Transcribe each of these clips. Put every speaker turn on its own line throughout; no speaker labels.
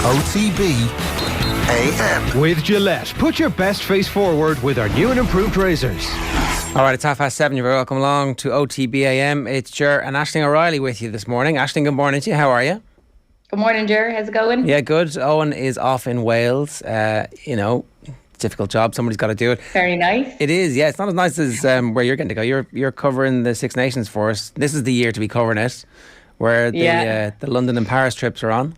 OTB AM.
With Gillette, put your best face forward with our new and improved razors.
All right, it's 7:30. You're very welcome along to OTB AM. It's Ger and Aisling O'Reilly with you this morning. Aisling, good morning to you. How are you?
Good morning, Ger. How's it going?
Yeah, good. Owen is off in Wales. Difficult job. Somebody's got to do it.
Very nice.
It is, yeah. It's not as nice as where you're going to go. You're covering the Six Nations for us. This is the year to be covering it, where the London and Paris trips are on.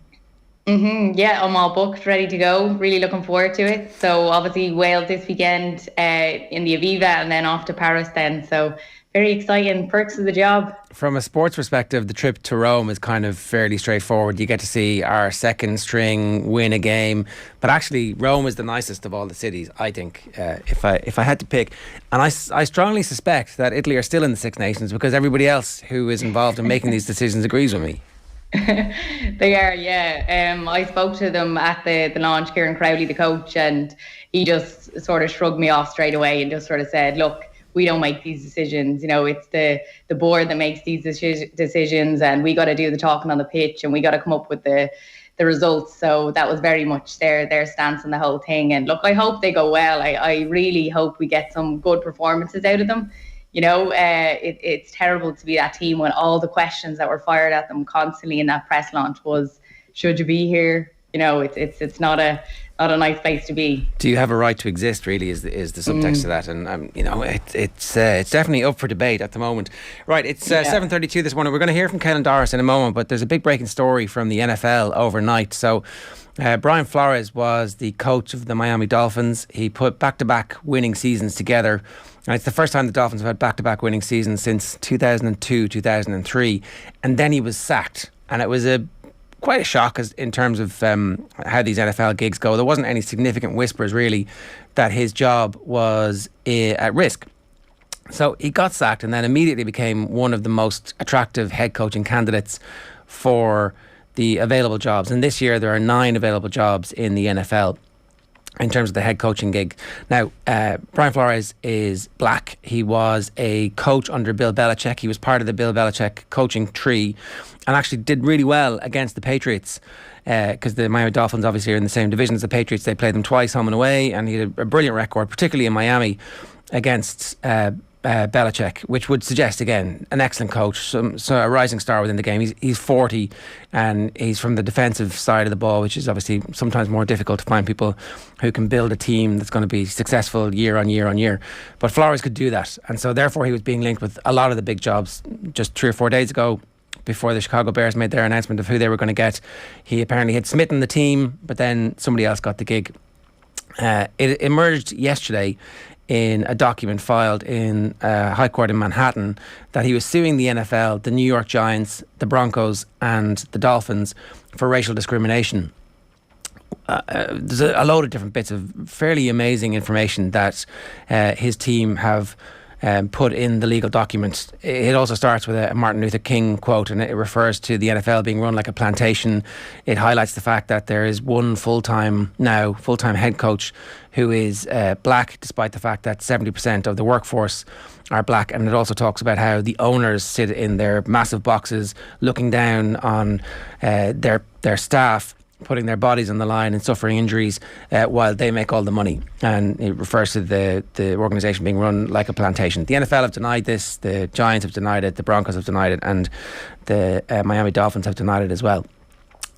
Yeah, I'm all booked, ready to go. Really looking forward to it. So obviously Wales this weekend in the Aviva, and then off to Paris then. So very exciting. Perks of the job.
From a sports perspective, the trip to Rome is kind of fairly straightforward. You get to see our second string win a game, but actually Rome is the nicest of all the cities, I think, if I had to pick. And I strongly suspect that Italy are still in the Six Nations because everybody else who is involved in making these decisions agrees with me.
They are, yeah. I spoke to them at the launch, Kieran Crowley, the coach, and he just sort of shrugged me off straight away and just sort of said, look, we don't make these decisions. You know, it's the board that makes these decisions, and we got to do the talking on the pitch, and we got to come up with the results. So that was very much their stance on the whole thing. And look, I hope they go well. I really hope we get some good performances out of them. You know, it's terrible to be that team when all the questions that were fired at them constantly in that press launch was, should you be here? You know, it's not a nice place to be. Do you have a right to exist? Really, is the subtext to that, and it's definitely up for debate at the moment. Right, it's 7:32 this morning. We're going to hear from Ken and Doris in a moment, but there's a big breaking story from the NFL overnight. So, Brian Flores was the coach of the Miami Dolphins. He put back-to-back winning seasons together. And it's the first time the Dolphins have had back-to-back winning seasons since 2002, 2003. And then he was sacked. And it was quite a shock in terms of how these NFL gigs go. There wasn't any significant whispers, really, that his job was at risk. So he got sacked and then immediately became one of the most attractive head coaching candidates for the available jobs. And this year there are 9 available jobs in the NFL in terms of the head coaching gig. Now, Brian Flores is black. He was a coach under Bill Belichick. He was part of the Bill Belichick coaching tree and actually did really well against the Patriots because the Miami Dolphins obviously are in the same division as the Patriots. They played them twice home and away, and he had a brilliant record, particularly in Miami against Belichick, which would suggest, again, an excellent coach, so a rising star within the game. He's 40 and he's from the defensive side of the ball, which is obviously sometimes more difficult to find people who can build a team that's going to be successful year on year on year. But Flores could do that, and so therefore he was being linked with a lot of the big jobs. Just 3 or 4 days ago, before the Chicago Bears made their announcement of who they were going to get, he apparently had smitten the team, but then somebody else got the gig. It emerged yesterday in a document filed in High Court in Manhattan that he was suing the NFL, the New York Giants, the Broncos and the Dolphins for racial discrimination. There's a load of different bits of fairly amazing information that his team have put in the legal document. It also starts with a Martin Luther King quote, and it refers to the NFL being run like a plantation. It highlights the fact that there is one full-time head coach who is black, despite the fact that 70% of the workforce are black. And it also talks about how the owners sit in their massive boxes looking down on their staff, putting their bodies on the line and suffering injuries while they make all the money. And it refers to the organisation being run like a plantation. The NFL have denied this, the Giants have denied it, the Broncos have denied it, and the Miami Dolphins have denied it as well.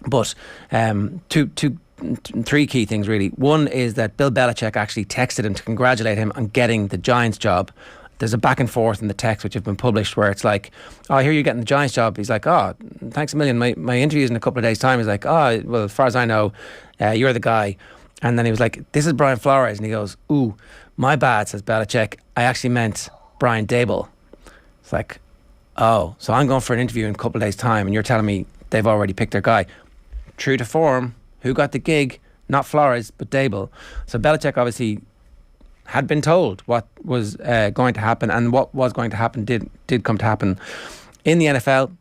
But 3 key things really. One is that Bill Belichick actually texted him to congratulate him on getting the Giants job. There's a back and forth in the text which have been published where it's like, oh, I hear you're getting the Giants job. He's like, oh, thanks a million. My interview's in a couple of days' time. He's like, oh, well, as far as I know, you're the guy. And then he was like, this is Brian Flores. And he goes, ooh, my bad, says Belichick. I actually meant Brian Daboll. It's like, oh, so I'm going for an interview in a couple of days' time and you're telling me they've already picked their guy. True to form, who got the gig? Not Flores, but Daboll. So Belichick obviously had been told what was going to happen, and what was going to happen did come to happen. In the NFL,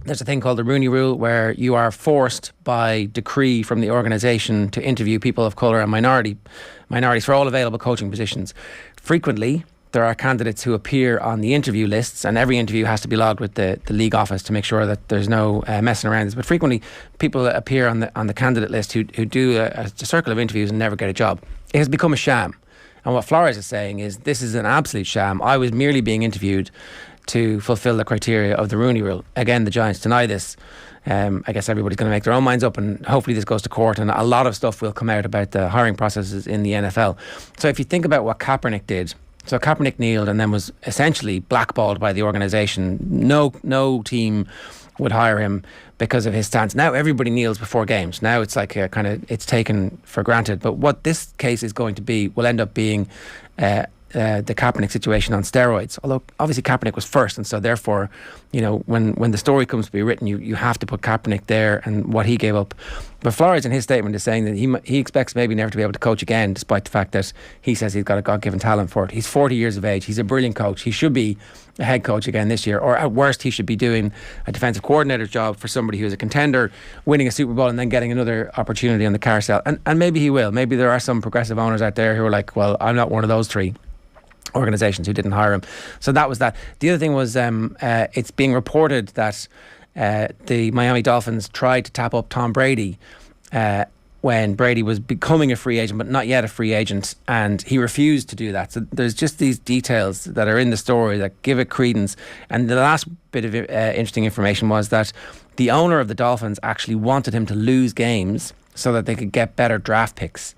there's a thing called the Rooney Rule where you are forced by decree from the organisation to interview people of colour and minorities for all available coaching positions. Frequently,
there are candidates who appear on the interview lists, and every interview has to be logged with the league office to make sure that there's no messing around. But frequently, people appear on the candidate list who do a circle of interviews and never get a job. It has become a sham. And what Flores is saying is this is an absolute sham. I was merely being interviewed to fulfil the criteria of the Rooney rule. Again, the Giants deny this. I guess everybody's going to make their own minds up, and hopefully this goes to court, and a lot of stuff will come out about the hiring processes in the NFL. So if you think about what Kaepernick did, so Kaepernick kneeled and then was essentially blackballed by the organisation. No team would hire him because of his stance. Now everybody kneels before games. Now it's like it's taken for granted. But what this case is going to be will end up being the Kaepernick situation on steroids. Although obviously Kaepernick was first, and so therefore, when the story comes to be written, you have to put Kaepernick there and what he gave up. But Flores in his statement is saying that he expects maybe never to be able to coach again, despite the fact that he says he's got a God-given talent for it. He's 40 years of age. He's a brilliant coach. He should be a head coach again this year, or at worst he should be doing a defensive coordinator's job for somebody who's a contender, winning a Super Bowl and then getting another opportunity on the carousel. And maybe he will. Maybe there are some progressive owners out there who are like, well, I'm not one of those three organisations who didn't hire him. So that was that. The other thing was it's being reported that the Miami Dolphins tried to tap up Tom Brady when Brady was becoming a free agent but not yet a free agent, and he refused to do that. So there's just these details that are in the story that give it credence. And the last bit of interesting information was that the owner of the Dolphins actually wanted him to lose games so that they could get better draft picks.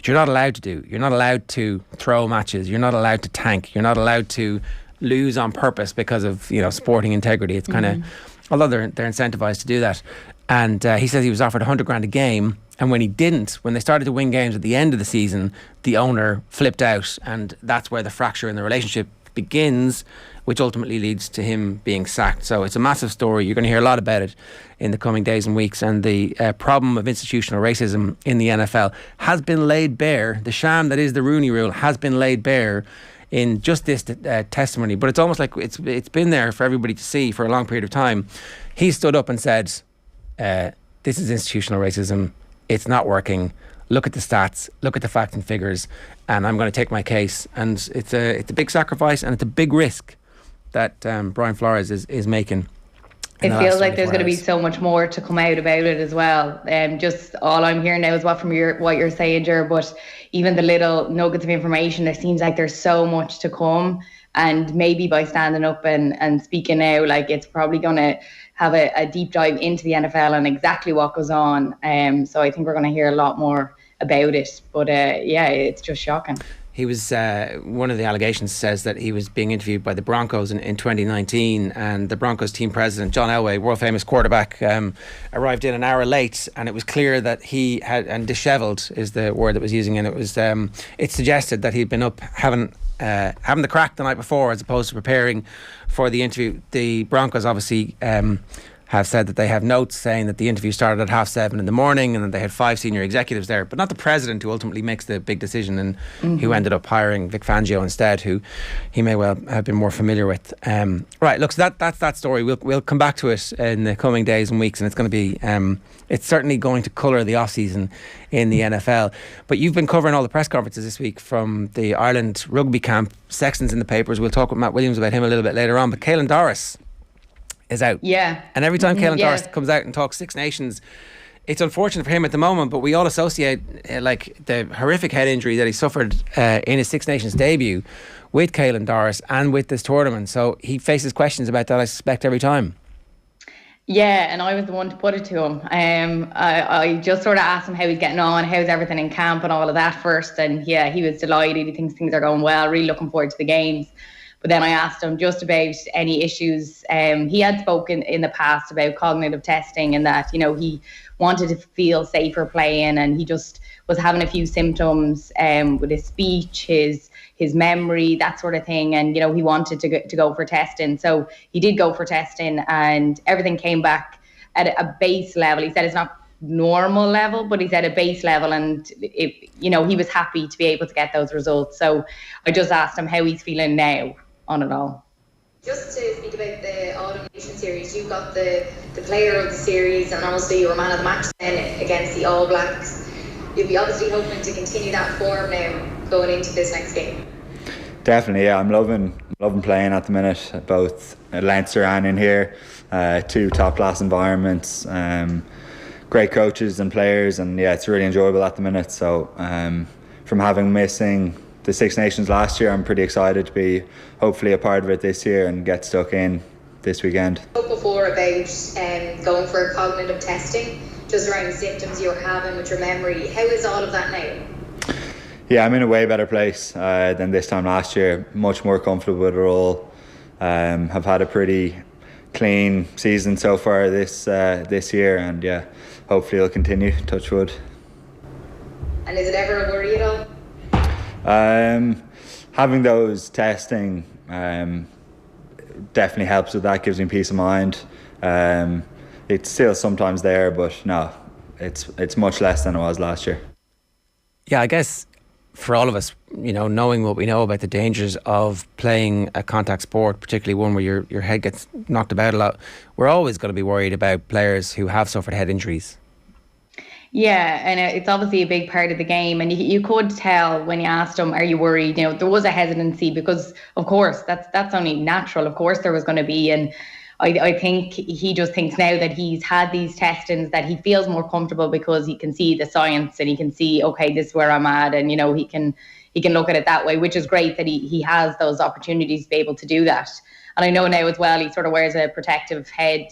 You're not allowed to do. You're not allowed to throw matches. You're not allowed to tank. You're not allowed to lose on purpose because of sporting integrity. It's kind of, although they're incentivized to do that. And he says he was offered $100,000 a game, and when he didn't, when they started to win games at the end of the season, the owner flipped out, and that's where the fracture in the relationship begins, which ultimately leads to him being sacked. So it's a massive story. You're going to hear a lot about it in the coming days and weeks. And the problem of institutional racism in the NFL has been laid bare. The sham that is the Rooney rule has been laid bare in just this testimony. But it's almost like it's been there for everybody to see for a long period of time. He stood up and said, this is institutional racism. It's not working. Look at the stats, look at the facts and figures, and I'm going to take my case. And it's a big sacrifice, and it's a big risk that Brian Flores is making.
It feels like there's going to be so much more to come out about it as well. Just all I'm hearing now is what you're saying, Ger, but even the little nuggets of information, it seems like there's so much to come. And maybe by standing up and speaking now, like, it's probably going to have a deep dive into the NFL and exactly what goes on. So I think we're going to hear a lot more about it. But it's just shocking.
He was, one of the allegations says that he was being interviewed by the Broncos in 2019, and the Broncos team president, John Elway, world famous quarterback, arrived in an hour late, and it was clear that he had, and dishevelled is the word that was using, and it was, it suggested that he'd been up having the crack the night before as opposed to preparing for the interview. The Broncos obviously have said that they have notes saying that the interview started at 7:30 in the morning, and that they had 5 senior executives there, but not the president, who ultimately makes the big decision, and who ended up hiring Vic Fangio instead, who he may well have been more familiar with. Right, look, so that's that story. We'll come back to it in the coming days and weeks, and it's going to be it's certainly going to colour the off-season in the NFL. But you've been covering all the press conferences this week from the Ireland rugby camp. Sexton's in the papers. We'll talk with Matt Williams about him a little bit later on. But Caelan Doris is out. Yeah. And every time Caelan Doris comes out and talks Six Nations, it's unfortunate for him at the moment, but we all associate like the horrific head injury that he suffered in his Six Nations debut with Caelan Doris and with this tournament. So he faces questions about that, I suspect, every time.
Yeah, and I was the one to put it to him. I just sort of asked him how he's getting on, how's everything in camp and all of that first. And yeah, he was delighted. He thinks things are going well, really looking forward to the games. But then I asked him just about any issues. He had spoken in the past about cognitive testing and that, he wanted to feel safer playing, and he just was having a few symptoms with his speech, his memory, that sort of thing. And, he wanted to go for testing. So he did go for testing, and everything came back at a base level. He said it's not normal level, but he's at a base level, and he was happy to be able to get those results. So I just asked him how he's feeling now on it all.
Just to speak about the Autumn Nation series, you got the player of the series, and obviously you were man of the match then against the All Blacks. You'll be obviously hoping to continue that form now going into this next game.
Definitely, yeah. I'm loving playing at the minute, both at Leinster and in here. 2 top class environments, great coaches and players, and yeah, it's really enjoyable at the minute. So from having missing the Six Nations last year, I'm pretty excited to be hopefully a part of it this year and get stuck in this weekend.
You spoke before about going for cognitive testing, just around the symptoms you were having with your memory. How is all of that now?
Yeah, I'm in a way better place than this time last year. Much more comfortable with it all. Have had a pretty clean season so far this year, and yeah, hopefully it'll continue. Touch wood.
And is it ever a worry at all?
Having those testing definitely helps with that. Gives me peace of mind. It's still sometimes there, but no, it's much less than it was last year.
Yeah, I guess for all of us, knowing what we know about the dangers of playing a contact sport, particularly one where your head gets knocked about a lot, we're always going to be worried about players who have suffered head injuries.
Yeah, and it's obviously a big part of the game, and you could tell when you asked him, are you worried? There was a hesitancy because, of course, that's only natural. Of course there was going to be, and I think he just thinks now that he's had these testings that he feels more comfortable because he can see the science and he can see, okay, this is where I'm at, and he can look at it that way, which is great that he has those opportunities to be able to do that. And I know now as well he sort of wears a protective head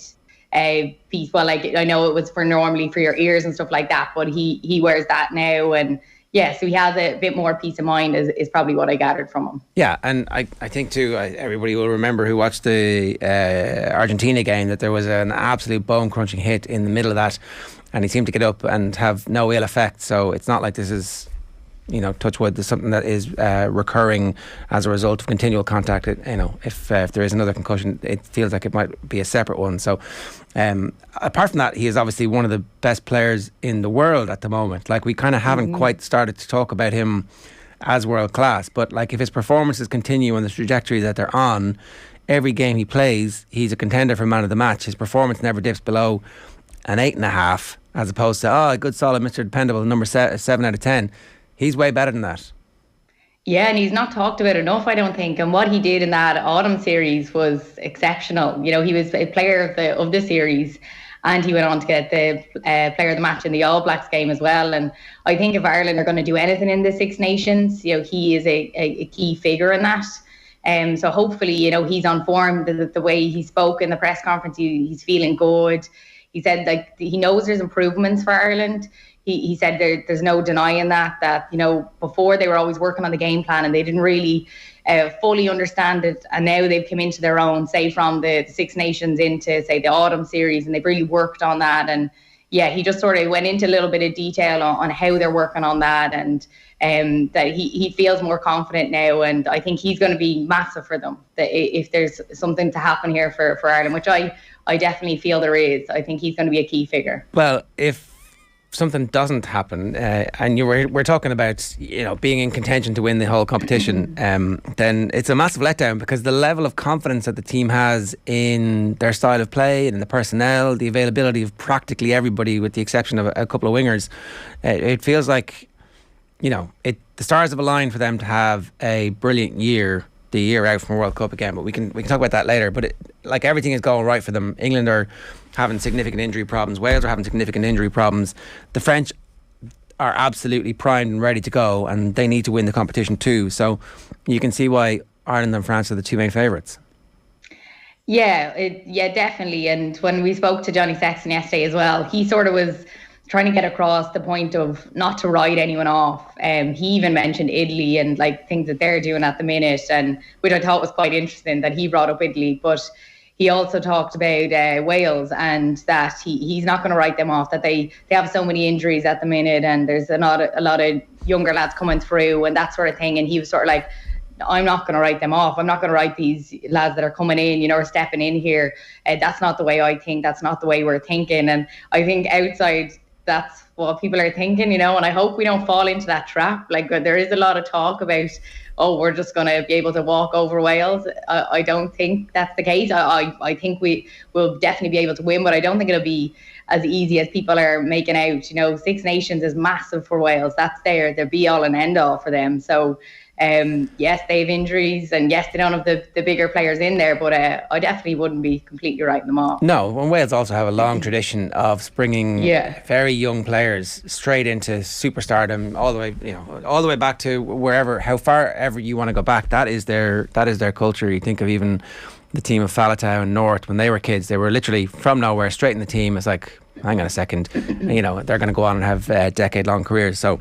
piece. Well, like I know it was normally for your ears and stuff like that, but he wears that now, and yeah, so he has a bit more peace of mind is probably what I gathered from him.
Yeah, and I think too, everybody will remember who watched the Argentina game that there was an absolute bone-crunching hit in the middle of that, and he seemed to get up and have no ill effect. So it's not like this is, touch wood, there's something that is recurring as a result of continual contact. If there is another concussion, it feels like it might be a separate one. So apart from that, he is obviously one of the best players in the world at the moment. Like, we kind of haven't quite started to talk about him as world class, but like if his performances continue on the trajectory that they're on, every game he plays, he's a contender for man of the match. His performance never dips below an 8.5, as opposed to a good solid Mr. Dependable number 7 out of 10. He's way better than that.
Yeah, and he's not talked about enough, I don't think. And what he did in that autumn series was exceptional. He was a player of the series, and he went on to get the player of the match in the All Blacks game as well. And I think if Ireland are going to do anything in the Six Nations, he is a key figure in that. So hopefully, he's on form. The way he spoke in the press conference, he's feeling good. He said he knows there's improvements for Ireland. He said there's no denying that before they were always working on the game plan and they didn't really fully understand it, and now they've come into their own, say from the Six Nations into say the autumn series, and they've really worked on that. And yeah, he just sort of went into a little bit of detail on how they're working on that, and that he feels more confident now, and I think he's going to be massive for them. That if there's something to happen here for Ireland, which I definitely feel there is, I think he's going to be a key figure.
Well, if something doesn't happen, and we're talking about being in contention to win the whole competition, then it's a massive letdown, because the level of confidence that the team has in their style of play and in the personnel, the availability of practically everybody with the exception of a couple of wingers, it feels like the stars have aligned for them to have a brilliant year the year out from World Cup again. But we can talk about that later. But everything is going right for them. England are having significant injury problems. Wales are having significant injury problems. The French are absolutely primed and ready to go, and they need to win the competition too. So you can see why Ireland and France are the two main favourites.
Yeah, definitely. And when we spoke to Johnny Sexton yesterday as well, he sort of was trying to get across the point of not to write anyone off. He even mentioned Italy and things that they're doing at the minute, and which I thought was quite interesting that he brought up Italy. But he also talked about Wales, and that he's not going to write them off, that they have so many injuries at the minute, and there's a lot of younger lads coming through and that sort of thing. And he was sort of like, I'm not going to write them off. I'm not going to write these lads that are coming in, or stepping in here. That's not the way I think. That's not the way we're thinking. And I think outside, that's what people are thinking, and I hope we don't fall into that trap. There is a lot of talk about, we're just going to be able to walk over Wales. I don't think that's the case. I think we will definitely be able to win, but I don't think it'll be as easy as people are making out. Six Nations is massive for Wales. That's their be all and end all for them. So Yes, they have injuries, and yes, they don't have the bigger players in there, but I definitely wouldn't be completely writing them off.
No, and Wales also have a long tradition of springing very young players straight into superstardom, all the way back to wherever, how far ever you want to go back. That is their culture. You think of even the team of Falatau and North, when they were kids, they were literally from nowhere straight in the team. It's like, hang on a second, they're going to go on and have decade-long careers. So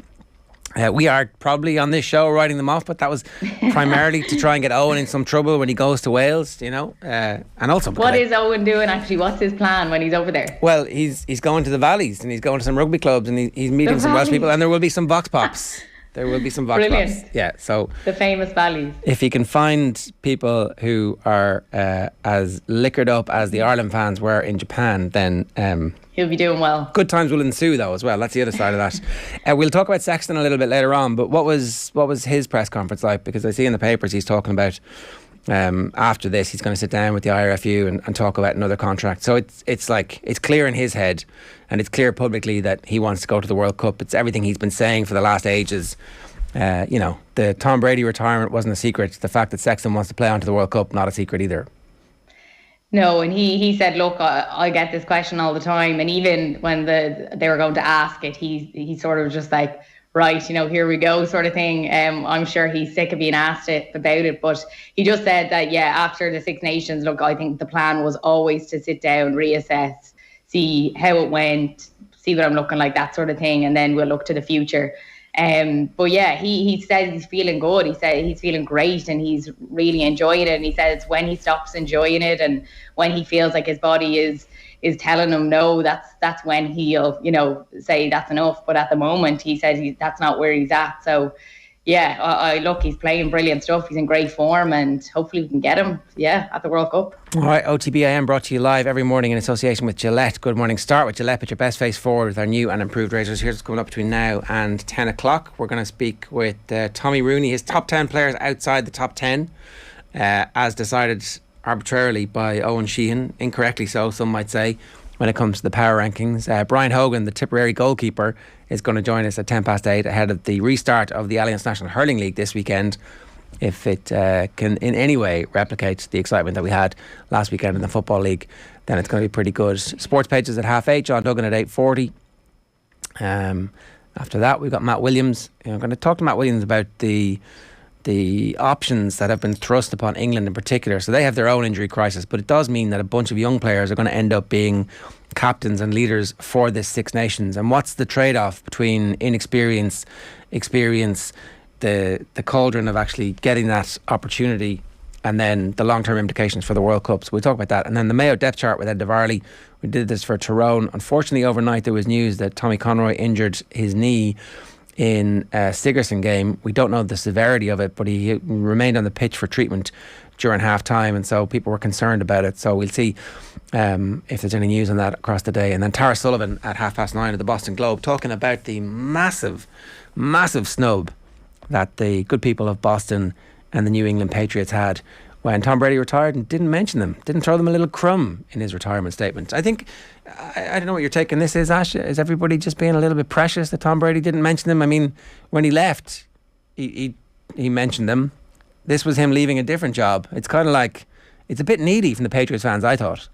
we are probably on this show writing them off, but that was primarily to try and get Owen in some trouble when he goes to Wales, and also
what is Owen doing actually? What's his plan when he's over there?
Well, he's going to the Valleys, and he's going to some rugby clubs, and he's meeting some Welsh people, and there will be some vox pops. There will be some vox pops. Yeah, so
the famous Valleys.
If he can find people who are as liquored up as the Ireland fans were in Japan, then
he'll be doing well.
Good times will ensue, though, as well. That's the other side of that. We'll talk about Sexton a little bit later on, but what was his press conference like? Because I see in the papers he's talking about after this he's going to sit down with the IRFU and talk about another contract. So it's clear in his head, and it's clear publicly that he wants to go to the World Cup. It's everything he's been saying for the last ages. The Tom Brady retirement wasn't a secret. The fact that Sexton wants to play onto the World Cup, not a secret either.
No, and he said, look, I get this question all the time, and even when they were going to ask it, he sort of just like, right, here we go, sort of thing. I'm sure he's sick of being asked about it, but he just said that, after the Six Nations, look, I think the plan was always to sit down, reassess, see how it went, see what I'm looking like, that sort of thing, and then we'll look to the future. But he said he's feeling good. He said he's feeling great, and he's really enjoying it. And he says when he stops enjoying it, and when he feels like his body is telling him no, that's when he'll say that's enough. But at the moment, he said that's not where he's at. So look, he's playing brilliant stuff. He's in great form, and hopefully we can get him at the World Cup.
All right, OTB AM brought to you live every morning in association with Gillette. Good morning. Start with Gillette. Put your best face forward with our new and improved razors. Here's what's coming up between now and 10 o'clock. We're going to speak with Tommy Rooney, his top 10 players outside the top 10, as decided arbitrarily by Owen Sheehan, incorrectly so, some might say, when it comes to the power rankings. Brian Hogan, the Tipperary goalkeeper, is going to join us at 8:10 ahead of the restart of the Alliance National Hurling League this weekend. If it can in any way replicate the excitement that we had last weekend in the Football League, then it's going to be pretty good. Sports pages at 8:30, John Duggan at 8:40. After that, we've got Matt Williams. I'm going to talk to Matt Williams about the options that have been thrust upon England in particular. So they have their own injury crisis, but it does mean that a bunch of young players are going to end up being captains and leaders for this Six Nations. And what's the trade-off between inexperience, experience, the cauldron of actually getting that opportunity, and then the long-term implications for the World Cup? So we'll talk about that. And then the Mayo depth chart with Enda Varley. We did this for Tyrone. Unfortunately, overnight there was news that Tommy Conroy injured his knee in a Sigerson game. We don't know the severity of it, but he remained on the pitch for treatment during half time, and so people were concerned about it. So we'll see if there's any news on that across the day. And then Tara Sullivan at 9:30 at the Boston Globe, talking about the massive snub that the good people of Boston and the New England Patriots had when Tom Brady retired, and didn't mention them, didn't throw them a little crumb in his retirement statement. I think, I don't know what your take on this is, Ash. Is everybody just being a little bit precious that Tom Brady didn't mention them? I mean, when he left, he mentioned them. This was him leaving a different job. It's kind of like, it's a bit needy from the Patriots fans, I thought.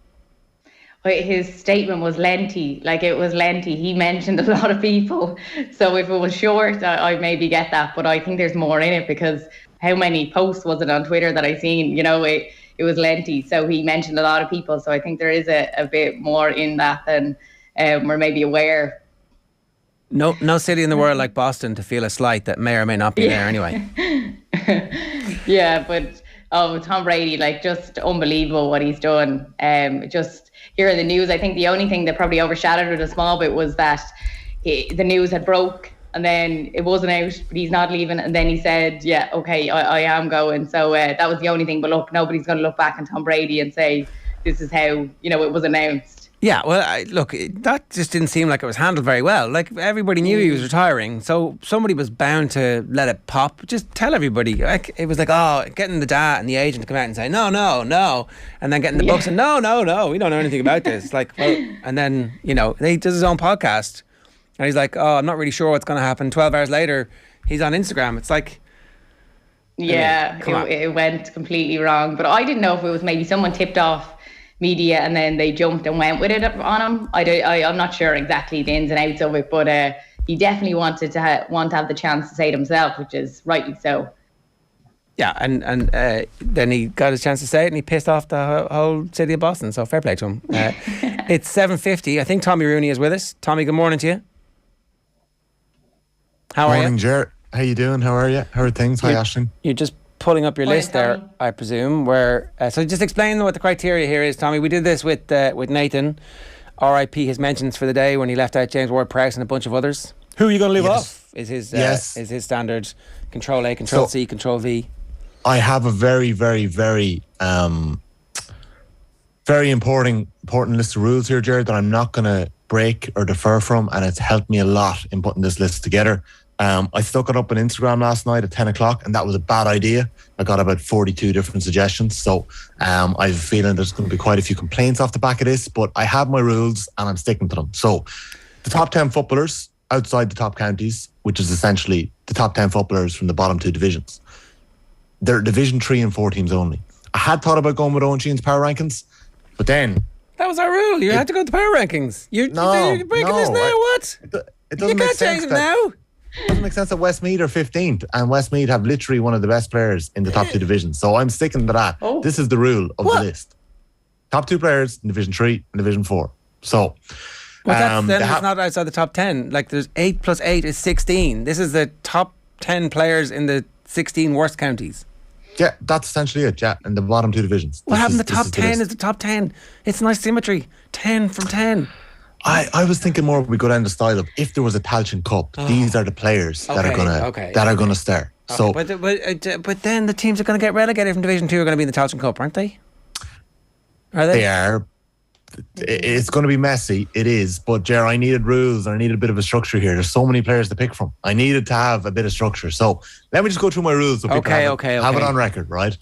His statement was lengthy. It was lengthy. He mentioned a lot of people. So if it was short, I maybe get that. But I think there's more in it, because how many posts was it on Twitter that I seen? It was lengthy. So he mentioned a lot of people. So I think there is a bit more in that than we're maybe aware.
No city in the world like Boston to feel a slight that may or may not be there anyway.
Yeah, but Tom Brady, just unbelievable what he's done. Just hearing the news, I think the only thing that probably overshadowed it a small bit was that the news had broke, and then it wasn't out, but he's not leaving. And then he said, yeah, okay, I am going. So that was the only thing. But look, nobody's going to look back on Tom Brady and say, this is how, it was announced.
Yeah, well, that just didn't seem like it was handled very well. Everybody knew he was retiring, so somebody was bound to let it pop. Just tell everybody. It was getting the dad and the agent to come out and say, no, and then getting the books and no, we don't know anything about this. And then, he does his own podcast, and he's like, I'm not really sure what's going to happen. 12 hours later, he's on Instagram. It's like,
Yeah, it went completely wrong. But I didn't know if it was maybe someone tipped off media and then they jumped and went with it on him. I'm not sure exactly the ins and outs of it, but he definitely wanted to have the chance to say it himself, which is rightly so.
Yeah, and then he got his chance to say it and he pissed off the whole city of Boston, so fair play to him. It's 7:50. I think Tommy Rooney is with us. Tommy, good morning to you. How are you?
Morning, Ger. How you doing? How are you? How are things? Hi, Aisling.
You're just pulling up your list there, I presume. Where so just explain what the criteria here is, Tommy. We did this with Nathan. R.I.P. his mentions for the day when he left out James Ward-Prowse and a bunch of others. Who are you going to leave off? Is his standard Control A, Control C, Control V?
I have a very, very, very, very important list of rules here, Jared, that I'm not going to break or defer from, and it's helped me a lot in putting this list together. I stuck it up on Instagram last night at 10 o'clock, and that was a bad idea. I got about 42 different suggestions, so I have a feeling there's going to be quite a few complaints off the back of this, but I have my rules and I'm sticking to them. So the top 10 footballers outside the top counties, which is essentially the top 10 footballers from the bottom two divisions. They're Division 3 and 4 teams only. I had thought about going with Owen Sheehan's power rankings, but then...
That was our rule. You had to go to power rankings. You're breaking this now, what?
It doesn't make sense
now.
It doesn't make sense that Westmeath are 15th, and Westmeath have literally one of the best players in the top two divisions. So I'm sticking to that. This is the rule of the list. Top two players in Division 3 and Division 4. So...
Well, that's not outside the top 10. Like, there's 8 plus 8 is 16. This is the top 10 players in the 16 worst counties.
Yeah, that's essentially it, yeah, in the bottom two divisions.
What happened? The top 10 is the top 10. It's nice symmetry. 10 from 10.
I was thinking more we go down the style of if there was a Tailteann Cup, these are the players that are gonna start.
Okay.
So,
but then the teams are going to get relegated from Division 2 are going to be in the Tailteann Cup, aren't they? Are they?
They are. It's going to be messy. It is. But, Ger, I needed rules and I needed a bit of a structure here. There's so many players to pick from. I needed to have a bit of structure. So let me just go through my rules. So people have it on record, right?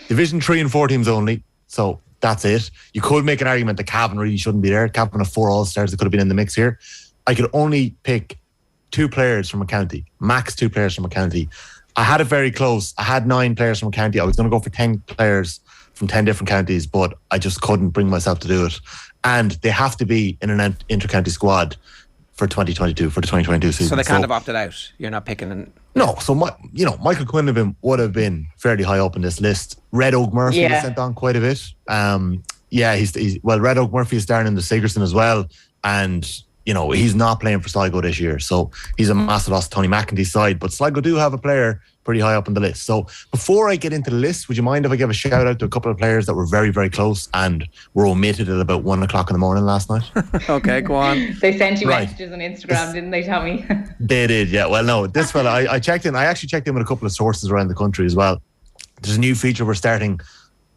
Division 3 and 4 teams only. So that's it. You could make an argument that Cavan really shouldn't be there. Cavan have 4 All-Stars that could have been in the mix here. I could only pick 2 players from a county. Max 2 players from a county. I had it very close. I had 9 players from a county. I was going to go for 10 players from 10 different counties, but I just couldn't bring myself to do it. And they have to be in an inter-county squad for 2022, for the 2022 season.
So they can't have opted out. You're not picking...
No, so Michael Quinn would have been fairly high up in this list. Red Oak Murphy was sent on quite a bit. He's Red Oak Murphy is starting in the Sigerson as well, and he's not playing for Sligo this year, so he's a massive loss to Tony McEntyre's side. But Sligo do have a player pretty high up on the list. So before I get into the list, would you mind if I give a shout out to a couple of players that were very, very close and were omitted at about 1 o'clock in the morning last night?
Okay, go on.
They sent you messages on Instagram, didn't they, Tommy?
They did, yeah. Well, no, this fella, I checked in. I actually checked in with a couple of sources around the country as well. There's a new feature we're starting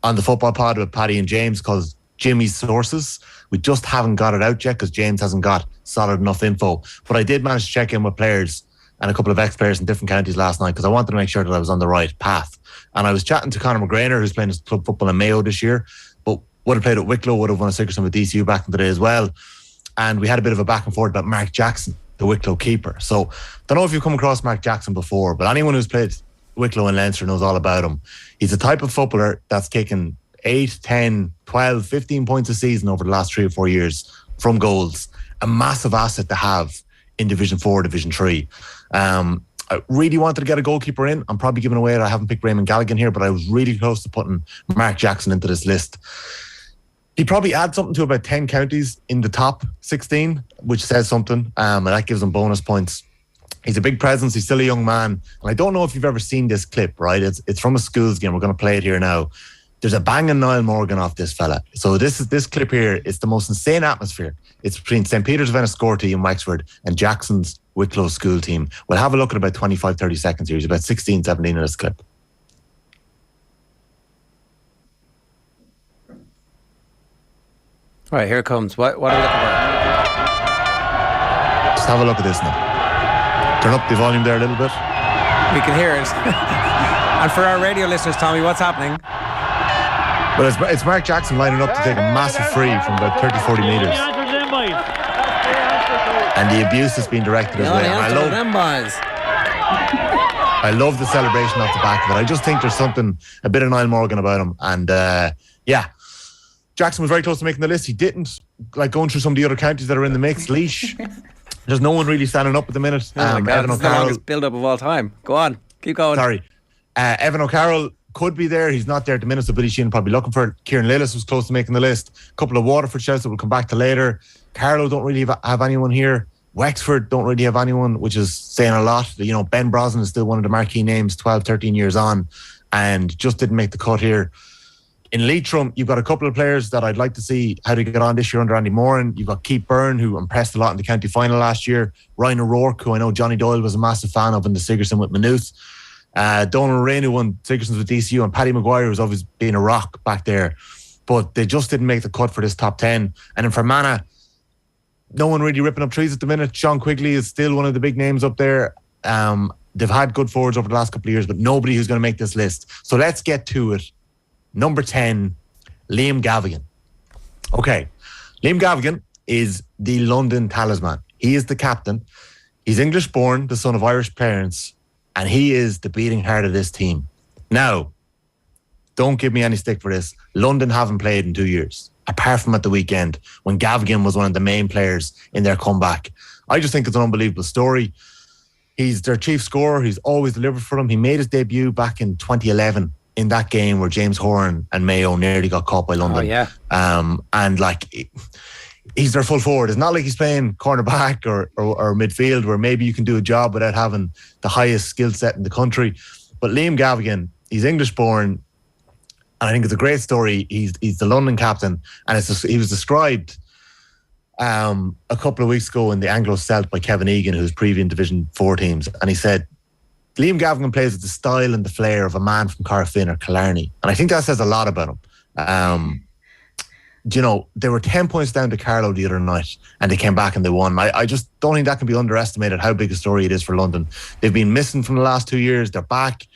on the Football Pod with Paudie and James called Jimmy's Sources. We just haven't got it out yet because James hasn't got solid enough info. But I did manage to check in with players and a couple of ex-players in different counties last night because I wanted to make sure that I was on the right path. And I was chatting to Conor Mcgregor, who's playing his club football in Mayo this year, but would have played at Wicklow, would have won a Sigerson with DCU back in the day as well. And we had a bit of a back and forth about Mark Jackson, the Wicklow keeper. So, don't know if you've come across Mark Jackson before, but anyone who's played Wicklow and Leinster knows all about him. He's the type of footballer that's kicking 8, 10, 12, 15 points a season over the last 3 or 4 years from goals. A massive asset to have in Division 4, Division 3. I really wanted to get a goalkeeper in. I'm probably giving away that I haven't picked Raymond Galligan here, but I was really close to putting Mark Jackson into this list. He probably adds something to about 10 counties in the top 16, which says something, and that gives him bonus points. He's a big presence. He's still a young man. And I don't know if you've ever seen this clip, right? It's from a schools game. We're going to play it here now. There's a banging Niall Morgan off this fella. So this clip here. It's the most insane atmosphere. It's between St. Peter's of Enniscorthy in Wexford and Jackson's Wicklow school team. We'll have a look at about 25, 30 seconds here. He's about 16, 17 in this clip.
All right, here it comes. What are we looking for?
Just have a look at this now. Turn up the volume there a little bit.
We can hear it. And for our radio listeners, Tommy, what's happening?
Well, it's Mark Jackson lining up to take a massive free from about 30, 40 metres. And the abuse is being directed his way. And I love
them boys.
I love the celebration off the back of it. I just think there's something a bit of Niall Morgan about him. And Jackson was very close to making the list. He didn't, like going through some of the other counties that are in the mix. Laois, there's no one really standing up at the minute.
Oh my God, it's the longest build-up of all time. Go on, keep going.
Sorry. Evan O'Carroll could be there. He's not there at the minute, so Billy Sheehan probably looking for it. Kieran Lillis was close to making the list. A couple of Waterford shouts that we'll come back to later. Carlow don't really have anyone here. Wexford don't really have anyone, which is saying a lot. You know, Ben Brosnan is still one of the marquee names, 12, 13 years on, and just didn't make the cut here. In Leitrim, you've got a couple of players that I'd like to see how to get on this year under Andy Moran. You've got Keith Byrne, who impressed a lot in the county final last year. Ryan O'Rourke, who I know Johnny Doyle was a massive fan of in the Sigerson with Maynooth. Donald Rain, who won Sigerson's with DCU, and Paddy Maguire, who's always been a rock back there. But they just didn't make the cut for this top 10. And in Fermanagh, no one really ripping up trees at the minute. Sean Quigley is still one of the big names up there. They've had good forwards over the last couple of years, but nobody who's going to make this list. So let's get to it. Number 10, Liam Gavigan. Okay, Liam Gavigan is the London talisman. He is the captain. He's English born, the son of Irish parents, and he is the beating heart of this team. Now, don't give me any stick for this. London haven't played in 2 years, apart from at the weekend when Gavigan was one of the main players in their comeback. I just think it's an unbelievable story. He's their chief scorer. He's always delivered for them. He made his debut back in 2011 in that game where James Horan and Mayo nearly got caught by London.
Oh, yeah.
And like, he's their full forward. It's not like he's playing cornerback or midfield where maybe you can do a job without having the highest skill set in the country. But Liam Gavigan, he's English born, and I think it's a great story. He's the London captain, and he was described a couple of weeks ago in the Anglo-Celt by Kevin Egan, who's previewing Division 4 teams, and he said, Liam Gavigan plays with the style and the flair of a man from Carfin or Killarney. And I think that says a lot about him. You know, they were 10 points down to Carlow the other night and they came back and they won. I just don't think that can be underestimated how big a story it is for London. They've been missing from the last 2 years. They're back.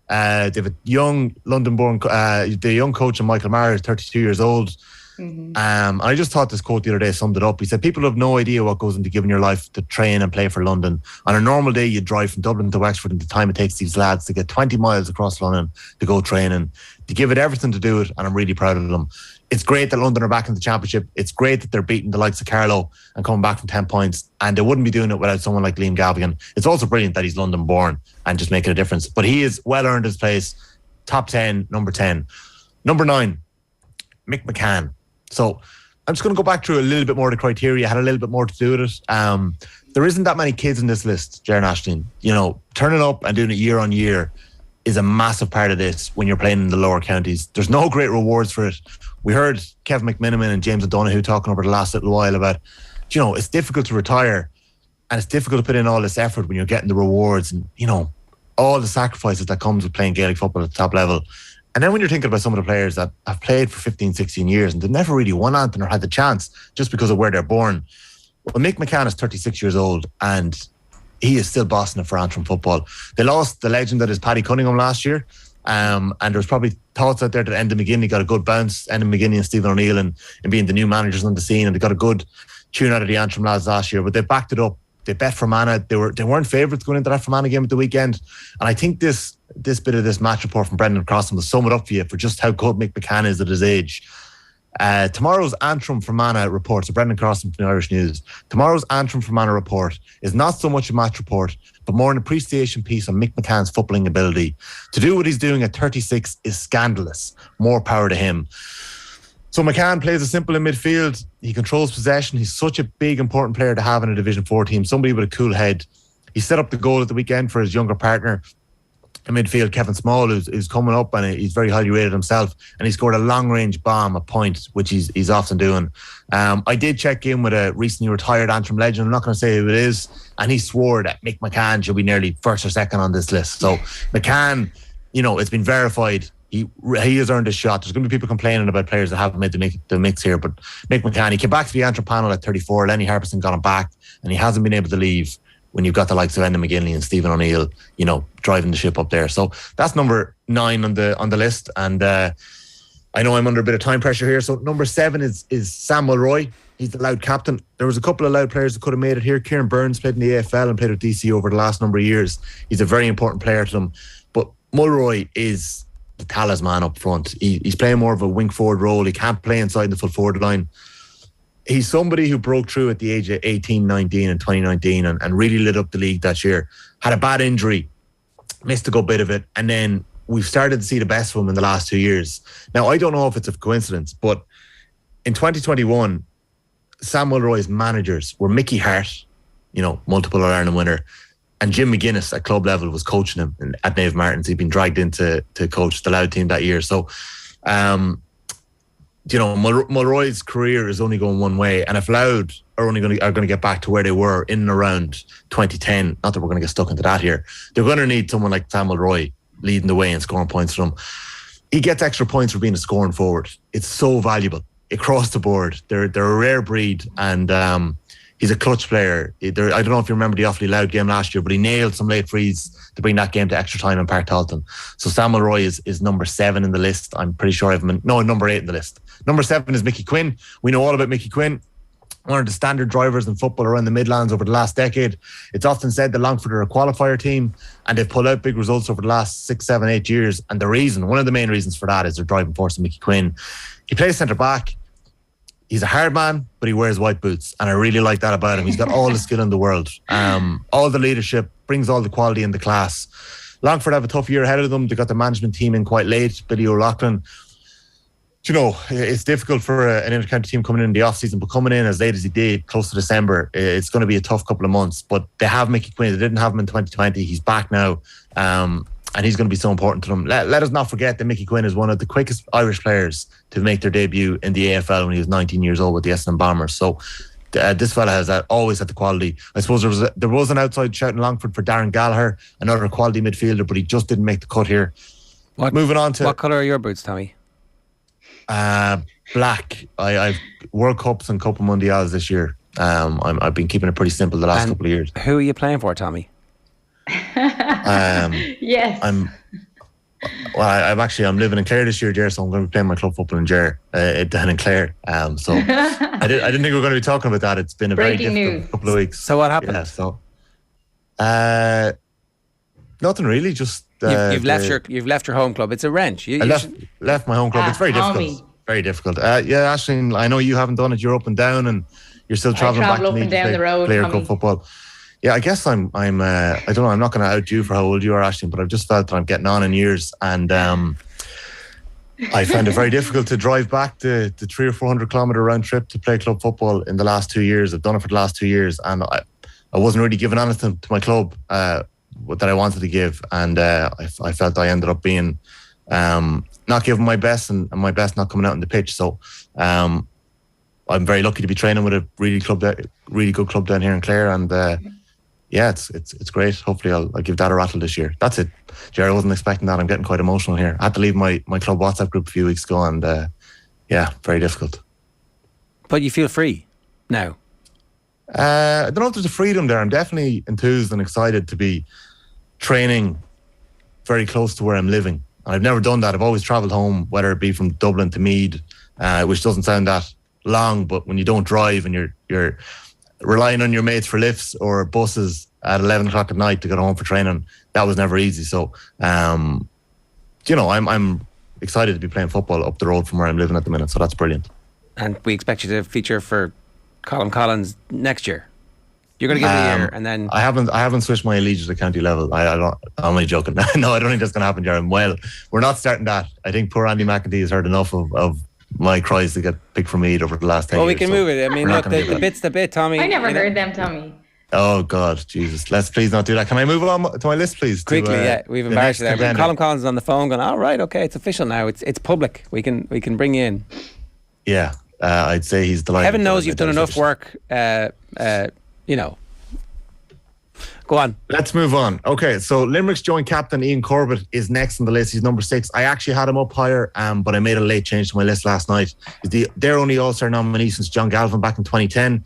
They have a young London-born, the young coach, Michael Maher, is 32 years old. Mm-hmm. I just thought this quote the other day summed it up. He said, people have no idea what goes into giving your life to train and play for London. On a normal day, you drive from Dublin to Wexford, and the time it takes these lads to get 20 miles across London to go training. They give it everything to do it, and I'm really proud of them. It's great that London are back in the championship. It's great that they're beating the likes of Carlow and coming back from 10 points, and they wouldn't be doing it without someone like Liam Gavigan. It's also brilliant that he's London born and just making a difference. But he is well earned his place. Top 10, number 10. Number 9, Mick Mccann. So I'm just going to go back through a little bit more of the criteria. I had a little bit more to do with it. There isn't that many kids in this list, Ger Aisling. You know, turning up and doing it year on year is a massive part of this when you're playing in the lower counties. There's no great rewards for it. We heard Kevin McMiniman and James O'Donoghue talking over the last little while about, you know, it's difficult to retire and it's difficult to put in all this effort when you're getting the rewards and, you know, all the sacrifices that comes with playing Gaelic football at the top level. And then when you're thinking about some of the players that have played for 15, 16 years and they've never really won anything or had the chance just because of where they're born. Well, Mick Mccann is 36 years old and he is still bossing it for Antrim football. They lost the legend that is Paddy Cunningham last year. And there was probably thoughts out there that Enda McGinney got a good bounce, Enda McGinney and Stephen O'Neill and being the new managers on the scene, and they got a good tune out of the Antrim lads last year, but they backed it up. They bet Fermanagh. They weren't favourites going into that Fermanagh game at the weekend. And I think this bit of this match report from Brendan Crossan will sum it up for you for just how good Mick Mccann is at his age. Tomorrow's Antrim Fermanagh report, so Brendan Crossan from the Irish News. Tomorrow's Antrim Fermanagh report is not so much a match report, but more an appreciation piece on Mick Mccann's footballing ability. To do what he's doing at 36 is scandalous. More power to him. So Mccann plays a simple in midfield. He controls possession. He's such a big, important player to have in a Division 4 team. Somebody with a cool head. He set up the goal at the weekend for his younger partner in midfield, Kevin Small, who's coming up, and he's very highly rated himself. And he scored a long-range bomb, a point, which he's often doing. I did check in with a recently retired Antrim legend. I'm not going to say who it is. And he swore that Mick Mccann should be nearly first or second on this list. So Mccann, you know, it's been verified. He has earned his shot. There's going to be people complaining about players that haven't made the mix here, but Mick Mccann, he came back to the Antrim panel at 34. Lenny Harpison got him back, and he hasn't been able to leave when you've got the likes of Enda McGinley and Stephen O'Neill, you know, driving the ship up there. So that's number 9 on the list. And I know I'm under a bit of time pressure here. So number 7 is Sam Mulroy. He's the loud captain. There was a couple of loud players that could have made it here. Kieran Burns played in the AFL and played with DC over the last number of years. He's a very important player to them. But Mulroy is the talisman up front. He's playing more of a wing forward role. He can't play inside the full forward line. He's somebody who broke through at the age of 18, 19 and 2019 and really lit up the league that year. Had a bad injury, missed a good bit of it, and then we've started to see the best of him in the last 2 years. Now, I don't know if it's a coincidence, but in 2021, Sam Mulroy's managers were Mickey Hart, multiple All-Ireland winner, and Jim McGuinness at club level was coaching him at Naomh Martins. He'd been dragged in to coach the Louth team that year. So, Mulroy's career is only going one way, and if Louth are going to get back to where they were in and around 2010, not that we're going to get stuck into that here, they're going to need someone like Sam Mulroy leading the way and scoring points for them. He gets extra points for being a scoring forward. It's so valuable across the board. They're a rare breed, and he's a clutch player. I don't know if you remember the awfully loud game last year, but he nailed some late frees to bring that game to extra time in Park Talton. So Sam Mulroy is number 7 in the list. I'm pretty sure number 8 in the list. Number 7 is Mickey Quinn. We know all about Mickey Quinn. One of the standard drivers in football around the Midlands over the last decade. It's often said that Longford are a qualifier team, and they've pulled out big results over the last 6, 7, 8 years. And one of the main reasons for that is their driving force of Mickey Quinn. He plays centre back. He's a hard man, but he wears white boots, and I really like that about him. He's got all the skill in the world, all the leadership, brings all the quality in the class. Longford have a tough year ahead of them. They got the management team in quite late. Billy O'Loughlin. It's difficult for an inter-county team coming in the off-season, but coming in as late as he did, close to December, it's going to be a tough couple of months. But they have Mickey Quinn. They didn't have him in 2020. He's back now, and he's going to be so important to them. Let us not forget that Mickey Quinn is one of the quickest Irish players to make their debut in the AFL when he was 19 years old with the Hessen Bombers. So this fella has always had the quality. I suppose there was an outside shout in Longford for Darren Gallagher, another quality midfielder, but he just didn't make the cut here. Moving on to...
What colour are your boots, Tommy?
Black. I've World Cups and Copa Mundials this year. I've been keeping it pretty simple the last couple of years.
Who are you playing for, Tommy?
Yes.
I'm living in Clare this year, Ger, so I'm going to be playing my club football in Ger, down in Clare. So I didn't think we were going to be talking about that. It's been a very difficult couple of weeks.
So what happened?
Yeah, nothing really. Just
you've left your home club. It's a wrench.
I left my home club. It's very difficult. Very difficult. Aisling, I know you haven't done it. You're up and down, and you're still travelling back to me to play your club football. Yeah, I guess I'm I don't know, I'm not going to out you for how old you are, Aisling, but I've just felt that I'm getting on in years, and I found it very difficult to drive back the 300 or 400 kilometre round trip to play club football in the last 2 years. I've done it for the last 2 years, and I wasn't really giving anything to my club that I wanted to give, and I felt I ended up being not giving my best, and my best not coming out on the pitch. So I'm very lucky to be training with a really good club down here in Clare, and it's great. Hopefully I'll give that a rattle this year. That's it. Jerry, I wasn't expecting that. I'm getting quite emotional here. I had to leave my club WhatsApp group a few weeks ago, and very difficult.
But you feel free now?
I don't know if there's a freedom there. I'm definitely enthused and excited to be training very close to where I'm living. And I've never done that. I've always travelled home, whether it be from Dublin to Meath, which doesn't sound that long, but when you don't drive and you're relying on your mates for lifts or buses at 11 o'clock at night to get home for training, that was never easy. So, I'm excited to be playing football up the road from where I'm living at the minute. So that's brilliant.
And we expect you to feature for Colm Collins next year. You're going to give it a year, and then
I haven't switched my allegiance to county level. I'm only joking. No, I don't think that's going to happen, Jaron. Well, we're not starting that. I think poor Andy Mccann has heard enough of my cries to get picked from Meath over the last 10 years.
Well, we can move it. I mean, look, the bit's the bit, Tommy.
I never heard them, Tommy.
Oh God, Jesus! Let's please not do that. Can I move on to my list, please?
Quickly, we've embarrassed you there. Colm Collins is on the phone, going, "All right, okay, it's official now. It's public. We can bring you in."
Yeah, I'd say he's delighted.
Heaven knows you've done enough work. Go on.
Let's move on. Okay, so Limerick's joint captain Ian Corbett is next on the list. He's number 6. I actually had him up higher, but I made a late change to my list last night. He's their only All-Star nominee since John Galvin back in 2010.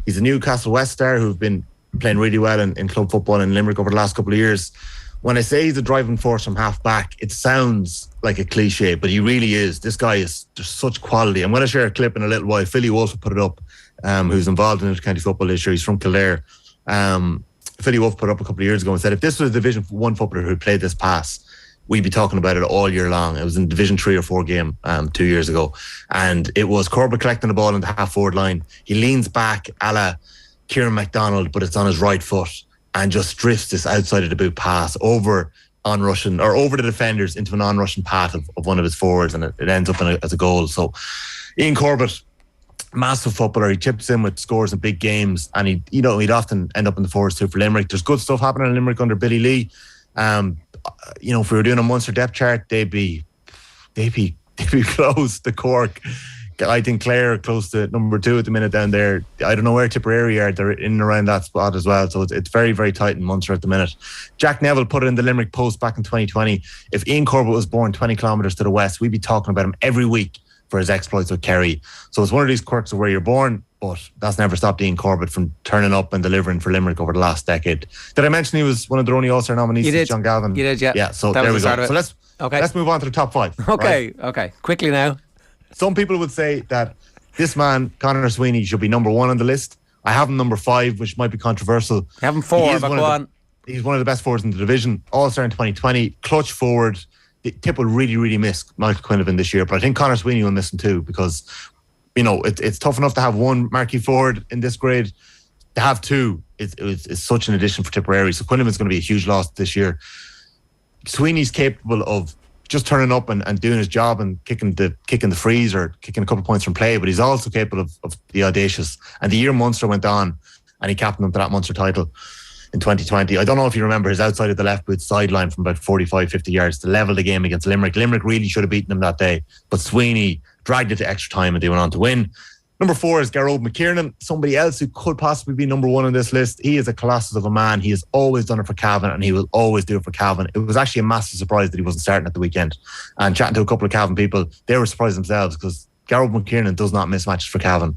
He's a Newcastle West star who've been playing really well in club football in Limerick over the last couple of years. when I say he's a driving force from half back, it sounds like a cliche, but he really is. This guy is just such quality. I'm going to share a clip in a little while. Philly Wolfe put it up, who's involved in intercounty football this year. He's from Kildare. Philly Wolfe put it up a couple of years ago and said, if this was a Division 1 footballer who played this pass, we'd be talking about it all year long. It was in Division 3 or 4 game 2 years ago. And it was Corbett collecting the ball in the half-forward line. He leans back a la Kieran McDonald, but it's on his right foot, and just drifts this outside of the boot pass over the defenders into an on-rushing path of one of his forwards, and it ends up as a goal. So Ian Corbett, massive footballer. He chips in with scores in big games, and he'd often end up in the forwards too for Limerick. There's good stuff happening in Limerick under Billy Lee. If we were doing a Munster depth chart, they'd be close to Cork. I think Clare close to number 2 at the minute down there. I don't know where Tipperary are. They're in and around that spot as well. So it's very, very tight in Munster at the minute. Jack Neville put it in the Limerick Post back in 2020. If Ian Corbett was born 20 kilometres to the west, we'd be talking about him every week for his exploits with Kerry. So it's one of these quirks of where you're born, but that's never stopped Ian Corbett from turning up and delivering for Limerick over the last decade. Did I mention he was one of the only All-Star nominees since John Galvin?
You did, yeah.
Yeah, so
that
there we go. So let's move on to the top 5.
Okay,
right?
okay. Quickly now.
Some people would say that this man, Conor Sweeney, should be number 1 on the list. I have him number 5, which might be controversial.
I have him 4, but go on.
He's one of the best forwards in the division. All-Star in 2020. Clutch forward. Tipp will really, really miss Michael Quinlivan this year, but I think Conor Sweeney will miss him too, because, it's tough enough to have one marquee forward in this grade. To have 2 is such an addition for Tipperary. So Quinlivan's going to be a huge loss this year. Sweeney's capable of just turning up and doing his job and kicking the frees or kicking a couple of points from play, but he's also capable of the audacious. And the year Munster went on and he captained them to that Munster title in 2020. I don't know if you remember his outside of the left boot sideline from about 45-50 yards to level the game against Limerick. Limerick really should have beaten them that day, but Sweeney dragged it to extra time and they went on to win. Number 4 is Gerald Mckiernan, somebody else who could possibly be number 1 on this list. He is a colossus of a man. He has always done it for Cavan, and he will always do it for Cavan. It was actually a massive surprise that he wasn't starting at the weekend. And chatting to a couple of Cavan people, they were surprised themselves, because Gerald Mckiernan does not miss matches for Cavan.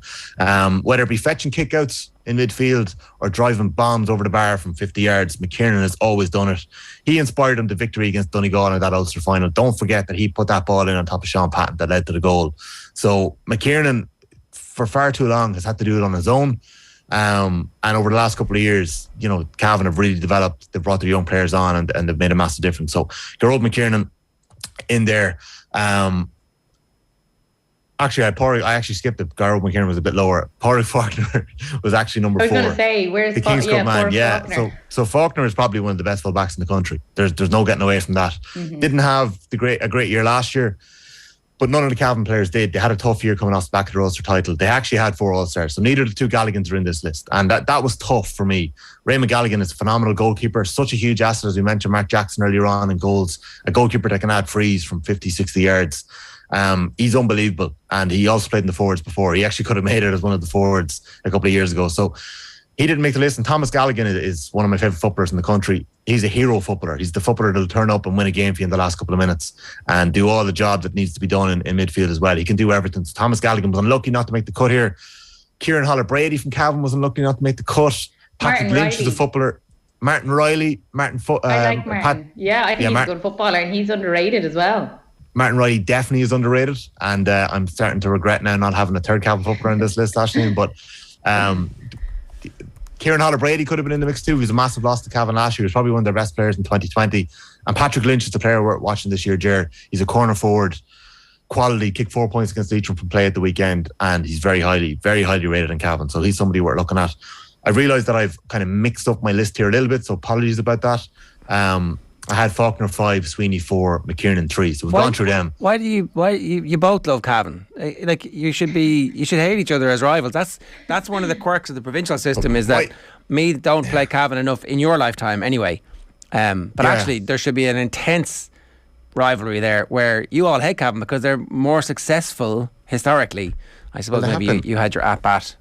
Whether it be fetching kickouts in midfield or driving bombs over the bar from 50 yards, Mckiernan has always done it. He inspired him to victory against Donegal in that Ulster final. Don't forget that he put that ball in on top of Sean Patton that led to the goal. So Mckiernan, for far too long, has had to do it on his own. And over the last couple of years, Cavan have really developed. They've brought their young players on and they've made a massive difference. So Gerald Mckiernan in there. Actually, I actually skipped it. Gerald Mckiernan was a bit lower. Paudie Faulkner was actually number 4.
I was going to say, where's
the King's Cup man? Yeah.
Faulkner.
So Faulkner is probably one of the best fullbacks in the country. There's no getting away from that. Mm-hmm. Didn't have a great year last year, but none of the Cavan players did. They had a tough year coming off the back of the Ulster title. They actually had 4 All-Stars, so neither of the 2 Galligans are in this list. And that was tough for me. Raymond Galligan is a phenomenal goalkeeper, such a huge asset, as we mentioned Mark Jackson earlier on in goals. A goalkeeper that can add frees from 50, 60 yards. He's unbelievable. And he also played in the forwards before. He actually could have made it as one of the forwards a couple of years ago. So he didn't make the list. And Thomas Galligan is one of my favourite footballers in the country. He's a hero footballer. He's the footballer that'll turn up and win a game for you in the last couple of minutes and do all the job that needs to be done in midfield as well. He can do everything. So Thomas Galligan was unlucky not to make the cut here. Kieran Holler-Brady from Cavan was unlucky not to make the cut. Patrick Lynch is a footballer. Martin Riley.
I like Martin. I think he's a good footballer, and he's underrated as well.
Martin Riley definitely is underrated, and I'm starting to regret now not having a third Cavan footballer in this list, Ashley. But Kieran Holler-Brady could have been in the mix too. He was a massive loss to Cavan last year. He was probably one of their best players in 2020. And Patrick Lynch is the player we're watching this year, Ger. He's a corner forward, quality, kicked 4 points against Leitrim from play at the weekend, and he's very highly rated in Cavan. So he's somebody we're looking at. I realised that I've kind of mixed up my list here a little bit, so apologies about that. I had Faulkner 5, Sweeney 4, Mcckiernan 3. So we've gone through them.
Why you both love Cavan? Like you should hate each other as rivals. That's one of the quirks of the provincial system, is that Meath don't play Cavan enough in your lifetime anyway. But actually there should be an intense rivalry there where you all hate Cavan because they're more successful historically. I suppose maybe you had your at-bat.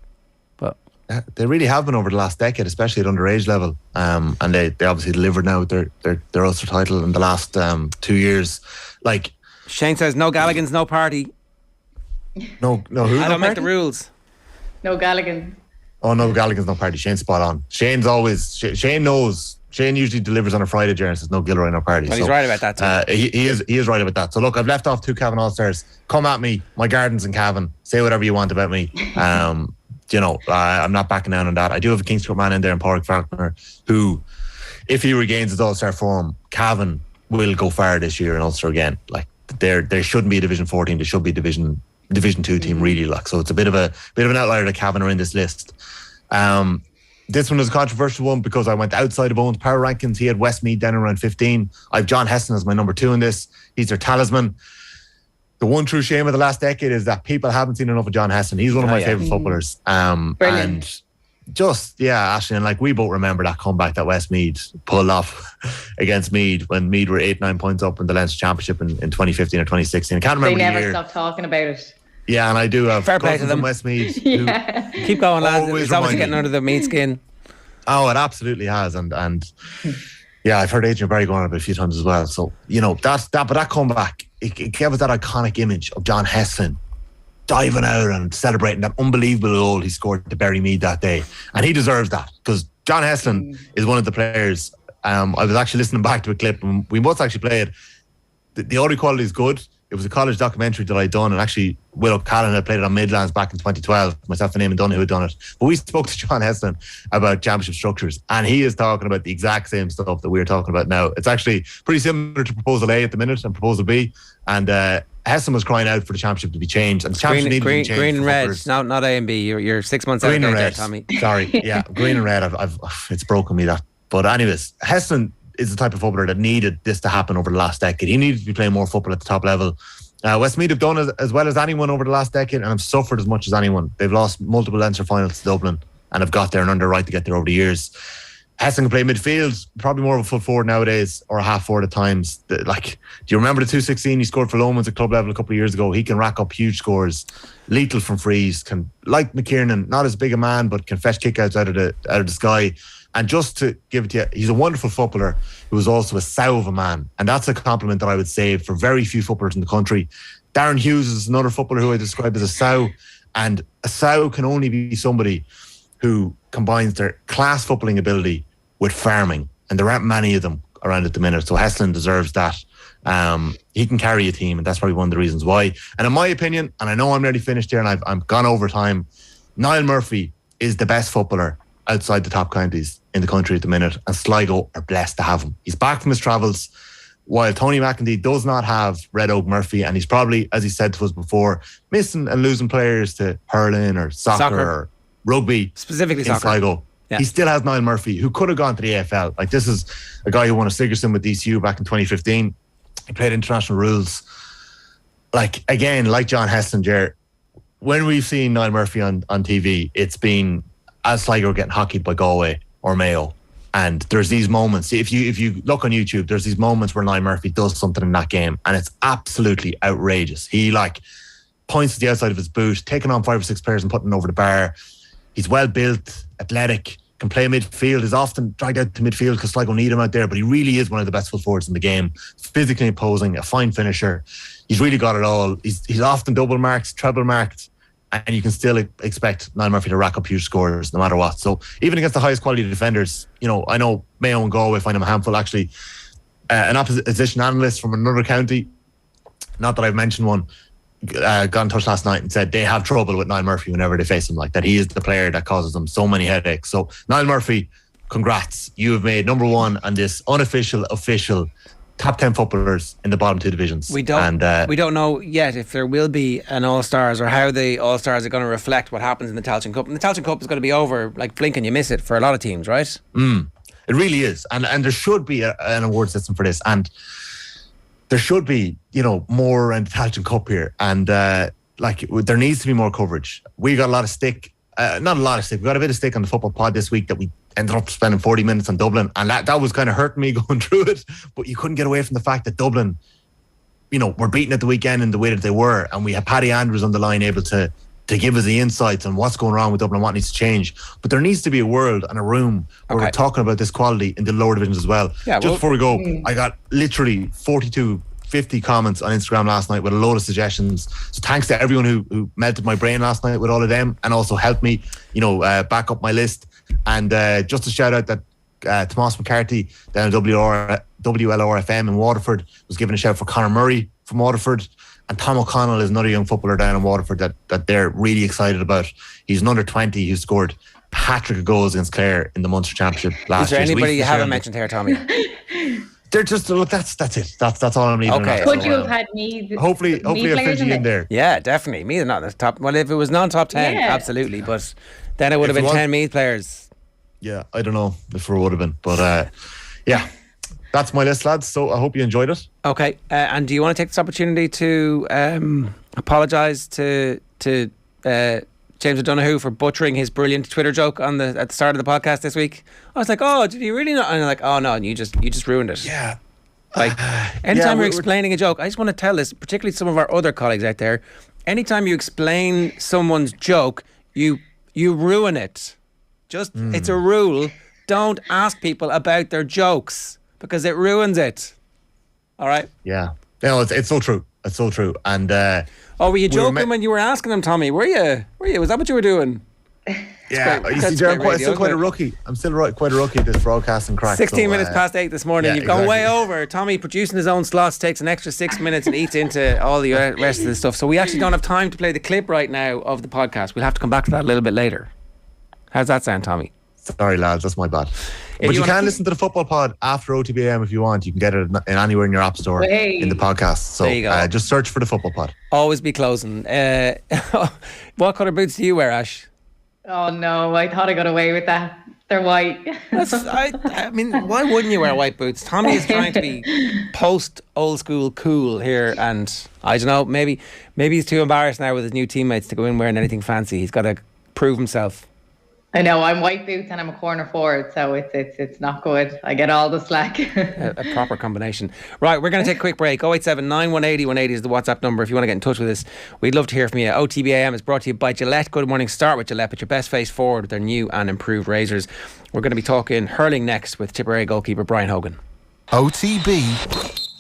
They really have been over the last decade, especially at underage level, and they obviously delivered now with their Ulster title in the last 2 years. Like
Shane says, no Galligans, no party.
No, who?
I don't make the rules.
No Galligan.
Oh no, Galligan's no party. Shane's spot on. Shane knows Shane usually delivers on a Friday, Ger, and says no Gilroy, no Paudie.
Well, he's right about that too.
He is right about that. So look, I've left off 2 Cavan All-Stars. Come at me, my gardens in Cavan. Say whatever you want about me. I'm not backing down on that. I do have a Kings Cup man in there in Paudie Falconer, who, if he regains his All-Star form, Cavan will go far this year in Ulster again. Like there shouldn't be a Division 4 team. There should be a Division 2 team really. Like, so it's a bit of an outlier that Cavan are in this list. This one is a controversial one because I went outside of Owen's power rankings. He had Westmeath down around 15. I have John Hessen as my number 2 in this. He's their talisman. The one true shame of the last decade is that people haven't seen enough of John Hessen. He's one of my favourite footballers. And just, Aisling, and like we both remember that comeback that Westmeath pulled off against Meath when Meath were 8-9 points up in the Leinster Championship in 2015 or 2016. I can't remember
They
the
never
year.
stopped talking about it.
Yeah, and I do have
Fair play to them.
Westmeath.
Keep going, lads. It's obviously getting under the meat skin.
Oh, it absolutely has, and I've heard Adrian Barry going on about it a few times as well. So but that comeback, it gave us that iconic image of John Hessen diving out and celebrating that unbelievable goal he scored to Bury Mead that day, and he deserves that because John Hessen is one of the players. I was actually listening back to a clip, and we must actually play it. The audio quality is good. It was a college documentary that I'd done, and actually Will O'Callaghan had played it on Midlands back in 2012. Myself and Eamon Donoghue had done it. But we spoke to John Hessen about championship structures, and he is talking about the exact same stuff that we're talking about now. It's actually pretty similar to Proposal A at the minute and Proposal B. And Hessen was crying out for the championship to be changed. And the championship needed to be changed.
Green and red, not A and B. You're 6 months out of date there, Tommy.
Sorry, green and red. It's broken me that. But anyways, Hessen is the type of footballer that needed this to happen over the last decade. He needed to be playing more football at the top level. Westmeath have done as well as anyone over the last decade and have suffered as much as anyone. They've lost multiple Leinster finals to Dublin and have got there and earned their right to get there over the years. Hessen can play midfield, probably more of a full forward nowadays, or a half forward at times. Do you remember the 216 he scored for Lomans at club level a couple of years ago? He can rack up huge scores, lethal from frees, can, like Mcckiernan, not as big a man, but can fetch kickouts out of the sky. And just to give it to you, he's a wonderful footballer who is also a sow of a man. And that's a compliment that I would say for very few footballers in the country. Darren Hughes is another footballer who I describe as a sow. And a sow can only be somebody who combines their class footballing ability with farming. And there aren't many of them around at the minute. So Hessen deserves that. He can carry a team, and that's probably one of the reasons why. And in my opinion, and I know I'm nearly finished here and I'm gone over time, Niall Murphy is the best footballer outside the top counties in the country at the minute, and Sligo are blessed to have him. He's back from his travels, while Tony McEntee does not have Red Oak Murphy, and he's probably, as he said to us before, missing and losing players to hurling or soccer or rugby,
specifically
in
soccer.
Sligo. Yeah. He still has Niall Murphy, who could have gone to the AFL. Like, this is a guy who won a Sigerson with DCU back in 2015. He played international rules. Like, again, like John Hessen, Ger, when we've seen Niall Murphy on TV, it's been as Sligo getting hockeyed by Galway or Mayo. And there's these moments, if you look on YouTube, there's these moments where Niall Murphy does something in that game, and it's absolutely outrageous. He points to the outside of his boot, taking on 5 or 6 players and putting them over the bar. He's well built, athletic, can play midfield, is often dragged out to midfield because Sligo need him out there, but he really is one of the best full forwards in the game. Physically imposing, a fine finisher. He's really got it all. He's often double marked, treble marked, and you can still expect Niall Murphy to rack up huge scores no matter what. So even against the highest quality defenders, I know Mayo and Galway find him a handful. Actually, an opposition analyst from another county, not that I've mentioned one, got in touch last night and said they have trouble with Niall Murphy whenever they face him, like that he is the player that causes them so many headaches. So Niall Murphy, congrats. You have made number one on this official top 10 footballers in the bottom 2 divisions.
We don't know yet if there will be an All-Stars or how the All-Stars are going to reflect what happens in the Tailteann Cup. And the Tailteann Cup is going to be over like blink and you miss it for a lot of teams, right?
It really is. And there should be an award system for this. And there should be, more around the Tailteann Cup here. And there needs to be more coverage. We got a lot of stick. Not a lot of stick. We got a bit of stick on the football pod this week that we ended up spending 40 minutes on Dublin, and that was kind of hurting me going through it. But you couldn't get away from the fact that Dublin, were beaten at the weekend in the way that they were, and we had Paddy Andrews on the line able to give us the insights on what's going wrong with Dublin and what needs to change. But there needs to be a world and a room where we're talking about this quality in the lower divisions as well. Yeah, before we go, I got literally 50 comments on Instagram last night with a load of suggestions. So thanks to everyone who melted my brain last night with all of them and also helped me, back up my list. And just a shout out that Tomas Mccarthy down at WLR-FM in Waterford was giving a shout for Conor Murray from Waterford. And Tom O'Connell is another young footballer down in Waterford that they're really excited about. He's an under 20 who scored hat-trick of goals against Clare in the Munster Championship last year.
Is there anybody you haven't mentioned here, Tommy?
They're just, look, that's it. That's all I'm needing.
Okay.
Could you have had me?
Hopefully I'll fit you in there.
Yeah, definitely. Meath not in the top. Well, if it was non-top 10, absolutely. But then it would have been 10 Meath players.
Yeah, I don't know if it would have been. But yeah, that's my list, lads. So I hope you enjoyed it. Okay.
And do you want to take this opportunity to apologise to James O'Donoghue for butchering his brilliant Twitter joke at the start of the podcast this week? I was like, oh, did you really not? And I'm like, oh no, and you just ruined it.
Yeah.
Like, anytime you're explaining a joke, I just want to tell this, particularly some of our other colleagues out there, anytime you explain someone's joke, you ruin it. Just, it's a rule. Don't ask people about their jokes because it ruins it. All right?
Yeah. No, it's so true. It's so true. And
were you joking when you were asking them, Tommy? Were you? Was that what you were doing?
Yeah, you see, Ger, I'm still quite a rookie. I'm still quite a rookie at this broadcasting crack.
16 minutes past 8 this morning. You've gone way over. Tommy producing his own slots takes an extra 6 minutes and eats into all the rest of the stuff. So we actually don't have time to play the clip right now of the podcast. We'll have to come back to that a little bit later. How's that sound, Tommy?
Sorry, lads, that's my bad. But you can listen to the football pod after OTB AM if you want. You can get it in anywhere in your app store in the podcast. So there you go. Just search for the football pod.
Always be closing. What colour boots do you wear, Ash?
Oh no, I thought I got away with that. They're white.
I mean, why wouldn't you wear white boots? Tommy is trying to be post old school cool here, and I don't know, maybe he's too embarrassed now with his new teammates to go in wearing anything fancy. He's got to prove himself.
I know, I'm white boots and I'm a corner forward, so it's not good. I get all the slack.
a proper combination. Right, we're going to take a quick break. 087 9180 180 is the WhatsApp number if you want to get in touch with us. We'd love to hear from you. OTB AM is brought to you by Gillette. Good morning. Start with Gillette. Put your best face forward with their new and improved razors. We're going to be talking hurling next with Tipperary goalkeeper Brian Hogan.
OTB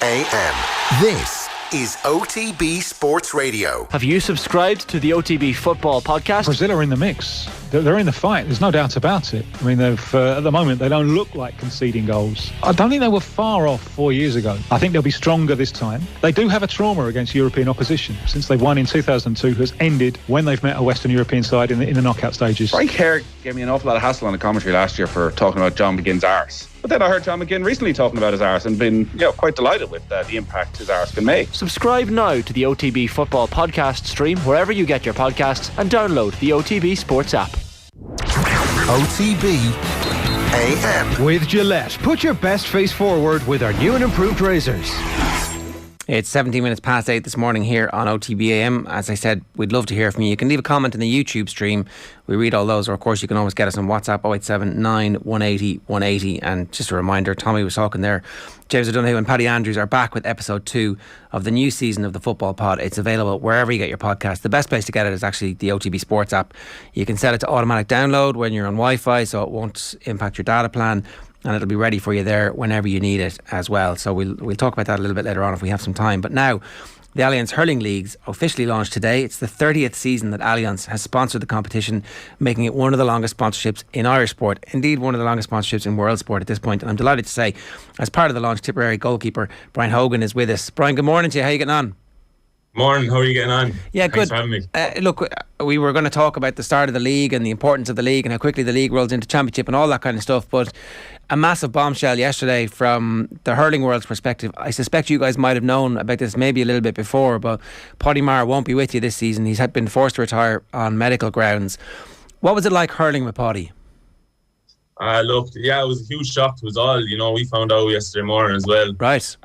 AM. This is OTB Sports Radio.
Have you subscribed to the OTB Football Podcast?
Brazil are in the mix. They're in the fight. There's no doubt about it. I mean, they've at the moment, they don't look like conceding goals. I don't think they were far off 4 years ago. I think they'll be stronger this time. They do have a trauma against European opposition. Since they've won in 2002 has ended when they've met a Western European side in the knockout stages.
Frank Kerr gave me an awful lot of hassle on the commentary last year for talking about John McGinn's arse. But then I heard John McGinn recently talking about his arse and been quite delighted with the impact his arse can make.
Subscribe now to the OTB Football Podcast stream wherever you get your podcasts and download the OTB Sports app.
OTB AM.
With Gillette, put your best face forward with our new and improved razors.
It's 17 minutes past 8 this morning here on OTB AM. As I said, we'd love to hear from you. You can leave a comment in the YouTube stream. We read all those, or of course you can always get us on WhatsApp 087 9 180 180. And just a reminder, Tommy was talking there, James O'Donoghue and Paddy Andrews are back with episode 2 of the new season of the Football Pod. It's available wherever you get your podcast. The best place to get it is actually the OTB Sports app. You can set it to automatic download when you're on Wi-Fi, so it won't impact your data plan, and it'll be ready for you there whenever you need it as well. So we'll talk about that a little bit later on if we have some time. But now, the Allianz Hurling Leagues officially launched today. It's the 30th season that Allianz has sponsored the competition, making it one of the longest sponsorships in Irish sport. Indeed, one of the longest sponsorships in world sport at this point. And I'm delighted to say, as part of the launch, Tipperary goalkeeper Brian Hogan is with us. Brian, good morning to you. How are you getting on?
Morning, how are you getting on?
Yeah,
Thanks
good.
for having me.
Look, we were going to talk about the start of the league and the importance of the league and how quickly the league rolls into championship and all that kind of stuff, but a massive bombshell yesterday from the hurling world's perspective. I suspect you guys might have known about this maybe a little bit before, but Paudie Maher won't be with you this season. He's been forced to retire on medical grounds. What was it like hurling with Paudie?
Look, yeah, it was a huge shock. It was all, we found out yesterday morning as well.
Right.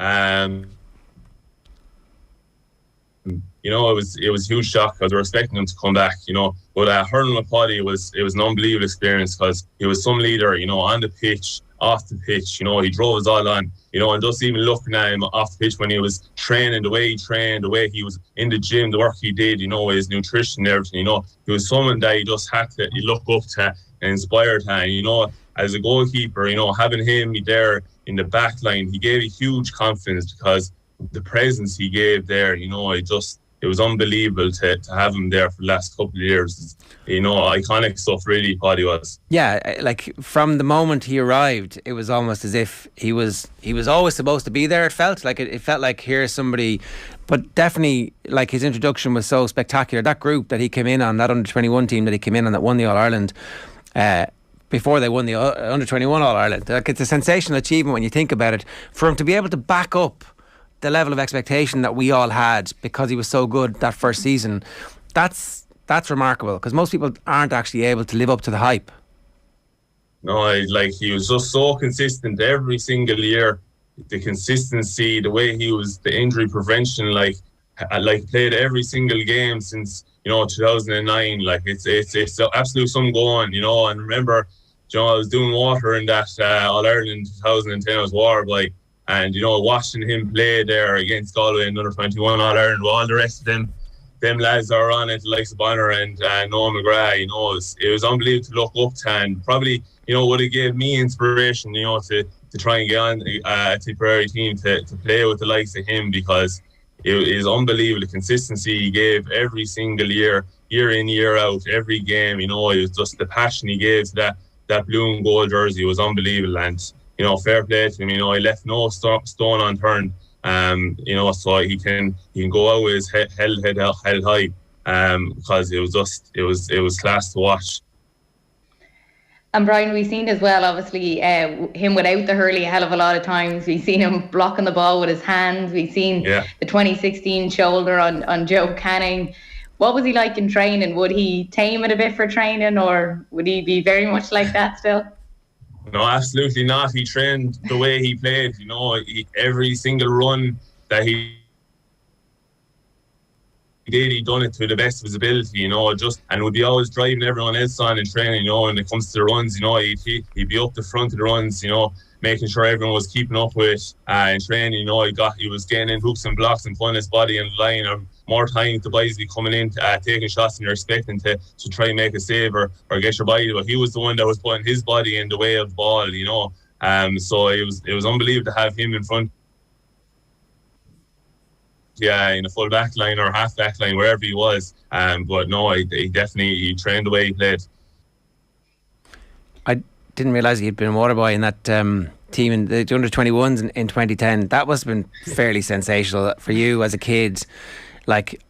It was a huge shock because we were expecting him to come back, But hurling with Paudie, it was an unbelievable experience because he was some leader, on the pitch, off the pitch, he drove us all on, and just even looking at him off the pitch when he was training, the way he trained, the way he was in the gym, the work he did, his nutrition and everything, he was someone that you just had to look up to and inspire to, and, as a goalkeeper, having him there in the back line, he gave a huge confidence because the presence he gave there, it was unbelievable to have him there for the last couple of years. You know, iconic stuff really, Paudie was.
Yeah, like from the moment he arrived, it was almost as if he was always supposed to be there. It felt like here's somebody, but definitely like his introduction was so spectacular. That group that he came in on, that under-21 team that he came in on that won the All-Ireland, before they won the under-21 All-Ireland. Like, it's a sensational achievement when you think about it. For him to be able to back up the level of expectation that we all had because he was so good that first season, that's remarkable, because most people aren't actually able to live up to the hype.
No, he was just so consistent every single year. The consistency, the way he was, the injury prevention, played every single game since 2009. Like it's absolute some going, And remember, I was doing water in that All Ireland 2010. I was water boy. And, watching him play there against Galway in under-21 All-Ireland, all the rest of them lads are on it, like Bonner and Noah McGrath, it was unbelievable to look up to, and probably, would have gave me inspiration, to try and get on a Tipperary team to play with the likes of him, because it is unbelievable the consistency he gave every single year in, year out, every game. It was just the passion he gave to that blue and gold jersey was unbelievable. And fair play to him. He left no stone unturned. So he can go out with his head held high. Because it was class to watch.
And Brian, we've seen as well, obviously, him without the hurley a hell of a lot of times. We've seen him blocking the ball with his hands. We've seen the 2016 shoulder on Joe Canning. What was he like in training? Would he tame it a bit for training, or would he be very much like that still?
No, absolutely not. He trained the way he played. Every single run that he did, he done it to the best of his ability. And would be always driving everyone else on in training. When it comes to the runs, he'd be up the front of the runs. Making sure everyone was keeping up with it. In training, he was getting in hooks and blocks and putting his body in the line. Or more time the boys be coming in, taking shots, and you're expecting to try and make a save or get your body. But he was the one that was putting his body in the way of the ball. So it was unbelievable to have him in front. Yeah, in a full back line or half back line, wherever he was. But no, he definitely trained the way he played.
I didn't realise he'd been a water boy in that team in the under-21s in 2010. That must have been fairly sensational for you as a kid. Like,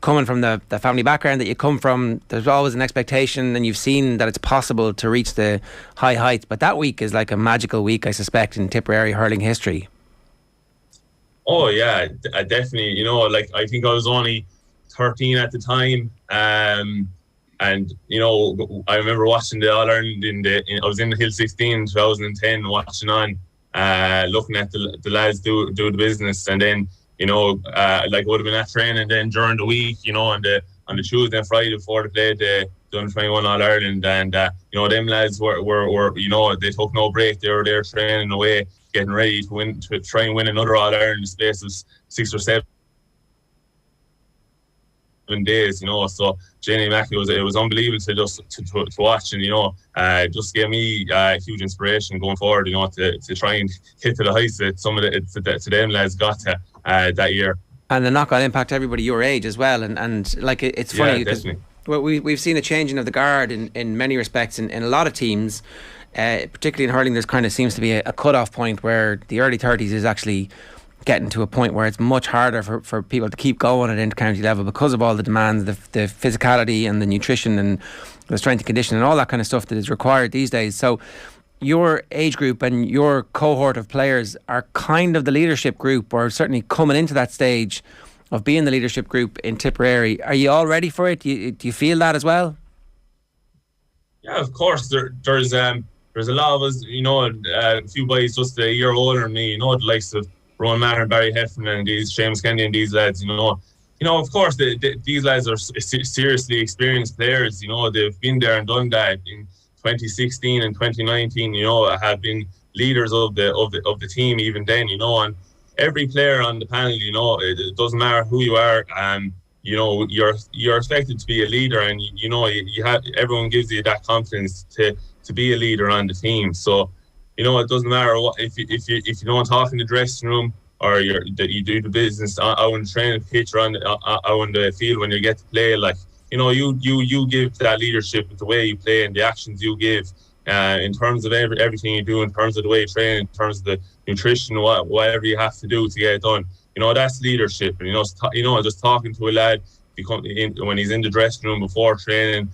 coming from the family background that you come from, there's always an expectation, and you've seen that it's possible to reach the high heights. But that week is like a magical week, I suspect, in Tipperary hurling history.
Oh yeah, definitely. I think I was only 13 at the time, and I remember watching the All Ireland I was in the Hill 16 in 2010, watching on, looking at the lads do the business, and then would have been at training then during the week, on the Tuesday and Friday before they played the under-21 All Ireland, and them lads were they took no break. They were there training away, getting ready to try and win another All Ireland in the space of 6 or 7 days. So Jenny Mackey it was unbelievable to watch, and just gave me huge inspiration going forward. To try and hit to the heights that some of to them lads got to that year.
And the knock-on impact to everybody your age as well, and like it's funny because we've seen a changing of the guard in many respects in a lot of teams, particularly in hurling. There's kind of seems to be a cut-off point where the early 30s is actually getting to a point where it's much harder for people to keep going at inter-county level because of all the demands, the physicality and the nutrition and the strength and conditioning and all that kind of stuff that is required these days. So your age group and your cohort of players are kind of the leadership group, or certainly coming into that stage of being the leadership group in Tipperary. Are you all ready for it? Do you feel that as well?
Yeah, of course. There's a lot of us, a few boys just a year older than me, the likes of Ron Maher and Barry Heffen and Seamus Kennedy and these lads, of course these lads are seriously experienced players. They've been there and done that in 2016 and 2019. Have been leaders of the team even then. And every player on the panel, it doesn't matter who you are. You're expected to be a leader, and you have everyone gives you that confidence to be a leader on the team. So. It doesn't matter if you don't talk in the dressing room or that you do the business out on the training pitch or out on the field when you get to play. Like, you know, you give that leadership with the way you play and the actions you give, in terms of everything you do, in terms of the way you train, in terms of the nutrition, whatever you have to do to get it done. You know, that's leadership. And just talking to a lad when he's in the dressing room before training,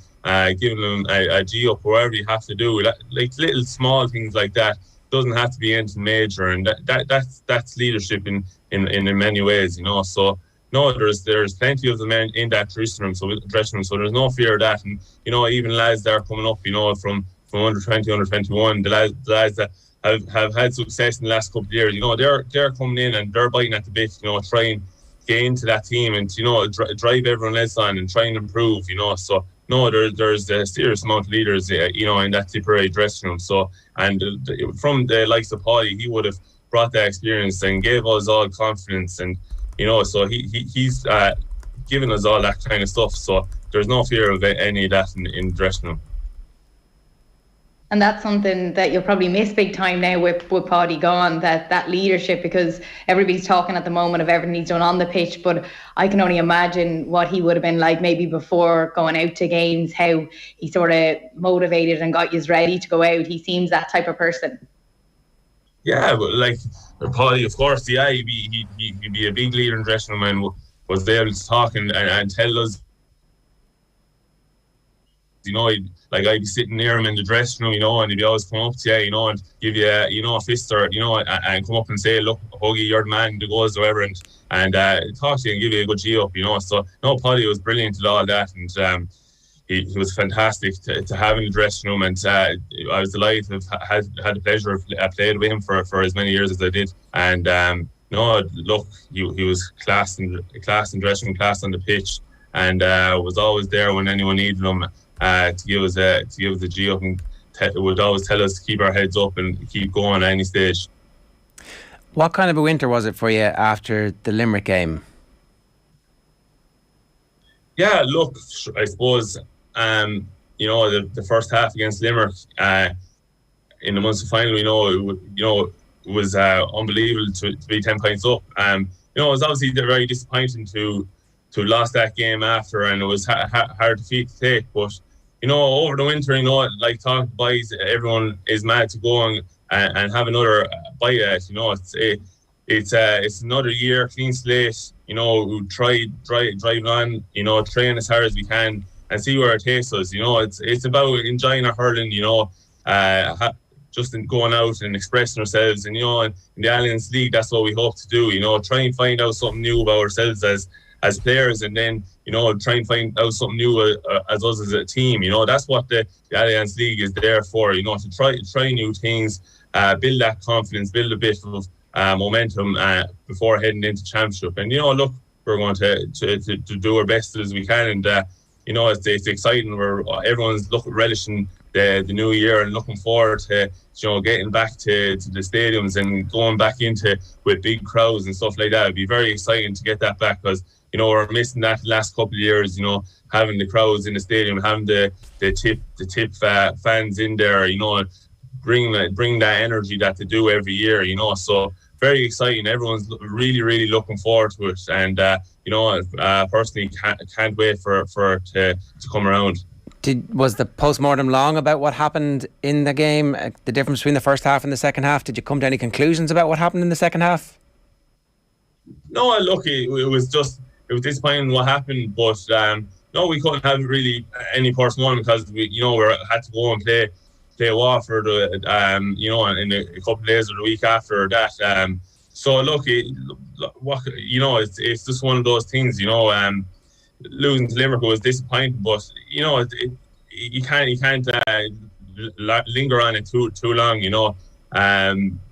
giving him a G up, whatever you have to do, like little small things like that. Doesn't have to be anything major, and that's leadership in many ways, you know. So no, there's plenty of the men in that dressing room, so there's no fear of that. And you know, even lads that are coming up, you know, from under 20, under 21, the lads that have had success in the last couple of years, you know, they're coming in and they're biting at the bit, you know, trying to get into that team and, you know, drive everyone else on and try and improve, you know. So no, there's a serious amount of leaders, you know, in that Tipperary dressing room. So, and from the likes of Paudie, he would have brought that experience and gave us all confidence, and you know, so he's given us all that kind of stuff. So there's no fear of any of that in the dressing room.
And that's something that you'll probably miss big time now with Paudie gone, that leadership, because everybody's talking at the moment of everything he's done on the pitch, but I can only imagine what he would have been like maybe before going out to games, how he sort of motivated and got you ready to go out. He seems that type of person. Yeah,
but like Paudie, of course, yeah, he'd be a big leader in the dressing room and was able to talk and tell us, you know, like I'd be sitting near him in the dressing room, you know, and he'd be always come up to you, you know, and give you, a fist or, you know, and come up and say, look, Hoagie, you're the man, the goals, or whatever, and talk to you and give you a good G up, you know. So, no, Paudie was brilliant at all that, and he was fantastic to have in the dressing room, and I was delighted to have had the pleasure of playing with him for as many years as I did. And no, look, he was class in dressing room, class on the pitch, and was always there when anyone needed him. To give us the G up, and would always tell us to keep our heads up and keep going at any stage.
What kind of a winter was it for you after the Limerick game?
Yeah, look, I suppose you know, the first half against Limerick in the Munster final, you know, it was unbelievable to be 10 points up. You know, it was obviously very disappointing to lost that game after, and it was hard defeat to take, but you know, over the winter, you know, like talking to boys, everyone is mad to go and have another bite at it. You know, it's another year, clean slate. You know, we drive on, you know, train as hard as we can and see where it takes us. You know, it's about enjoying our hurling. You know, just in going out and expressing ourselves. And you know, in the Alliance League, that's what we hope to do. You know, try and find out something new about ourselves as players, and then, you know, try and find out something new as us as a team. You know, that's what the Alliance League is there for, you know, to try new things, build that confidence, build a bit of momentum before heading into championship. And, you know, look, we're going to do our best as we can, and you know, it's exciting. Everyone's relishing the new year and looking forward to, you know, getting back to the stadiums and going back into with big crowds and stuff like that. It'd be very exciting to get that back, because, you know, we're missing that the last couple of years, you know, having the crowds in the stadium, having the Tipp fans in there, you know, bring that energy that they do every year, you know. So very exciting. Everyone's really, really looking forward to it, and you know, personally can't wait for it to come around.
Was the post-mortem long about what happened in the game, the difference between the first half and the second half? Did you come to any conclusions about what happened in the second half?
No, look, it was disappointing what happened, but no, we couldn't have really any post-mortem, because we had to go and play Waterford, you know, in a couple of days or the week after that. So look, you know, it's just one of those things, you know. Losing to Limerick was disappointing, but you know, you can't linger on it too long. You know,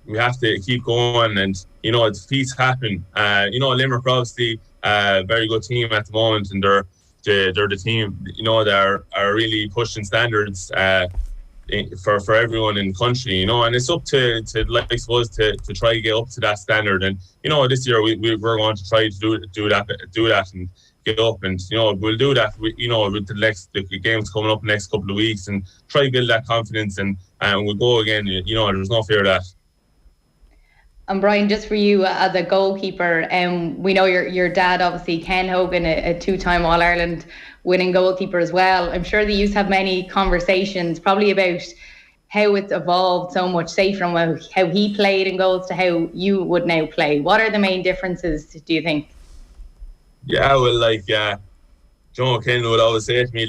we have to keep going, and you know, defeats happen. You know, Limerick are obviously a very good team at the moment, and they're the team, you know, that are really pushing standards for everyone in the country, you know, and it's up to like, I suppose, to try to get up to that standard. And you know, this year we're going to try to do that and get up, and you know, we'll do that. You know, with the games coming up next couple of weeks, and try to build that confidence, and we'll go again. You know, there's no fear of that.
And Brian, just for you as a goalkeeper, we know your dad, obviously, Ken Hogan, a 2-time All-Ireland winning goalkeeper as well. I'm sure that you have many conversations probably about how it's evolved so much, say from how he played in goals to how you would now play. What are the main differences, do you think?
Yeah, well, John Ken would always say to me,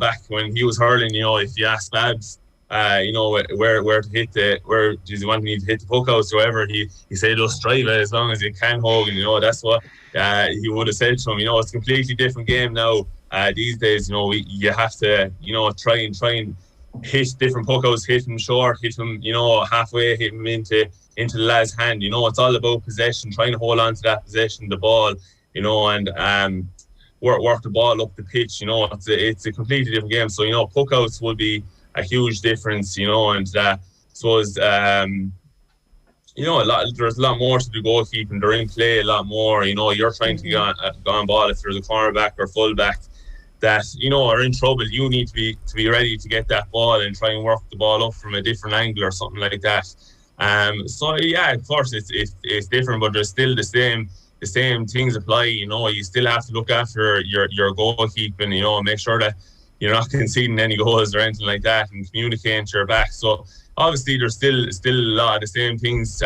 back when he was hurling, if you ask Babs, where to hit where does he want me to hit the puck out, or whatever, he said, just drive it as long as you can, Hogan. That's what he would have said to him. It's a completely different game now. These days, you have to, try and hit different puck outs, hit him short, hit him, halfway, hit him into the lad's hand. It's all about possession, trying to hold on to that possession, the ball, and work the ball up the pitch. It's a completely different game. So, puck outs will be a huge difference, and suppose there's a lot more to the goalkeeping. They're in play a lot more. You're trying to go on ball. If there's a cornerback or fullback that are in trouble, you need to be ready to get that ball and try and work the ball up from a different angle or something like that. So yeah, of course it's different, but there's still the same things apply. You still have to look after your goalkeeping. Make sure that you're not conceding any goals or anything like that, and communicating to your back. So obviously there's still a lot of the same things,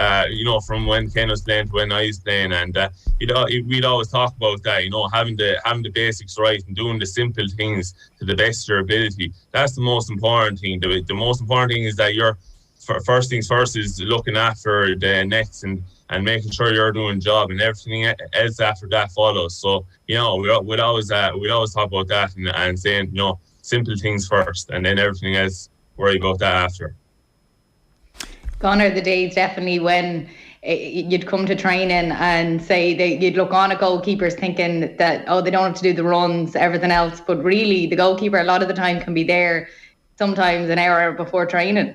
from when Ken was playing to when I was playing, and we'd always talk about that, having the basics right and doing the simple things to the best of your ability. That's the most important thing. The most important thing is that you're first things first is looking after the nets and making sure you're doing the job, and everything else after that follows. So we'd always talk about that and saying simple things first, and then everything else worry about that after.
Gone are the days definitely when you'd come to training and say that you'd look on at goalkeepers thinking that they don't have to do the runs, everything else, but really the goalkeeper a lot of the time can be there sometimes an hour before training.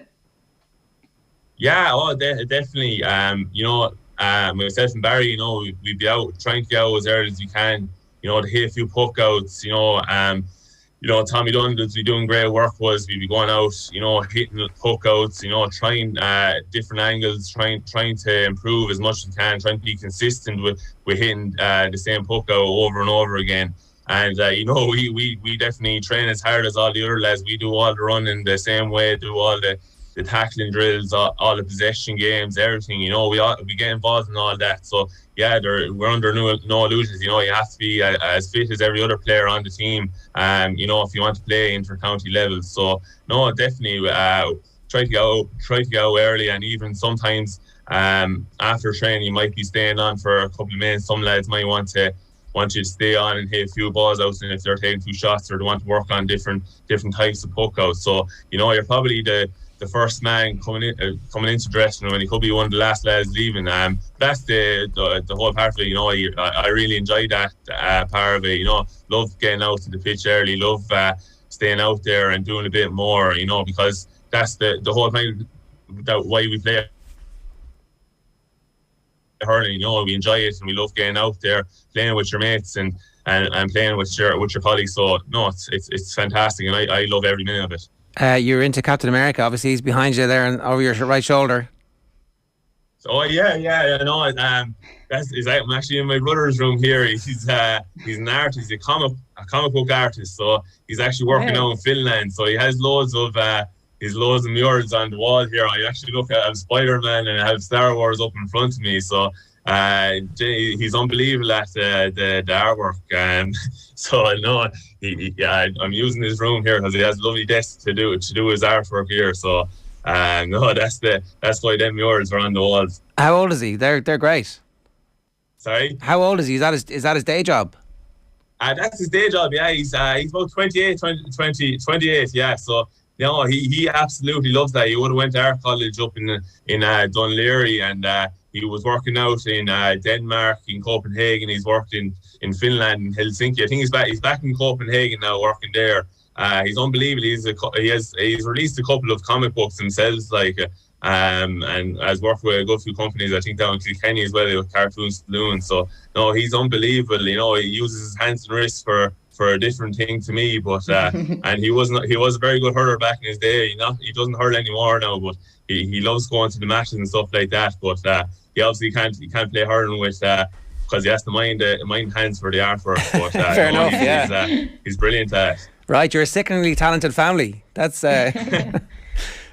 Yeah, definitely. Myself and Barry, we'd be out trying to get out as early as we can, to hit a few puck outs. Tommy Dunn was doing great work. We'd be going out, hitting puck outs, trying different angles, trying to improve as much as we can, trying to be consistent with hitting the same puck out over and over again. And we definitely train as hard as all the other lads. We do all the running the same way, do all the tackling drills, all the possession games, everything. We get involved in all that. So yeah, we're under no illusions. You have to be as fit as every other player on the team. If you want to play inter-county levels. So no, definitely try to go early, and even sometimes after training you might be staying on for a couple of minutes. Some lads might want you to stay on and hit a few balls out, and if they're taking 2 shots, or they want to work on different types of puck outs. So you're probably the first man coming into dressing room, and he could be one of the last lads leaving. That's the whole part of it. I really enjoy that part of it. Love getting out to the pitch early. Love staying out there and doing a bit more. Because that's the whole thing. Why we play hurling. We enjoy it, and we love getting out there, playing with your mates and playing with your colleagues. So no, it's fantastic, and I love every minute of it.
You're into Captain America. Obviously, he's behind you there and over your right shoulder.
Oh yeah. No, I'm actually in my brother's room here. He's an artist. He's a comic book artist. So he's actually working out in Finland. So he has loads of murals on the wall here. I actually look at Spider-Man and I have Star Wars up in front of me. So he's unbelievable at the artwork. So no, I'm using his room here because he has a lovely desk to do his artwork here. So no, that's why them murals are on the walls.
How old is he? They're great.
Sorry?
How old is he? Is that his day job?
That's his day job. Yeah, he's about 28. Yeah, so he absolutely loves that. He would have went to art college up in Dunleary, and he was working out in Denmark, in Copenhagen. He's worked in Finland, in Helsinki. I think he's back in Copenhagen now, working there. He's unbelievable. He's released a couple of comic books himself, and has worked with a good few companies. I think down in Kilkenny as well, with Cartoon Saloon. So no, he's unbelievable. He uses his hands and wrists for for a different thing to me, but and he was a very good hurler back in his day. He doesn't hurl anymore now, but he loves going to the matches and stuff like that. But he obviously can't play hurling with because he has to mind hands for the artwork. But
fair enough. Yeah,
he's brilliant at it.
Right, you're a sickeningly talented family. That's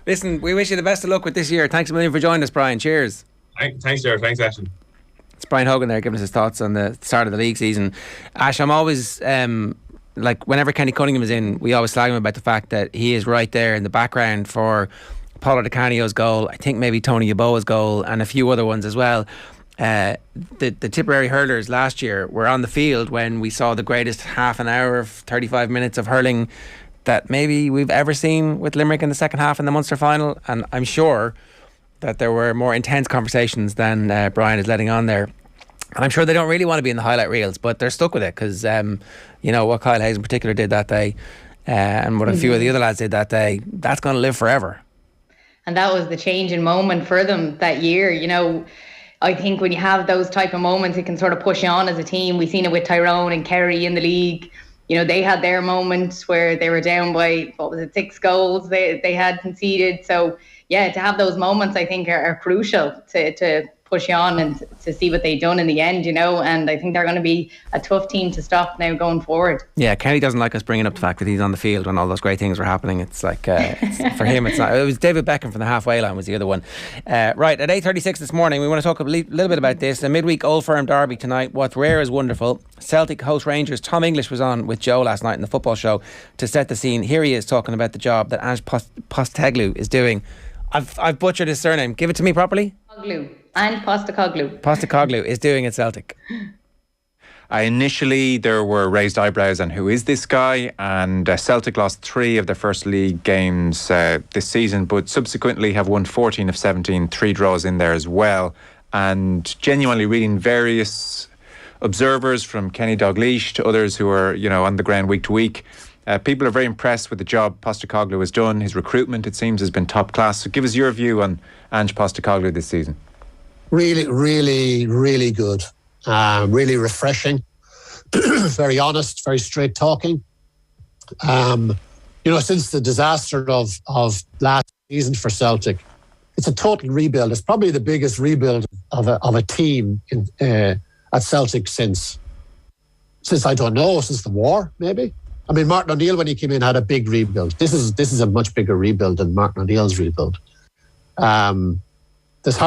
listen, we wish you the best of luck with this year. Thanks a million for joining us, Brian. Cheers.
Thanks, Ger. Thanks, Ashton.
It's Brian Hogan there giving us his thoughts on the start of the league season. Ash, I'm always like whenever Kenny Cunningham is in, we always slag him about the fact that he is right there in the background for Paulo Di Canio's goal, I think maybe Tony Yeboah's goal, and a few other ones as well. The Tipperary hurlers last year were on the field when we saw the greatest half an hour of 35 minutes of hurling that maybe we've ever seen with Limerick in the second half in the Munster final, and I'm sure that there were more intense conversations than Brian is letting on there. And I'm sure they don't really want to be in the highlight reels, but they're stuck with it because what Kyle Hayes in particular did that day, and what a few of the other lads did that day, that's going to live forever.
And that was the changing moment for them that year. I think when you have those type of moments, it can sort of push you on as a team. We've seen it with Tyrone and Kerry in the league. They had their moments where they were down by 6 goals they had conceded. So yeah, to have those moments, I think are crucial to push you on and to see what they've done in the end, and I think they're going to be a tough team to stop now going forward.
Yeah, Kenny doesn't like us bringing up the fact that he's on the field when all those great things were happening. It's like for him it's not. It was David Beckham from the halfway line was the other one. Right, at 8:36 this morning we want to talk a little bit about this. A midweek Old Firm derby tonight. What's rare is wonderful. Celtic host Rangers. Tom English was on with Joe last night in the football show to set the scene. Here he is talking about the job that Ange Postecoglou is doing. I've butchered his surname. Give it to me properly.
And
Postecoglou is doing at Celtic.
Initially there were raised eyebrows on who is this guy, and Celtic lost 3 of their first league games this season, but subsequently have won 14 of 17, 3 draws in there as well. And genuinely reading various observers from Kenny Dalglish to others who are on the ground week to week, people are very impressed with the job Postecoglou has done. His recruitment, it seems, has been top class. So give us your view on Ange Postecoglou this season.
Really, really, really good. Really refreshing. Very honest, very straight talking. Since the disaster of last season for Celtic, it's a total rebuild. It's probably the biggest rebuild of a team at Celtic since I don't know, since the war, maybe. I mean, Martin O'Neill, when he came in, had a big rebuild. This is a much bigger rebuild than Martin O'Neill's rebuild. There's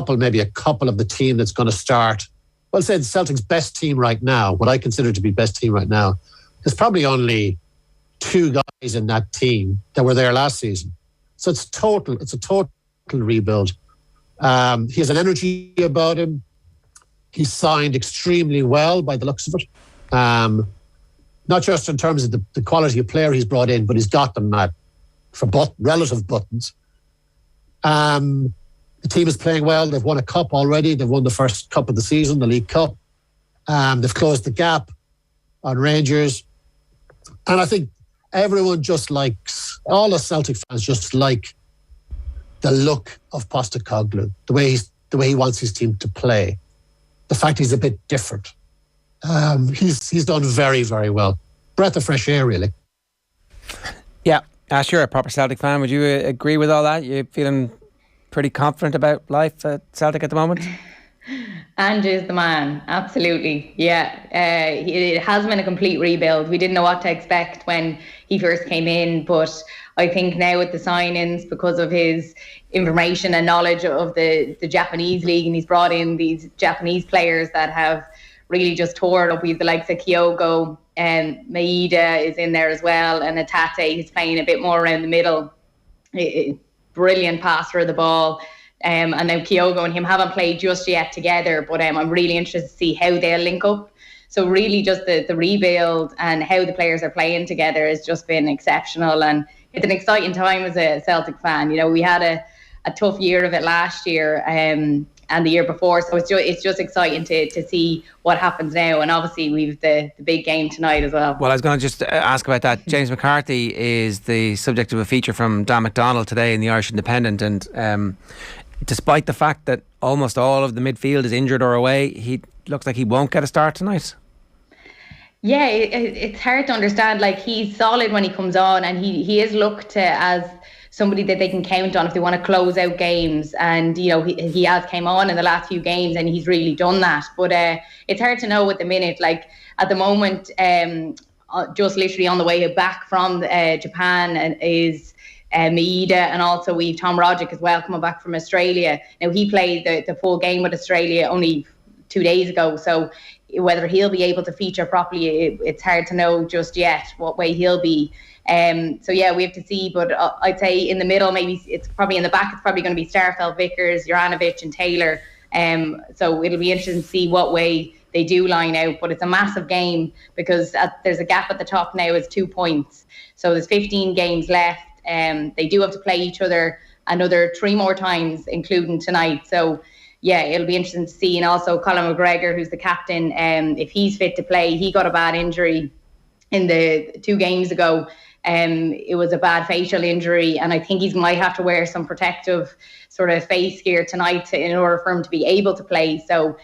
maybe a couple of the team that's going to start. Well, say Celtic's best team right now, what I consider to be best team right now, there's probably only 2 guys in that team that were there last season. So it's a total rebuild. He has an energy about him. He's signed extremely well by the looks of it. Not just in terms of the quality of player he's brought in, but he's got them for relative buttons. The team is playing well. They've won a cup already. They've won the first cup of the season, the League Cup. They've closed the gap on Rangers. And I think everyone all the Celtic fans just like the look of Postecoglou, the way he wants his team to play. The fact he's a bit different. He's done very, very well. Breath of fresh air, really.
Yeah, Ash, you're a proper Celtic fan. Would you agree with all that? You feeling pretty confident about life at Celtic at the moment?
Ange is the man, absolutely. Yeah, it has been a complete rebuild. We didn't know what to expect when he first came in, but I think now with the signings, because of his information and knowledge of the Japanese league, and he's brought in these Japanese players that have really just tore it up. We have the likes of Kyogo, and Maeda is in there as well, and Atate, who's playing a bit more around the middle. Brilliant passer of the ball. And now Kyogo and him haven't played just yet together, but I'm really interested to see how they'll link up. So really just the rebuild and how the players are playing together has just been exceptional, and it's an exciting time as a Celtic fan. We had a tough year of it last year and the year before, so it's just exciting to see what happens now, and obviously we've the big game tonight as well.
Well, I was going to just ask about that. James Mccarthy is the subject of a feature from Dan McDonnell today in the Irish Independent, and despite the fact that almost all of the midfield is injured or away, he looks like he won't get a start tonight.
Yeah, it's hard to understand. Like, he's solid when he comes on, and he is looked to as somebody that they can count on if they want to close out games. And, you know, he has came on in the last few games and he's really done that. But it's hard to know at the minute. Like, at the moment, just literally on the way back from Japan is Maeda, and also we've Tom Roderick as well coming back from Australia. Now, he played the full game with Australia only 2 days ago, so whether he'll be able to feature properly, it's hard to know just yet what way he'll be. So yeah, we have to see. But I'd say in the middle, maybe it's probably in the back, it's probably going to be Starfelt, Vickers, Juranovic and Taylor. So it'll be interesting to see what way they do line out. But it's a massive game because there's a gap at the top now, is 2 points. So there's 15 games left. They do have to play each other another 3 more times, including tonight. So yeah, it'll be interesting to see. And also Conor Mcgregor, who's the captain, if he's fit to play. He got a bad injury in the 2 games ago. It was a bad facial injury, and I think he might have to wear some protective sort of face gear tonight in order for him to be able to play. So,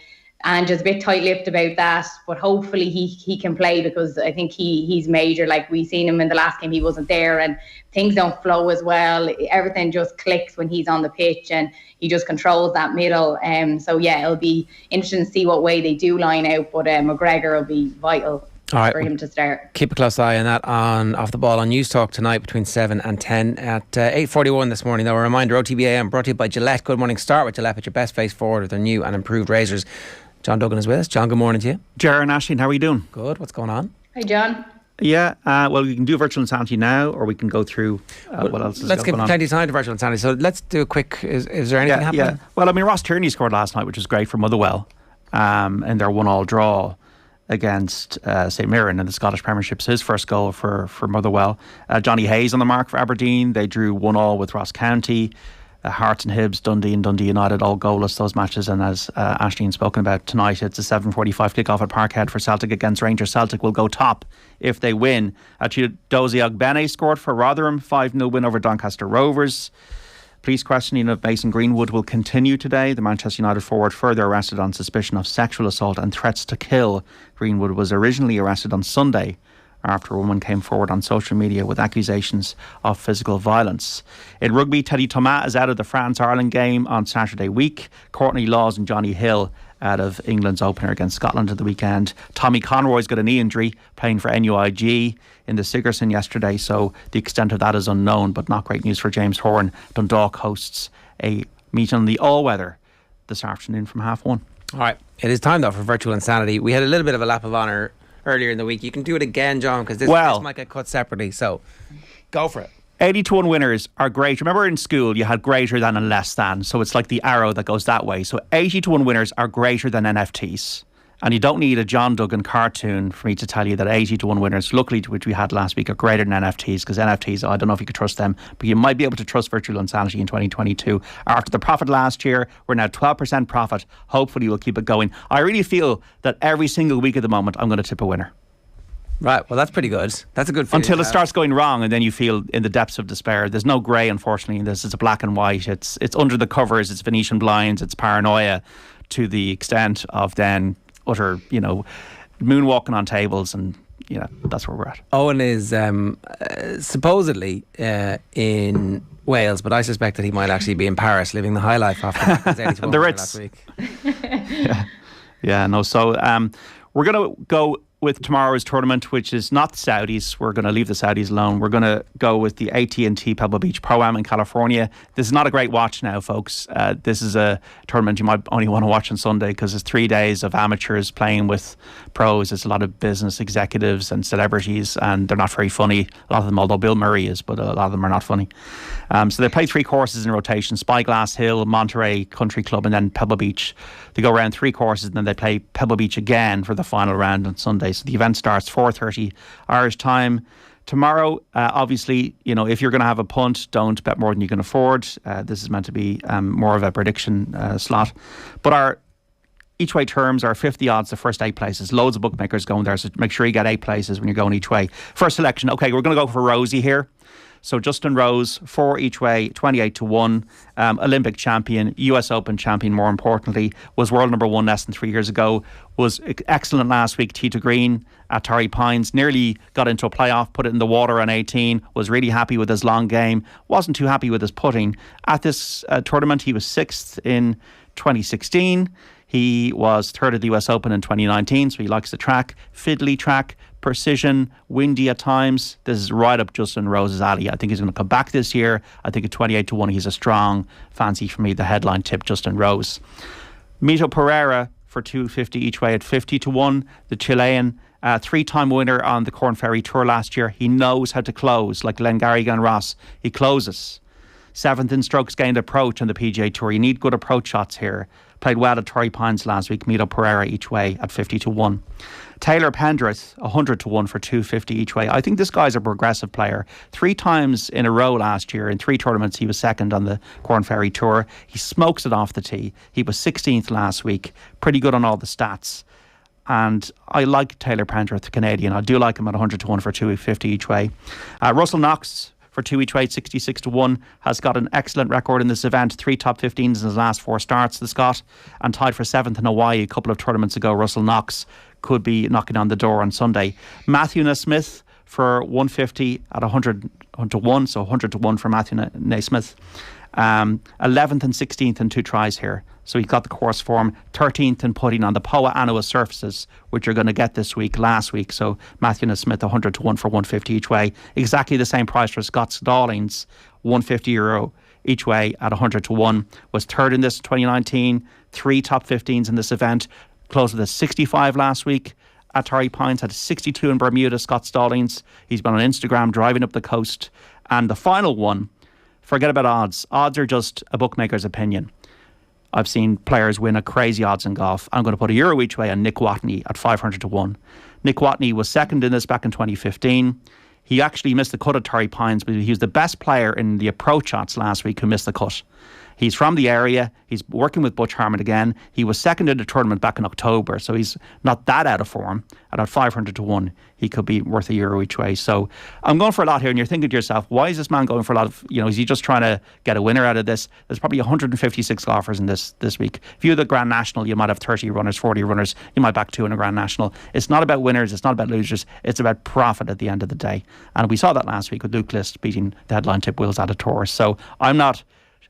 and just a bit tight-lipped about that, but hopefully he can play, because I think he's major. Like, we seen him in the last game, he wasn't there, and things don't flow as well. Everything just clicks when he's on the pitch, and he just controls that middle. So yeah, it'll be interesting to see what way they do line out, but McGregor will be vital. All right, for him to start.
Keep a close eye on that on Off the Ball on News Talk tonight between 7 and 10 at 8:41 this morning. Though, a reminder, OTB AM brought to you by Gillette. Good morning. Start with Gillette, at your best face forward with their new and improved razors. John Duggan is with us. John, good morning to you.
Ger and Aisling, how are you doing?
Good. What's going on?
Hi, John.
Yeah, well, we can do virtual insanity now, or we can go through what else is going on.
Let's give plenty of time to virtual insanity. So let's do a quick. Is there anything happening?
Yeah. Well, I mean, Ross Tierney scored last night, which was great for Motherwell, and their 1-1 draw against St Mirren in the Scottish Premiership's his first goal for Motherwell. Johnny Hayes on the mark for Aberdeen. They drew 1-1 with Ross County. Hearts and Hibs, Dundee and Dundee United, all goalless, those matches. And as Aisling spoken about tonight, it's a 7:45 kick-off at Parkhead for Celtic against Rangers. Celtic will go top if they win. Dozie Ogbene scored for Rotherham, 5-0 win over Doncaster Rovers. Police questioning of Mason Greenwood will continue today. The Manchester United forward further arrested on suspicion of sexual assault and threats to kill. Greenwood was originally arrested on Sunday after a woman came forward on social media with accusations of physical violence. In rugby, Teddy Thomas is out of the France-Ireland game on Saturday week. Courtney Laws and Johnny Hill out of England's opener against Scotland at the weekend. Tommy Conroy's got a knee injury playing for NUIG in the Sigerson yesterday, so the extent of that is unknown, but not great news for James Horan. Dundalk hosts a meeting on the all-weather this afternoon from 1:30.
All right, it is time though for virtual insanity. We had a little bit of a lap of honour earlier in the week. You can do it again, John, because this might get cut separately, so go for it.
80-1 winners are great. Remember in school you had greater than and less than, so it's like the arrow that goes that way. So 80-1 winners are greater than NFTs. And you don't need a John Duggan cartoon for me to tell you that 80-1 winners, luckily, which we had last week, are greater than NFTs, because NFTs, I don't know if you could trust them, but you might be able to trust virtual insanity in 2022. After the profit last year, we're now 12% profit. Hopefully we'll keep it going. I really feel that every single week at the moment I'm going to tip a winner.
Right, well, that's pretty good. That's a good feeling.
Until it starts going wrong, and then you feel in the depths of despair. There's no grey, unfortunately, in this. It's a black and white. It's under the covers. It's Venetian blinds. It's paranoia to the extent of then utter, moonwalking on tables, and that's where we're at.
Owen is supposedly in Wales, but I suspect that he might actually be in Paris living the high life after
the Ritz
last week.
So we're going to go with tomorrow's tournament, which is not the Saudis. We're going to leave the Saudis alone. We're going to go with the AT&T Pebble Beach Pro-Am in California. This is not a great watch now, folks. This is a tournament you might only want to watch on Sunday, because it's 3 days of amateurs playing with pros. It's a lot of business executives and celebrities, and they're not very funny. A lot of them, although Bill Murray is, but a lot of them are not funny. So they play 3 courses in rotation: Spyglass Hill, Monterey Country Club, and then Pebble Beach. They go around 3 courses, and then they play Pebble Beach again for the final round on Sunday. So the event starts 4:30 Irish time tomorrow. Obviously, if you're going to have a punt, don't bet more than you can afford. This is meant to be more of a prediction slot. But our each way terms are 50 odds the first 8 places. Loads of bookmakers going there, so make sure you get 8 places when you're going each way. First selection, okay, we're going to go for Rosie here. So Justin Rose, 4 each way, 28-1. Olympic champion, US Open champion, more importantly, was world number 1 less than 3 years ago. Was excellent last week, Tee to green at Torrey Pines. Nearly got into a playoff, put it in the water on 18. Was really happy with his long game. Wasn't too happy with his putting. At this tournament, he was 6th in 2016. He was 3rd at the US Open in 2019, so he likes the track. Fiddly track, precision, windy at times. This is right up Justin Rose's alley. I think he's going to come back this year. I think at 28-1, he's a strong fancy for me, the headline tip, Justin Rose. Mito Pereira for 250 each way at 50-1. The Chilean, 3-time winner on the Corn Ferry Tour last year. He knows how to close, like Glenn Garrigan Ross. He closes. 7th in strokes gained approach on the PGA Tour. You need good approach shots here. Played well at Torrey Pines last week. Mito Pereira each way at 50-1. Taylor Pendrith, 100-1 for 250 each way. I think this guy's a progressive player. 3 times in a row last year in 3 tournaments, he was 2nd on the Corn Ferry Tour. He smokes it off the tee. He was 16th last week. Pretty good on all the stats. And I like Taylor Pendrith, the Canadian. I do like him at 100-1 for 250 each way. Russell Knox for 2 each way, 66-1, has got an excellent record in this event. 3 top 15s in his last 4 starts, the Scot, and tied for 7th in Hawaii a couple of tournaments ago. Russell Knox could be knocking on the door on Sunday. Matthew Naismith for 150 at 100-1, so 100-1 for Matthew Naismith. 11th and 16th in 2 tries here. So he got the course form. 13th in putting on the Poa Annua surfaces, which you're going to get this week, last week. So Matthew Naismith, 100-1 for 150 each way. Exactly the same price for Scott Stallings, €150 each way at 100-1. Was 3rd in this in 2019. 3 top 15s in this event. Closed with a 65 last week at Torrey Pines. Had a 62 in Bermuda, Scott Stallings. He's been on Instagram driving up the coast. And the final one, forget about odds. Odds are just a bookmaker's opinion. I've seen players win at crazy odds in golf. I'm going to put €1 each way on Nick Watney at 500-1. Nick Watney was 2nd in this back in 2015. He actually missed the cut at Torrey Pines, but he was the best player in the approach shots last week who missed the cut. He's from the area. He's working with Butch Harmon again. He was 2nd in the tournament back in October, so he's not that out of form. At 500-1, he could be worth €1 each way. So I'm going for a lot here, and you're thinking to yourself, why is this man going for a lot of, is he just trying to get a winner out of this? There's probably 156 golfers in this week. If you do the Grand National, you might have 30 runners, 40 runners. You might back 2 in a Grand National. It's not about winners. It's not about losers. It's about profit at the end of the day. And we saw that last week with Luke List beating the headline tip Wills at a tour. So I'm not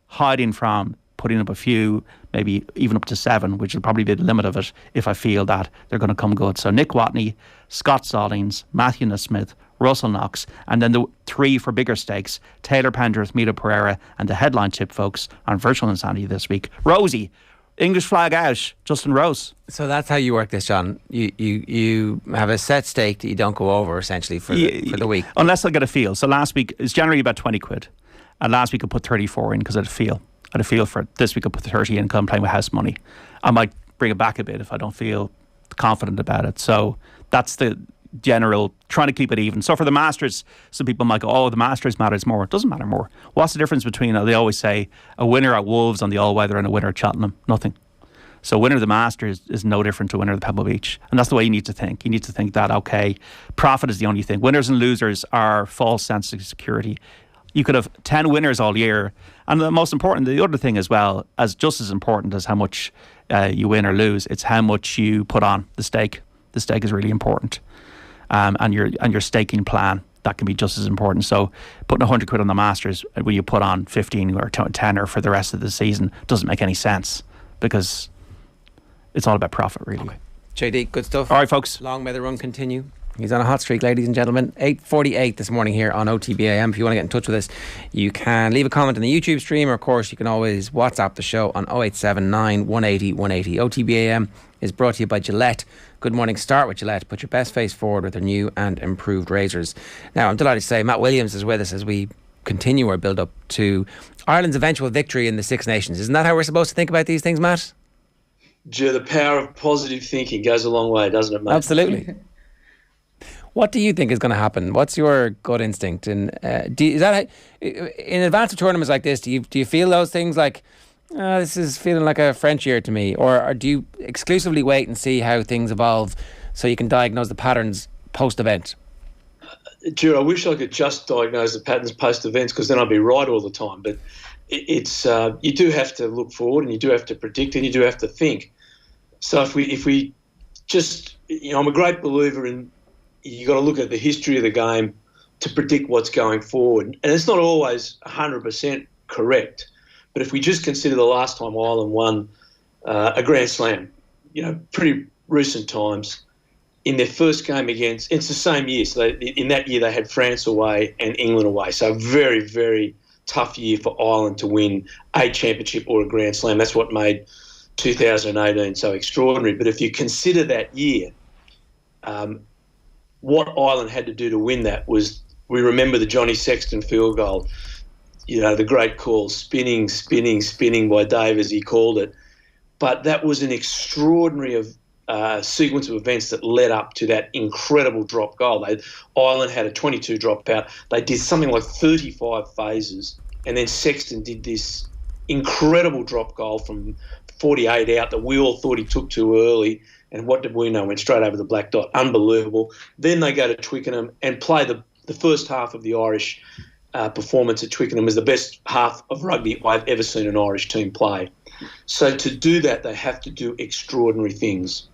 hiding from putting up a few, maybe even up to 7, which will probably be the limit of it if I feel that they're going to come good. So Nick Watney, Scott Stallings, Matthew Naismith, Russell Knox, and then the 3 for bigger stakes, Taylor Pendrith, Mito Pereira, and the headline tip, folks, on Virtual Insanity this week. Rosie, English flag out, Justin Rose.
So that's how you work this, John. You have a set stake that you don't go over, essentially, for the week.
Unless I get a feel. So last week, it's generally about 20 quid. And last week I put 34 in because I had a feel for it. This week I put 30 in because I'm playing with house money. I might bring it back a bit if I don't feel confident about it. So that's the general, trying to keep it even. So for the Masters, some people might go, oh, the Masters matters more. It doesn't matter more. What's the difference between, they always say, a winner at Wolves on the all-weather and a winner at Cheltenham? Nothing. So winner of the Masters is no different to winner of the Pebble Beach. And that's the way you need to think. You need to think that, okay, profit is the only thing. Winners and losers are false sense of security. You could have 10 winners all year. And the most important, the other thing as well, as just as important as how much you win or lose, it's how much you put on the stake. The stake is really important. And your staking plan, that can be just as important. So putting 100 quid on the Masters when you put on 15 or 10 or for the rest of the season doesn't make any sense because it's all about profit, really.
Okay. JD, good stuff.
All right, folks.
Long may the run continue. He's on a hot streak, ladies and gentlemen. 8:48 this morning here on OTB AM. If you want to get in touch with us, you can leave a comment on the YouTube stream, or of course you can always WhatsApp the show on 0879 180 180. OTB AM is brought to you by Gillette. Good morning. Start with Gillette. Put your best face forward with their new and improved razors. Now, I'm delighted to say Matt Williams is with us as we continue our build-up to Ireland's eventual victory in the Six Nations. Isn't that how we're supposed to think about these things, Matt?
The power of positive thinking goes a long way, doesn't it, mate?
Absolutely. What do you think is going to happen? What's your gut instinct? And is that in advance of tournaments like this? Do you feel those things like this is feeling like a French year to me, or do you exclusively wait and see how things evolve so you can diagnose the patterns post event?
Ger, I wish I could just diagnose the patterns post-events, because then I'd be right all the time. But it's you do have to look forward, and you do have to predict, and you do have to think. So if we just, I'm a great believer in, you got to look at the history of the game to predict what's going forward. And it's not always 100% correct. But if we just consider the last time Ireland won a Grand Slam, pretty recent times, in their first game against, it's the same year. So in that year they had France away and England away. So a very, very tough year for Ireland to win a championship or a Grand Slam. That's what made 2018 so extraordinary. But if you consider that year, what Ireland had to do to win that was, we remember the Johnny Sexton field goal, the great call, spinning by Dave, as he called it. But that was an extraordinary sequence of events that led up to that incredible drop goal. Ireland had a 22 dropout. They did something like 35 phases, and then Sexton did this incredible drop goal from 48 out that we all thought he took too early. And what did we know? Went straight over the black dot. Unbelievable. Then they go to Twickenham and play the first half of the Irish performance at Twickenham was the best half of rugby I've ever seen an Irish team play. So to do that, they have to do extraordinary things.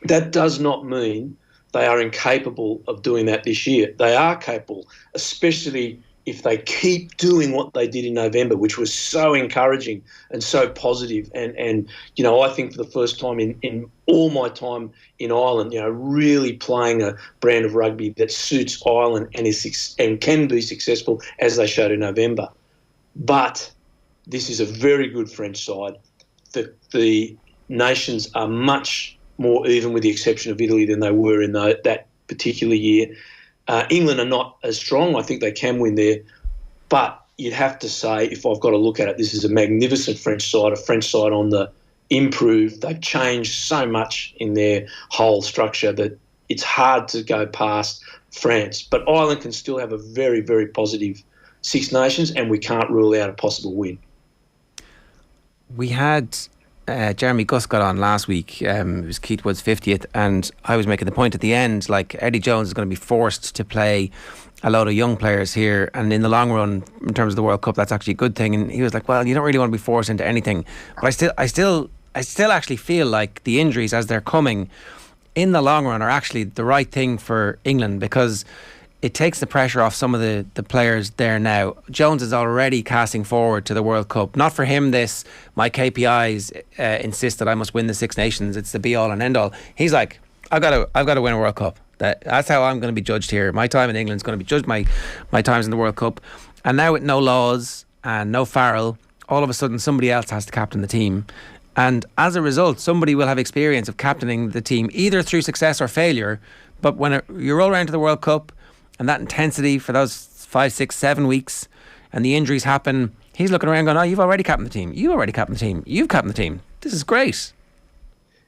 That does not mean they are incapable of doing that this year. They are capable, especially if they keep doing what they did in November, which was so encouraging and so positive. And I think for the first time in all my time in Ireland, really playing a brand of rugby that suits Ireland and can be successful, as they showed in November. But this is a very good French side. The nations are much more even, with the exception of Italy, than they were in that particular year. England are not as strong. I think they can win there. But you'd have to say, if I've got to look at it, this is a magnificent French side, a French side on the improve. They've changed so much in their whole structure that it's hard to go past France. But Ireland can still have a very, very positive Six Nations, and we can't rule out a possible win.
We had Jeremy Gus got on last week. It was Keith Wood's 50th, and I was making the point at the end, like, Eddie Jones is going to be forced to play a lot of young players here, and in the long run, in terms of the World Cup, that's actually a good thing. And he was like, well, you don't really want to be forced into anything. But I still actually feel like the injuries as they're coming in the long run are actually the right thing for England, because it takes the pressure off some of the players there now. Jones is already casting forward to the World Cup. Not for him this, my KPIs insist that I must win the Six Nations. It's the be all and end all. He's like, I've got to win a World Cup. That's how I'm going to be judged here. My time in England is going to be judged my times in the World Cup. And now with no laws and no Farrell, all of a sudden somebody else has to captain the team. And as a result, somebody will have experience of captaining the team, either through success or failure. But when you roll around to the World Cup, and that intensity for those 5, 6, 7 weeks, and the injuries happen, he's looking around going, oh, you've already captained the team. You've captained the team. This is great.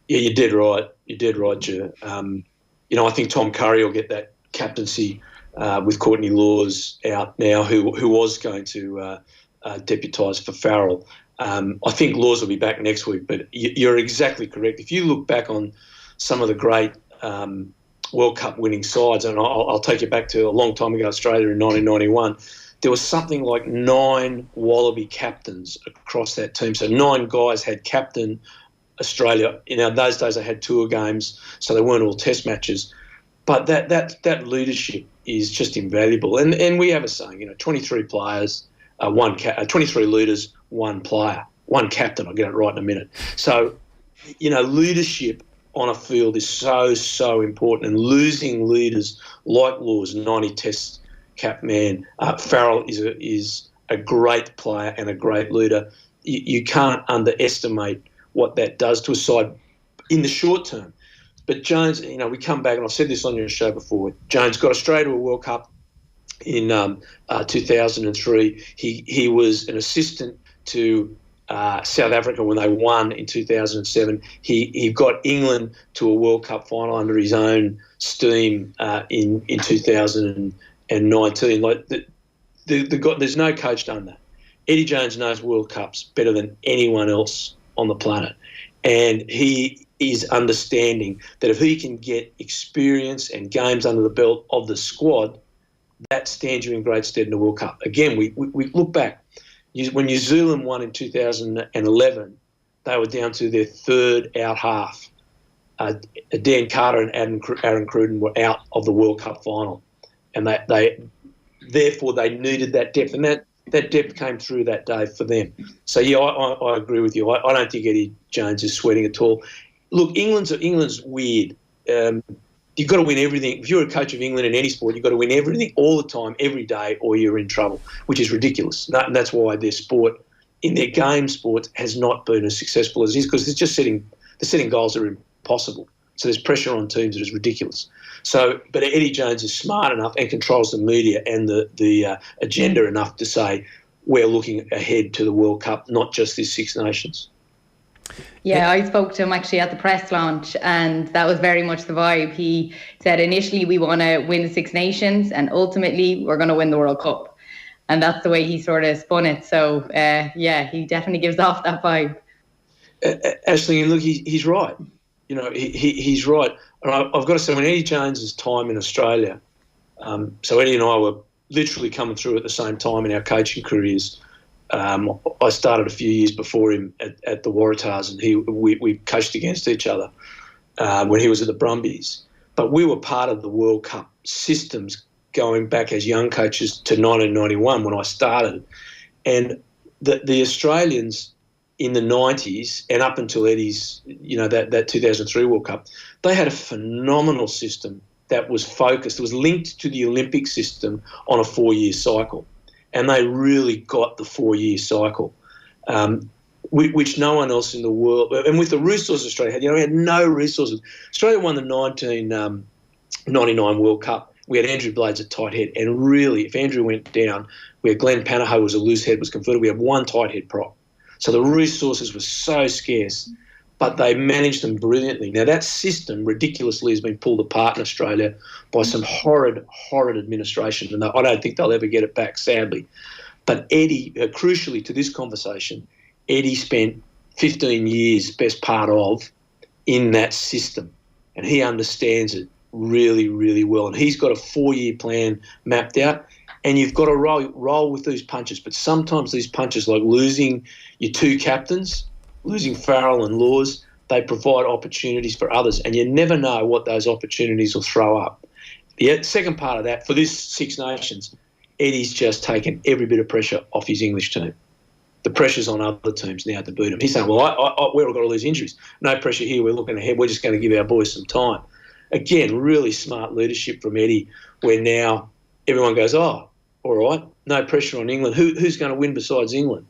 Yeah, you did right. You did right, Ger. I think Tom Curry will get that captaincy with Courtney Laws out now, who was going to deputise for Farrell. I think Laws will be back next week, but you're exactly correct. If you look back on some of the great World Cup winning sides, and I'll take you back to a long time ago, Australia in 1991, there was something like 9 Wallaby captains across that team. So 9 guys had captained Australia. Those days they had tour games, so they weren't all test matches. But that leadership is just invaluable. And we have a saying, 23 players, 23 leaders, 1 player, 1 captain. I'll get it right in a minute. So, leadership on a field is so important, and losing leaders like Laws, 90 test cap man, Farrell is a great player and a great leader. You can't underestimate what that does to a side in the short term. But Jones, we come back, and I've said this on your show before, Jones got Australia to a World Cup in 2003. He was an assistant to South Africa when they won in 2007. He got England to a World Cup final under his own steam in 2019. Like there's no coach done that. Eddie Jones knows World Cups better than anyone else on the planet, and he is understanding that if he can get experience and games under the belt of the squad, that stands you in great stead in the World Cup. Again, we look back. When New Zealand won in 2011, they were down to their third out half. Dan Carter and Aaron Cruden were out of the World Cup final, and therefore they needed that depth, and that depth came through that day for them. So yeah, I agree with you. I don't think Eddie Jones is sweating at all. Look, England's weird. You've got to win everything. If you're a coach of England in any sport, you've got to win everything all the time, every day, or you're in trouble, which is ridiculous. And that's why their sport, in their game sport, has not been as successful as it is, because they're setting goals that are impossible. So there's pressure on teams that is ridiculous. So, but Eddie Jones is smart enough and controls the media and the agenda enough to say we're looking ahead to the World Cup, not just this Six Nations.
Yeah, I spoke to him actually at the press launch, and that was very much the vibe. He said initially we want to win the Six Nations, and ultimately we're going to win the World Cup. And that's the way he sort of spun it. So, yeah, he definitely gives off that vibe.
Aisling, look, he's right. You know, he's right. And I've got to say, when Eddie Jones's time in Australia, so Eddie and I were literally coming through at the same time in our coaching careers. I started a few years before him at the Waratahs, and we coached against each other when he was at the Brumbies. But we were part of the World Cup systems going back as young coaches to 1991 when I started. And the Australians in the 90s and up until Eddie's, that 2003 World Cup, they had a phenomenal system that was focused. It was linked to the Olympic system on a 4-year cycle. And they really got the 4-year cycle, which no one else in the world, and with the resources Australia had, we had no resources. Australia won the 1999 World Cup. We had Andrew Blades at tight head, and really, if Andrew went down, we had Glenn Panaho was a loose head, was converted. We had one tight head prop. So the resources were so scarce, but they managed them brilliantly. Now, that system, ridiculously, has been pulled apart in Australia by some horrid administration, and I don't think they'll ever get it back, sadly. But Eddie, crucially to this conversation, Eddie spent 15 years, best part of, in that system, and he understands it really, really well. And he's got a 4-year plan mapped out, and you've got to roll with these punches. But sometimes these punches, like losing your two captains, losing Farrell and Laws, they provide opportunities for others, and you never know what those opportunities will throw up. The second part of that, for this Six Nations, Eddie's just taken every bit of pressure off his English team. The pressure's on other teams now to beat them. He's saying, well, we've got all these injuries. No pressure here. We're looking ahead. We're just going to give our boys some time. Again, really smart leadership from Eddie, where now everyone goes, oh, all right, no pressure on England. Who's going to win besides England?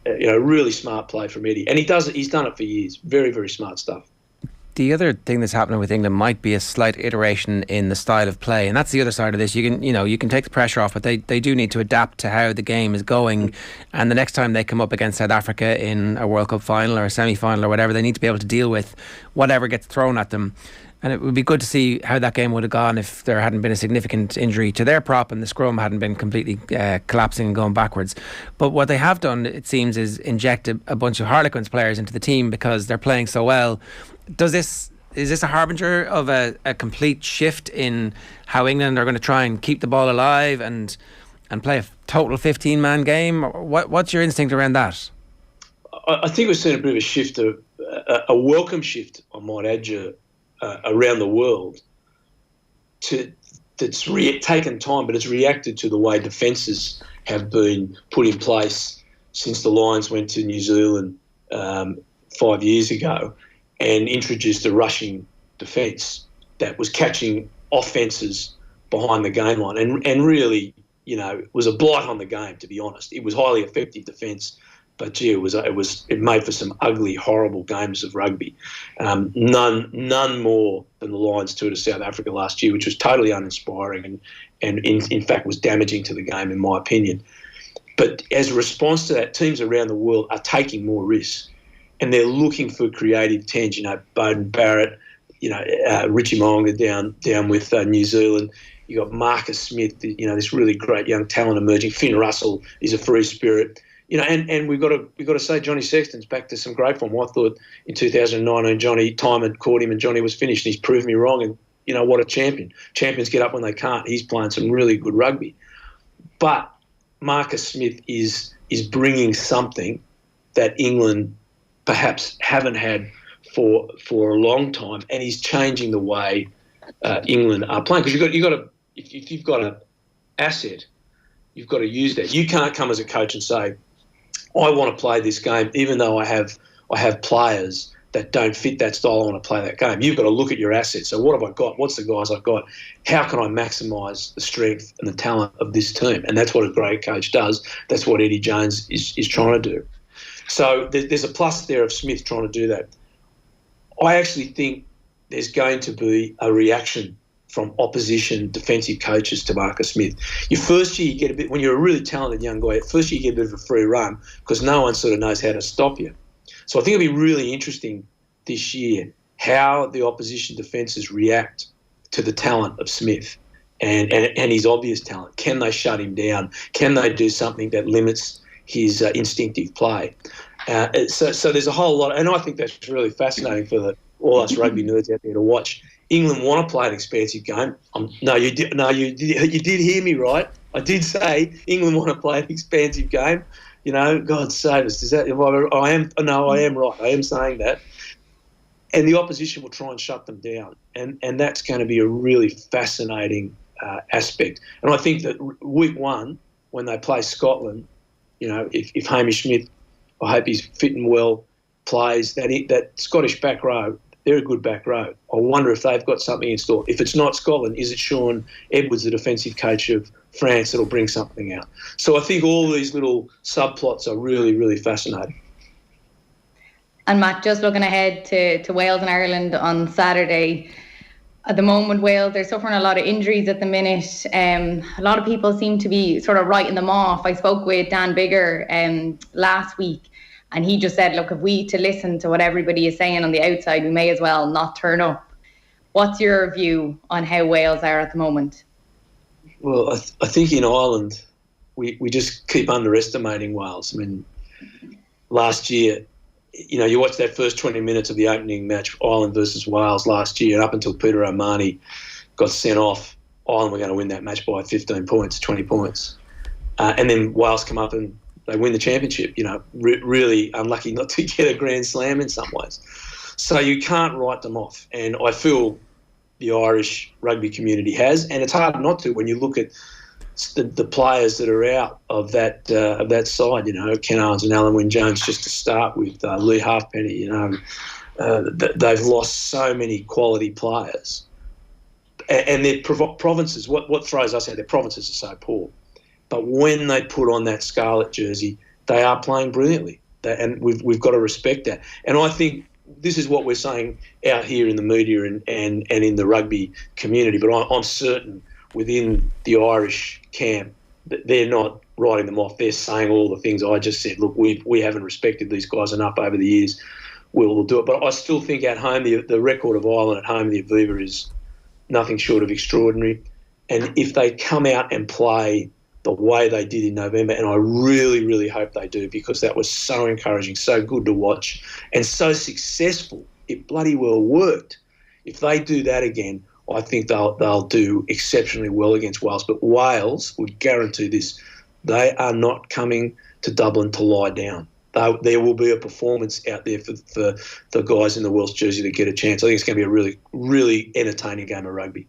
Really smart play from Eddie. And he's done it for years. Very, very smart stuff.
The other thing that's happening with England might be a slight iteration in the style of play, and that's the other side of this. You can take the pressure off, but they do need to adapt to how the game is going. And the next time they come up against South Africa in a World Cup final or a semi-final or whatever, they need to be able to deal with whatever gets thrown at them. And it would be good to see how that game would have gone if there hadn't been a significant injury to their prop and the scrum hadn't been completely collapsing and going backwards. But what they have done, it seems, is inject a bunch of Harlequins players into the team because they're playing so well. Is this a harbinger of a complete shift in how England are going to try and keep the ball alive and play a total 15-man game? What's your instinct around that?
I think we've seen a bit of a shift, a welcome shift, I might add, around the world that's taken time, but it's reacted to the way defences have been put in place since the Lions went to New Zealand 5 years ago and introduced a rushing defence that was catching offences behind the game line and really, it was a blight on the game, to be honest. It was highly effective defence, but gee, it made for some ugly, horrible games of rugby. None more than the Lions tour to South Africa last year, which was totally uninspiring and in fact was damaging to the game, in my opinion. But as a response to that, teams around the world are taking more risks, and they're looking for creative tens. Bowden Barrett, Richie Mo'unga down with New Zealand. You got Marcus Smith, this really great young talent emerging. Finn Russell is a free spirit. And we've got to say Johnny Sexton's back to some great form. I thought in 2019 Time had caught him and Johnny was finished. He's proved me wrong, what a champion. Champions get up when they can't. He's playing some really good rugby. But Marcus Smith is bringing something that England perhaps haven't had for a long time, and he's changing the way England are playing. Because if you've got an asset, you've got to use that. You can't come as a coach and say, I want to play this game, even though I have players that don't fit that style. I want to play that game. You've got to look at your assets. So what have I got? What's the guys I've got? How can I maximise the strength and the talent of this team? And that's what a great coach does. That's what Eddie Jones is trying to do. So there's a plus there of Smith trying to do that. I actually think there's going to be a reaction from opposition defensive coaches to Marcus Smith. Your first year, you get a bit, when you're a really talented young guy, first year you get a bit of a free run because no one sort of knows how to stop you. So I think it'll be really interesting this year how the opposition defences react to the talent of Smith and his obvious talent. Can they shut him down? Can they do something that limits his instinctive play? So there's a whole lot, and I think that's really fascinating for all us rugby nerds out there to watch. England want to play an expansive game. You did hear me right. I did say England want to play an expansive game. God save us. I am right. I am saying that. And the opposition will try and shut them down. And that's going to be a really fascinating aspect. And I think that week one, when they play Scotland, if Hamish Smith, I hope he's fit and well, plays, that Scottish back row, they're a good back row. I wonder if they've got something in store. If it's not Scotland, is it Sean Edwards, the defensive coach of France, that'll bring something out? So I think all these little subplots are really, really fascinating.
And Matt, just looking ahead to Wales and Ireland on Saturday, at the moment Wales, they're suffering a lot of injuries at the minute. A lot of people seem to be sort of writing them off. I spoke with Dan Bigger last week, and he just said, look, if we to listen to what everybody is saying on the outside, we may as well not turn up. What's your view on how Wales are at the moment?
Well, I think in Ireland, we just keep underestimating Wales. I mean, last year, you watched that first 20 minutes of the opening match, Ireland versus Wales last year, and up until Peter O'Mahony got sent off, Ireland were going to win that match by 15 points, 20 points. And then Wales come up and they win the championship, really unlucky not to get a Grand Slam in some ways. So you can't write them off. And I feel the Irish rugby community has, and it's hard not to when you look at the players that are out of that side, Ken Owens and Alan Wynne-Jones just to start with, Lee Halfpenny, they've lost so many quality players. And their provinces, what throws us out, their provinces are so poor. But when they put on that scarlet jersey, they are playing brilliantly. And we've got to respect that. And I think this is what we're saying out here in the media and in the rugby community, but I'm certain within the Irish camp that they're not writing them off. They're saying all the things I just said. Look, we haven't respected these guys enough over the years. We'll do it. But I still think at home, the record of Ireland at home, the Aviva, is nothing short of extraordinary. And if they come out and play the way they did in November, and I really, really hope they do, because that was so encouraging, so good to watch, and so successful. It bloody well worked. If they do that again, I think they'll do exceptionally well against Wales. But Wales, we guarantee this, they are not coming to Dublin to lie down. There will be a performance out there for the guys in the Welsh jersey to get a chance. I think it's going to be a really, really entertaining game of rugby.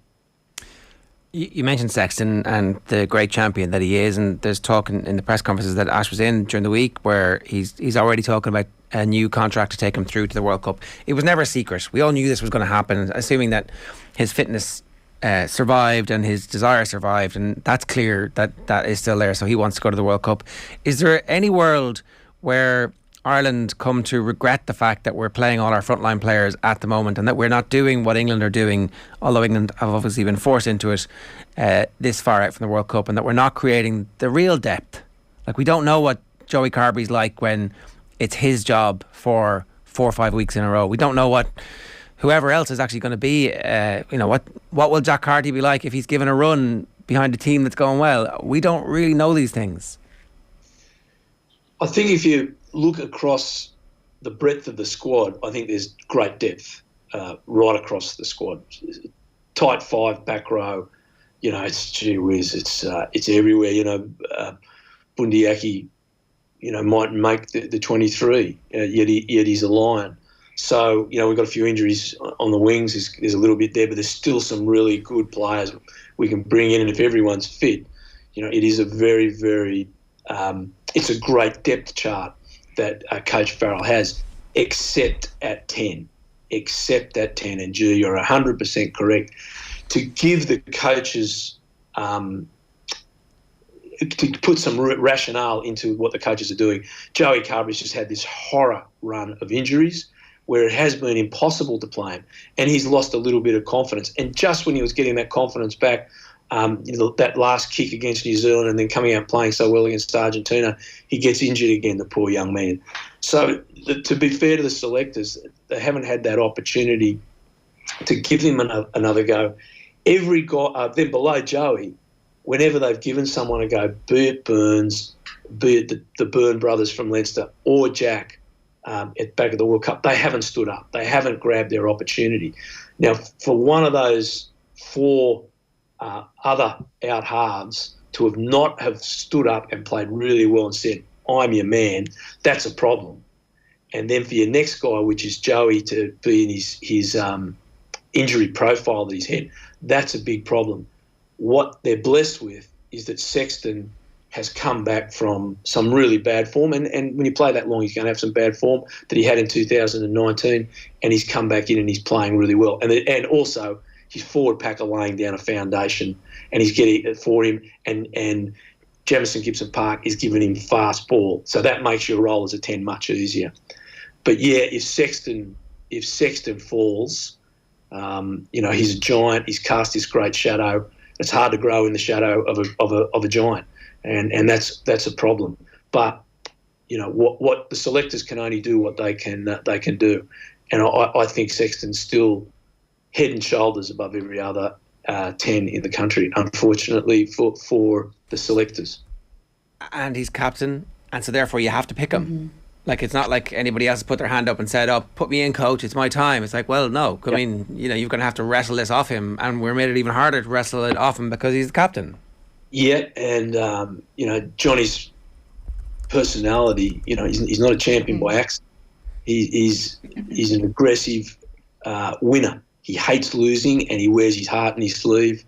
You mentioned Sexton and the great champion that he is, and there's talk in the press conferences that Ash was in during the week where he's already talking about a new contract to take him through to the World Cup. It was never a secret. We all knew this was going to happen, assuming that his fitness survived and his desire survived, and that's clear that is still there, so he wants to go to the World Cup. Is there any world where Ireland come to regret the fact that we're playing all our frontline players at the moment and that we're not doing what England are doing, although England have obviously been forced into it this far out from the World Cup, and that we're not creating the real depth? Like, we don't know what Joey Carbery's like when it's his job for 4 or 5 weeks in a row. We don't know what whoever else is actually going to be. What will Jack Carty be like if he's given a run behind a team that's going well? We don't really know these things.
I think if you look across the breadth of the squad, I think there's great depth right across the squad. tight 5 back row. It's gee whiz, it's everywhere. Bundiaki, might make the 23, yet he's a Lion. So, we've got a few injuries on the wings. There's a little bit there, but there's still some really good players we can bring in. And if everyone's fit, it is a very, very, it's a great depth chart that Coach Farrell has, except at 10. And Ger, you're 100% correct. To give the coaches, to put some rationale into what the coaches are doing, Joey Carberry's just had this horror run of injuries where it has been impossible to play him, and he's lost a little bit of confidence. And just when he was getting that confidence back, that last kick against New Zealand and then coming out playing so well against Argentina, he gets injured again, the poor young man. So to be fair to the selectors, they haven't had that opportunity to give him another go. Every guy, then below Joey, whenever they've given someone a go, be it Burns, be it the Byrne brothers from Leinster or Jack at back of the World Cup, they haven't stood up. They haven't grabbed their opportunity. Now, for one of those 4 other out halves to not have stood up and played really well and said, I'm your man, that's a problem. And then for your next guy, which is Joey, to be in his injury profile that he's had, that's a big problem. What they're blessed with is that Sexton has come back from some really bad form, and when you play that long, he's going to have some bad form that he had in 2019, and he's come back in and he's playing really well. And also, his forward pack are laying down a foundation, and he's getting it for him, and Jamison Gibson Park is giving him fast ball, so that makes your role as a 10 much easier. But yeah, if Sexton falls, he's a giant. He's cast this great shadow. It's hard to grow in the shadow of a giant, and that's a problem. But what the selectors can only do what they can do, and I think Sexton's still head and shoulders above every other 10 in the country, unfortunately for the selectors.
And he's captain, and so therefore you have to pick him. Mm-hmm. Like, it's not like anybody else put their hand up and said, "Oh, put me in, coach, it's my time." It's like, well, no. I mean, you're going to have to wrestle this off him, and we're made it even harder to wrestle it off him because he's the captain.
Yeah, and Johnny's personality, he's not a champion by accident. He's an aggressive winner. He hates losing, and he wears his heart in his sleeve,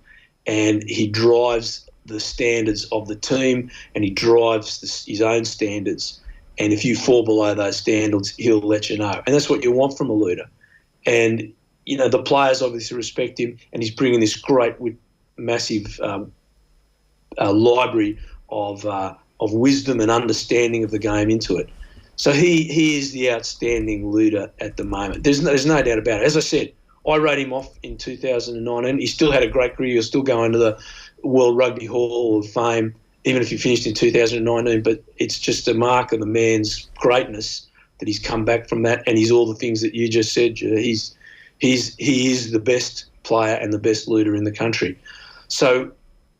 and he drives the standards of the team, and he drives his own standards. And if you fall below those standards, he'll let you know. And that's what you want from a leader. And, the players obviously respect him, and he's bringing this great, massive library of wisdom and understanding of the game into it. So he is the outstanding leader at the moment. There's no doubt about it. As I said, I wrote him off in 2019. He still had a great career. He'll still go into the World Rugby Hall of Fame, even if he finished in 2019, but it's just a mark of the man's greatness that he's come back from that, and he's all the things that you just said. He is the best player and the best leader in the country. So,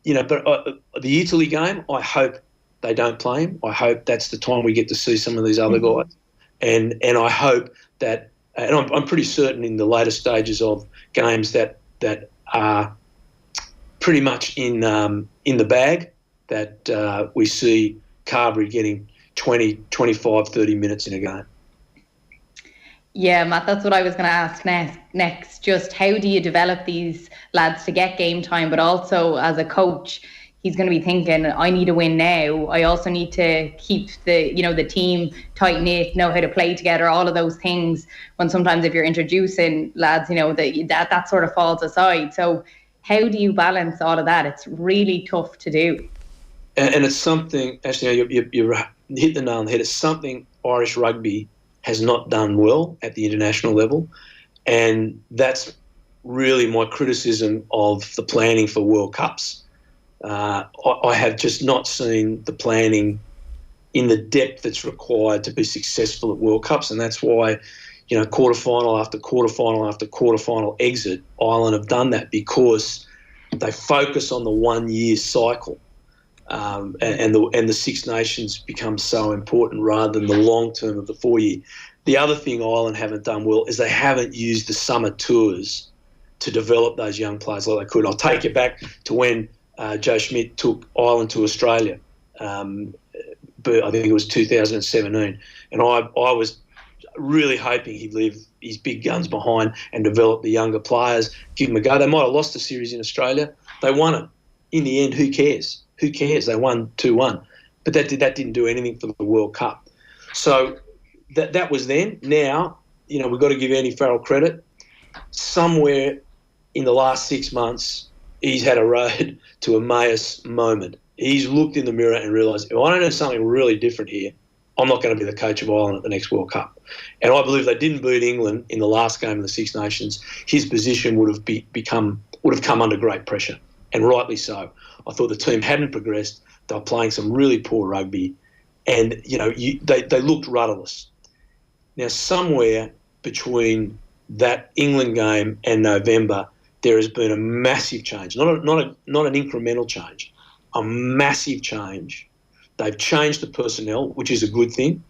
but the Italy game, I hope they don't play him. I hope that's the time we get to see some of these other guys, and I hope that, and I'm pretty certain in the later stages of games that are pretty much in the bag, that we see Carberry getting 20, 25, 30 minutes in a game.
Yeah, Matt, that's what I was going to ask next. Just how do you develop these lads to get game time, but also as a coach, he's going to be thinking, I need a win now. I also need to keep the team tight-knit, know how to play together, all of those things, when sometimes if you're introducing lads, that sort of falls aside. So how do you balance all of that? It's really tough to do.
And it's something, actually, you hit the nail on the head. It's something Irish rugby has not done well at the international level. And that's really my criticism of the planning for World Cups. I have just not seen the planning in the depth that's required to be successful at World Cups. And that's why, quarterfinal after quarterfinal after quarterfinal exit, Ireland have done that, because they focus on the 1 year cycle. And the Six Nations becomes so important rather than the long term of the 4 year. The other thing Ireland haven't done well is they haven't used the summer tours to develop those young players like they could. I'll take you back to when Joe Schmidt took Ireland to Australia. But I think it was 2017, and I was really hoping he'd leave his big guns behind and develop the younger players, give them a go. They might have lost the series in Australia. They won it. In the end, who cares? Who cares? They won 2-1. But that didn't do anything for the World Cup. So that was then. Now, we've got to give Andy Farrell credit. Somewhere in the last 6 months, he's had a road to Emmaus moment. He's looked in the mirror and realised, if I don't do something really different here, I'm not going to be the coach of Ireland at the next World Cup. And I believe they didn't beat England in the last game of the Six Nations. His position would have come under great pressure, and rightly so. I thought the team hadn't progressed. They were playing some really poor rugby, and they looked rudderless. Now, somewhere between that England game and November, there has been a massive change, not an incremental change, a massive change. They've changed the personnel, which is a good thing,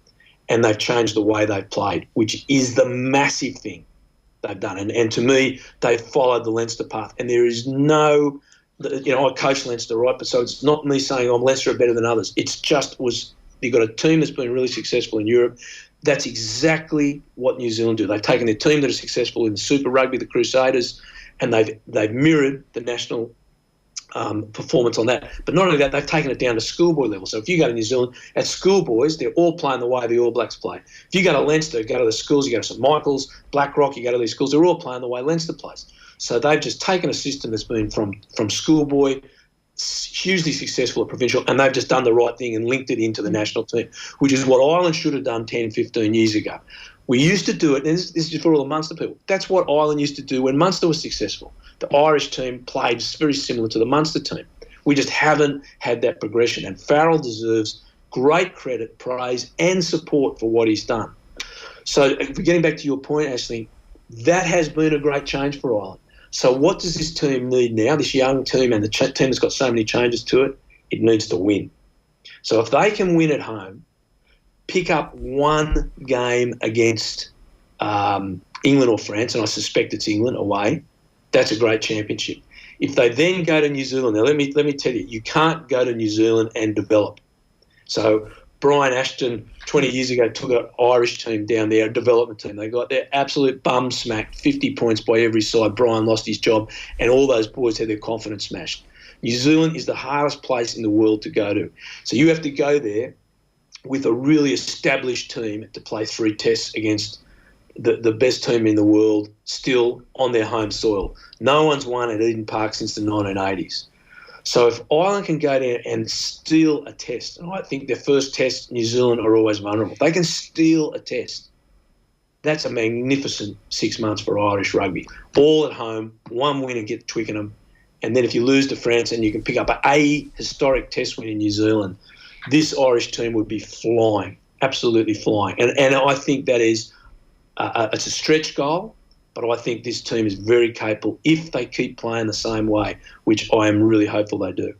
and they've changed the way they've played, which is the massive thing they've done. And to me, they've followed the Leinster path. And there is no, I coach Leinster, right? But so it's not me saying Leinster are better than others. It's just you've got a team that's been really successful in Europe. That's exactly what New Zealand do. They've taken their team that are successful in the Super Rugby, the Crusaders, and they've mirrored the national performance on that. But not only that, they've taken it down to schoolboy level. So if you go to New Zealand, at schoolboys, they're all playing the way the All Blacks play. If you go to Leinster, go to the schools, you go to St Michael's, Blackrock, you go to these schools, they're all playing the way Leinster plays. So they've just taken a system that's been from schoolboy, hugely successful at provincial, and they've just done the right thing and linked it into the national team, which is what Ireland should have done 10, 15 years ago. We used to do it, and this is for all the Munster people. That's what Ireland used to do when Munster was successful. The Irish team played very similar to the Munster team. We just haven't had that progression, and Farrell deserves great credit, praise, and support for what he's done. So, getting back to your point, Aisling, that has been a great change for Ireland. So what does this team need now, this young team and the team that's got so many changes to it? It needs to win. So if they can win at home, pick up one game against England or France, and I suspect it's England away, that's a great championship. If they then go to New Zealand, now let me tell you, you can't go to New Zealand and develop. So Brian Ashton 20 years ago took an Irish team down there, a development team. They got their absolute bum smacked, 50 points by every side. Brian lost his job, and all those boys had their confidence smashed. New Zealand is the hardest place in the world to go to. So you have to go there with a really established team to play 3 tests against the best team in the world still on their home soil. No one's won at Eden Park since the 1980s. So if Ireland can go there and steal a test, and I think their first test, New Zealand are always vulnerable. They can steal a test. That's a magnificent 6 months for Irish rugby. All at home, one win and get Twickenham. And then if you lose to France and you can pick up a historic test win in New Zealand, this Irish team would be flying, absolutely flying. And I think that is it's a stretch goal, but I think this team is very capable if they keep playing the same way, which I am really hopeful they do.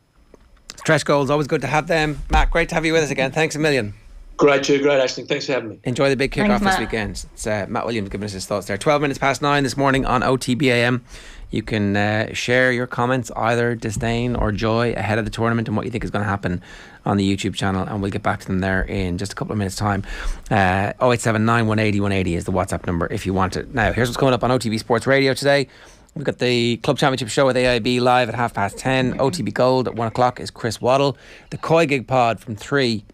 Stretch goals, always good to have them. Matt, great to have you with us again. Thanks a million.
Great, Aisling. Thanks for having me.
Enjoy the big kick-off this weekend. It's Matt Williams giving us his thoughts there. 12 minutes past 9 this morning on OTB AM. You can share your comments, either disdain or joy, ahead of the tournament and what you think is going to happen on the YouTube channel, and we'll get back to them there in just a couple of minutes' time. 0879 180 180 is the WhatsApp number if you want it. Now, here's what's coming up on OTB Sports Radio today. We've got the Club Championship show with AIB live at 10:30. OTB Gold at 1 o'clock is Chris Waddle. The Koi Gig Pod from 3.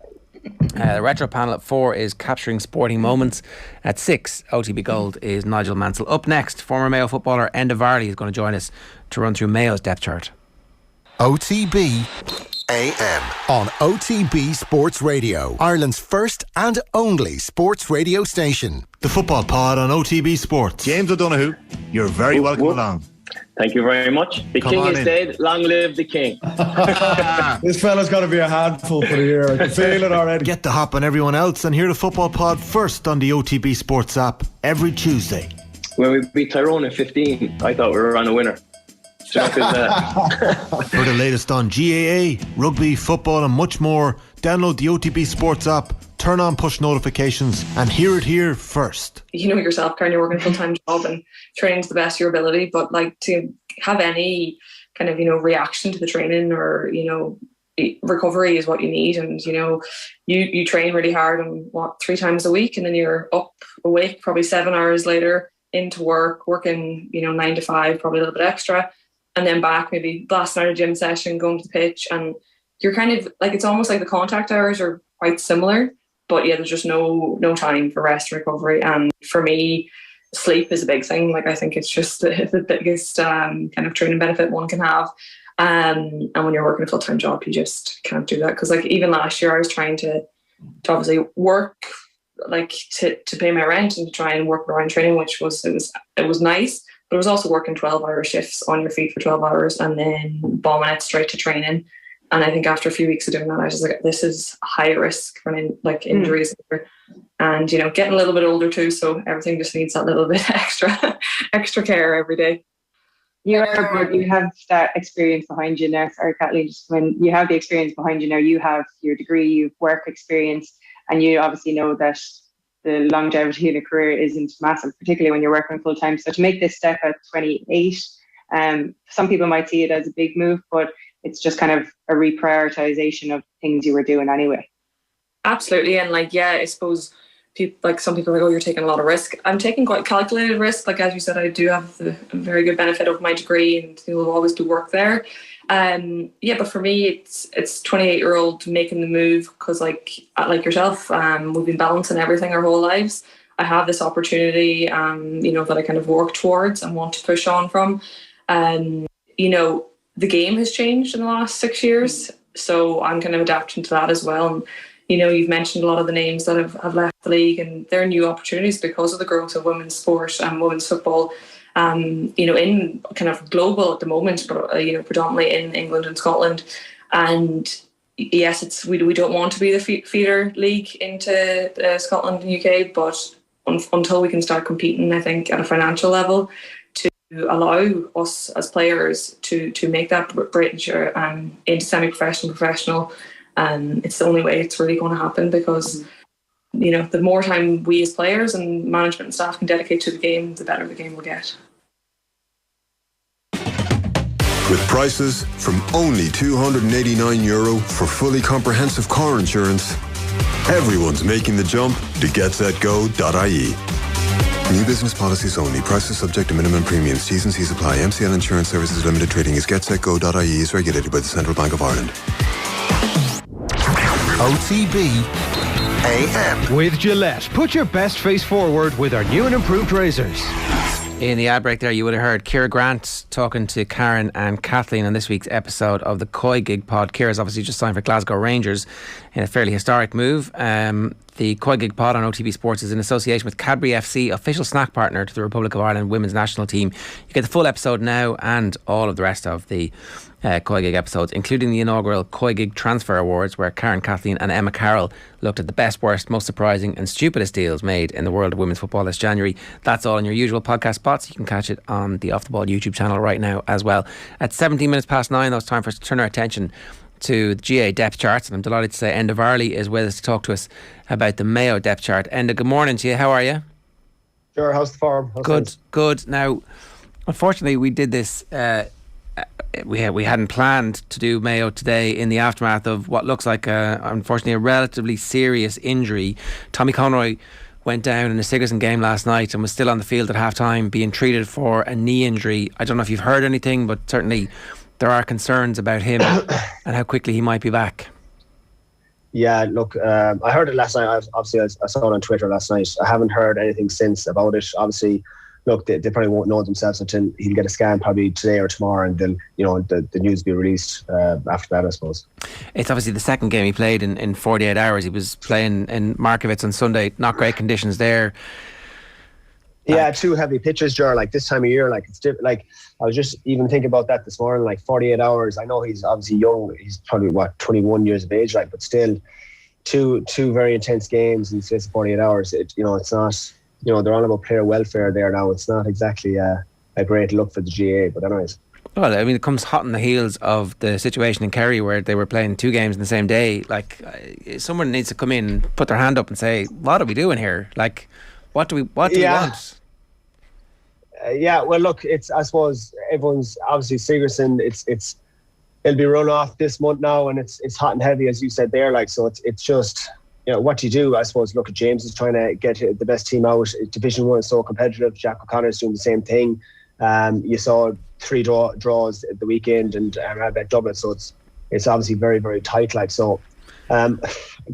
The Retro Panel at 4 is Capturing Sporting Moments. At 6, OTB Gold is Nigel Mansell. Up next, former Mayo footballer Enda Varley is going to join us to run through Mayo's depth chart.
OTB AM on OTB Sports Radio, Ireland's first and only sports radio station.
The Football Pod on OTB Sports. James O'Donoghue, you're very welcome along.
Thank you very much. The King is dead. Long live the King.
This fella's got to be a handful for the year. I can feel it already.
Get the hop on everyone else and hear the Football Pod first on the OTB Sports app every Tuesday.
When we beat Tyrone in 15, I thought we were on a winner. For the
latest on GAA, rugby, football and much more, download the OTB Sports app turn on push notifications and hear it here first.
You know yourself, Karen, you're working a full-time job and training to the best of your ability, but like to have any kind of, reaction to the training or, recovery is what you need. And, you train really hard and 3 times a week, and then you're up awake probably 7 hours later into work, working, 9 to 5, probably a little bit extra, and then back maybe blasting out a gym session, going to the pitch, and you're kind of like, it's almost like the contact hours are quite similar, but yeah, there's just no time for rest and recovery. And for me, sleep is a big thing. Like, I think it's just the biggest kind of training benefit one can have. And when you're working a full-time job, you just can't do that. Because like even last year, I was trying to obviously work, like to pay my rent and to try and work around training, which was nice. But it was also working 12-hour shifts on your feet for 12 hours and then bombing it straight to training. And I think after a few weeks of doing that, I was just like, this is high risk for injuries. And, getting a little bit older too. So everything just needs that little bit extra care every day.
You are good. You have that experience behind you now. Sorry, Kathleen, just when you have the experience behind you now, you have your degree, you've work experience, and you obviously know that the longevity in a career isn't massive, particularly when you're working full time. So to make this step at 28, some people might see it as a big move, but it's just kind of a reprioritization of things you were doing anyway.
Absolutely. And I suppose some people are like, oh, you're taking a lot of risk. I'm taking quite calculated risk. Like, as you said, I do have the very good benefit of my degree and will always do work there. But for me, it's 28-year-old making the move because like yourself, we've been balancing everything our whole lives. I have this opportunity, that I kind of work towards and want to push on from. The game has changed in the last 6 years, so I'm kind of adapting to that as well. And you've mentioned a lot of the names that have left the league, and there are new opportunities because of the growth of women's sport and women's football, in kind of global at the moment, but, predominantly in England and Scotland. And yes, we don't want to be the feeder league into Scotland and UK, but until we can start competing, I think, at a financial level to allow us as players to make that bridge into semi-professional, professional, it's the only way it's really going to happen, because the more time we as players and management and staff can dedicate to the game, the better the game will get.
With prices from only €289 for fully comprehensive car insurance, everyone's making the jump to getsetgo.ie. New business policies only. Prices subject to minimum premiums. T's and C's apply. MCL Insurance Services Limited Trading is getsetgo.ie is regulated by the Central Bank of Ireland.
OTB AM.
With Gillette, put your best face forward with our new and improved razors.
In the ad break there, you would have heard Ciara Grant talking to Karen and Kathleen on this week's episode of the Koi Gig Pod. Ciara's obviously just signed for Glasgow Rangers in a fairly historic move. The Koi Gig Pod on OTB Sports is in association with Cadbury FC, official snack partner to the Republic of Ireland women's national team. You get the full episode now and all of the rest of the Koi Gig episodes, including the inaugural Koi Gig Transfer Awards, where Karen, Kathleen and Emma Carroll looked at the best, worst, most surprising and stupidest deals made in the world of women's football this January. That's all in your usual podcast spots. You can catch it on the Off The Ball YouTube channel right now as well. At 17 minutes past 9, it's time for us to turn our attention to the GA depth charts, and I'm delighted to say Enda Varley is with us to talk to us about the Mayo depth chart. Enda, good morning to you. How are you?
Sure, how's the form?
Good. Now, unfortunately, we did this we hadn't planned to do Mayo today in the aftermath of what looks like unfortunately a relatively serious injury. Tommy Conroy went down in a Sigerson game last night and was still on the field at half time being treated for a knee injury. I don't know if you've heard anything, but certainly there are concerns about him and how quickly he might be back.
Yeah, look, I heard it last night. I saw it on Twitter last night. I haven't heard anything since about it. Obviously, look, they probably won't know themselves until he'll get a scan probably today or tomorrow, and then the news will be released after that, I suppose. It's
obviously the second game he played in 48 hours. He was playing in Markovitz on Sunday. Not great conditions there.
Yeah, two heavy pitches, Ger. Like this time of year, like it's like I was just even thinking about that this morning. Like 48 hours. I know he's obviously young. He's probably 21 years of age, like, but still, two very intense games in space of 48 hours. It's not. They're on about player welfare there now. It's not exactly a great look for the GA, but anyways.
Well, I mean, it comes hot on the heels of the situation in Kerry where they were playing 2 games in the same day. Like, someone needs to come in, put their hand up and say, what are we doing here? Like, what do we want?
Yeah, well, look, I suppose everyone's obviously Sigerson. It'll be run off this month now, and it's hot and heavy, as you said there. Like, so it's just, what do you do? I suppose, look, at James is trying to get the best team out. Division 1 is so competitive. Jack O'Connor's doing the same thing. You saw 3 draws at the weekend and at Dublin, so it's obviously very, very tight. Like, so to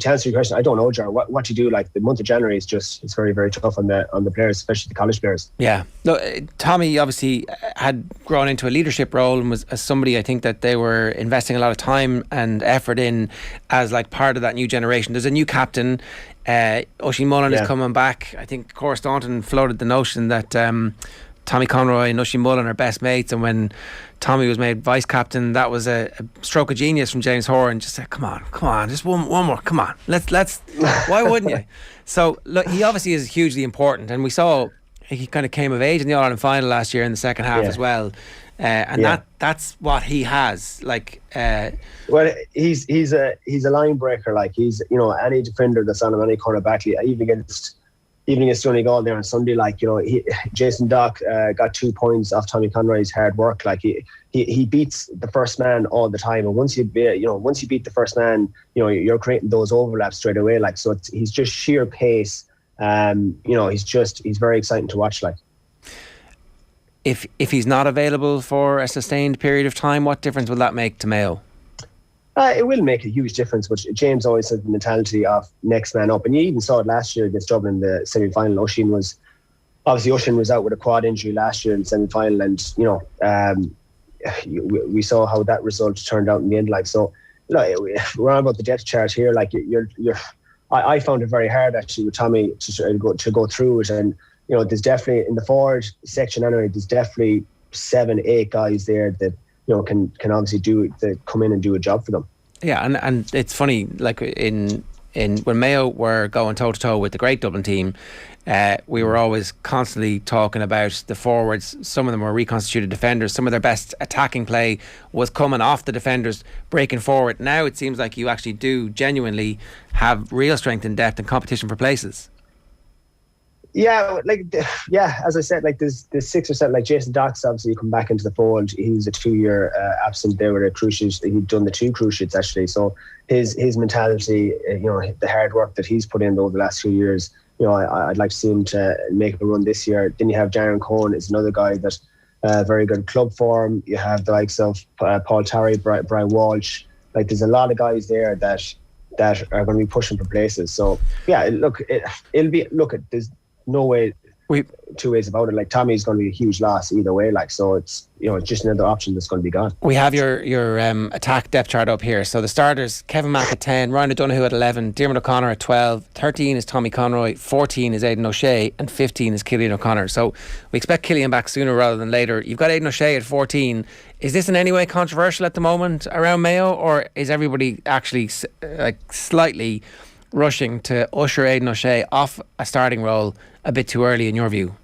answer your question, I don't know, Ger. What do you do? Like, the month of January is it's very, very tough on the players, especially the college players.
Yeah. No, Tommy obviously had grown into a leadership role and was somebody I think that they were investing a lot of time and effort in as like part of that new generation. There's a new captain. Oisin Mullen is coming back. I think Cora Staunton floated the notion that Tommy Conroy and Oisin Mullen are best mates, and when Tommy was made vice captain, that was a stroke of genius from James Horan. And just said, come on, just one more, come on, let's why wouldn't you? So look, he obviously is hugely important, and we saw he kind of came of age in the All-Ireland final last year in the second half as well, and that's what he has. Like,
well, he's a line breaker. Like, he's any defender that's on him, any cornerback, even against Donegal there on Sunday, like, Jason Dock got 2 points off Tommy Conroy's hard work. Like, he beats the first man all the time, and once you beat the first man, you're creating those overlaps straight away. Like, so he's just sheer pace. He's very exciting to watch. Like,
if he's not available for a sustained period of time, what difference will that make to Mayo?
It will make a huge difference, but James always had the mentality of next man up, and you even saw it last year against Dublin in the semi-final. Oisin was out with a quad injury last year in the semi-final, and we saw how that result turned out in the end. Like, so, we're on about the depth chart here. Like, I found it very hard actually with Tommy to go through it, and there's definitely in the forward section anyway. There's definitely 7-8 guys there that can obviously come in and do a job for them.
Yeah, and it's funny, like in when Mayo were going toe to toe with the great Dublin team, we were always constantly talking about the forwards. Some of them were reconstituted defenders. Some of their best attacking play was coming off the defenders, breaking forward. Now it seems like you actually do genuinely have real strength in depth and competition for places.
Yeah, as I said, like there's 6 or 7, like Jason Dox obviously come back into the fold. He was a 2-year absent there with a cruciate. He'd done the 2 cruciates actually. So his mentality, the hard work that he's put in over the last 2 years, I'd like to see him to make a run this year. Then you have Darren Cohen is another guy that very good club form. You have the likes of Paul Tarry, Brian Walsh. Like, there's a lot of guys there that are going to be pushing for places. So yeah, there's no way, 2 ways about it. Like, Tommy's going to be a huge loss either way. Like, so it's just another option that's going to be gone.
We have your attack depth chart up here. So the starters: Kevin Mack at 10, Ryan O'Donoghue at 11, Diarmuid O'Connor at 12, 13 is Tommy Conroy, 14 is Aidan O'Shea, and 15 is Cillian O'Connor. So we expect Cillian back sooner rather than later. You've got Aidan O'Shea at 14. Is this in any way controversial at the moment around Mayo, or is everybody actually slightly rushing to usher Aidan O'Shea off a starting role a bit too early in your view?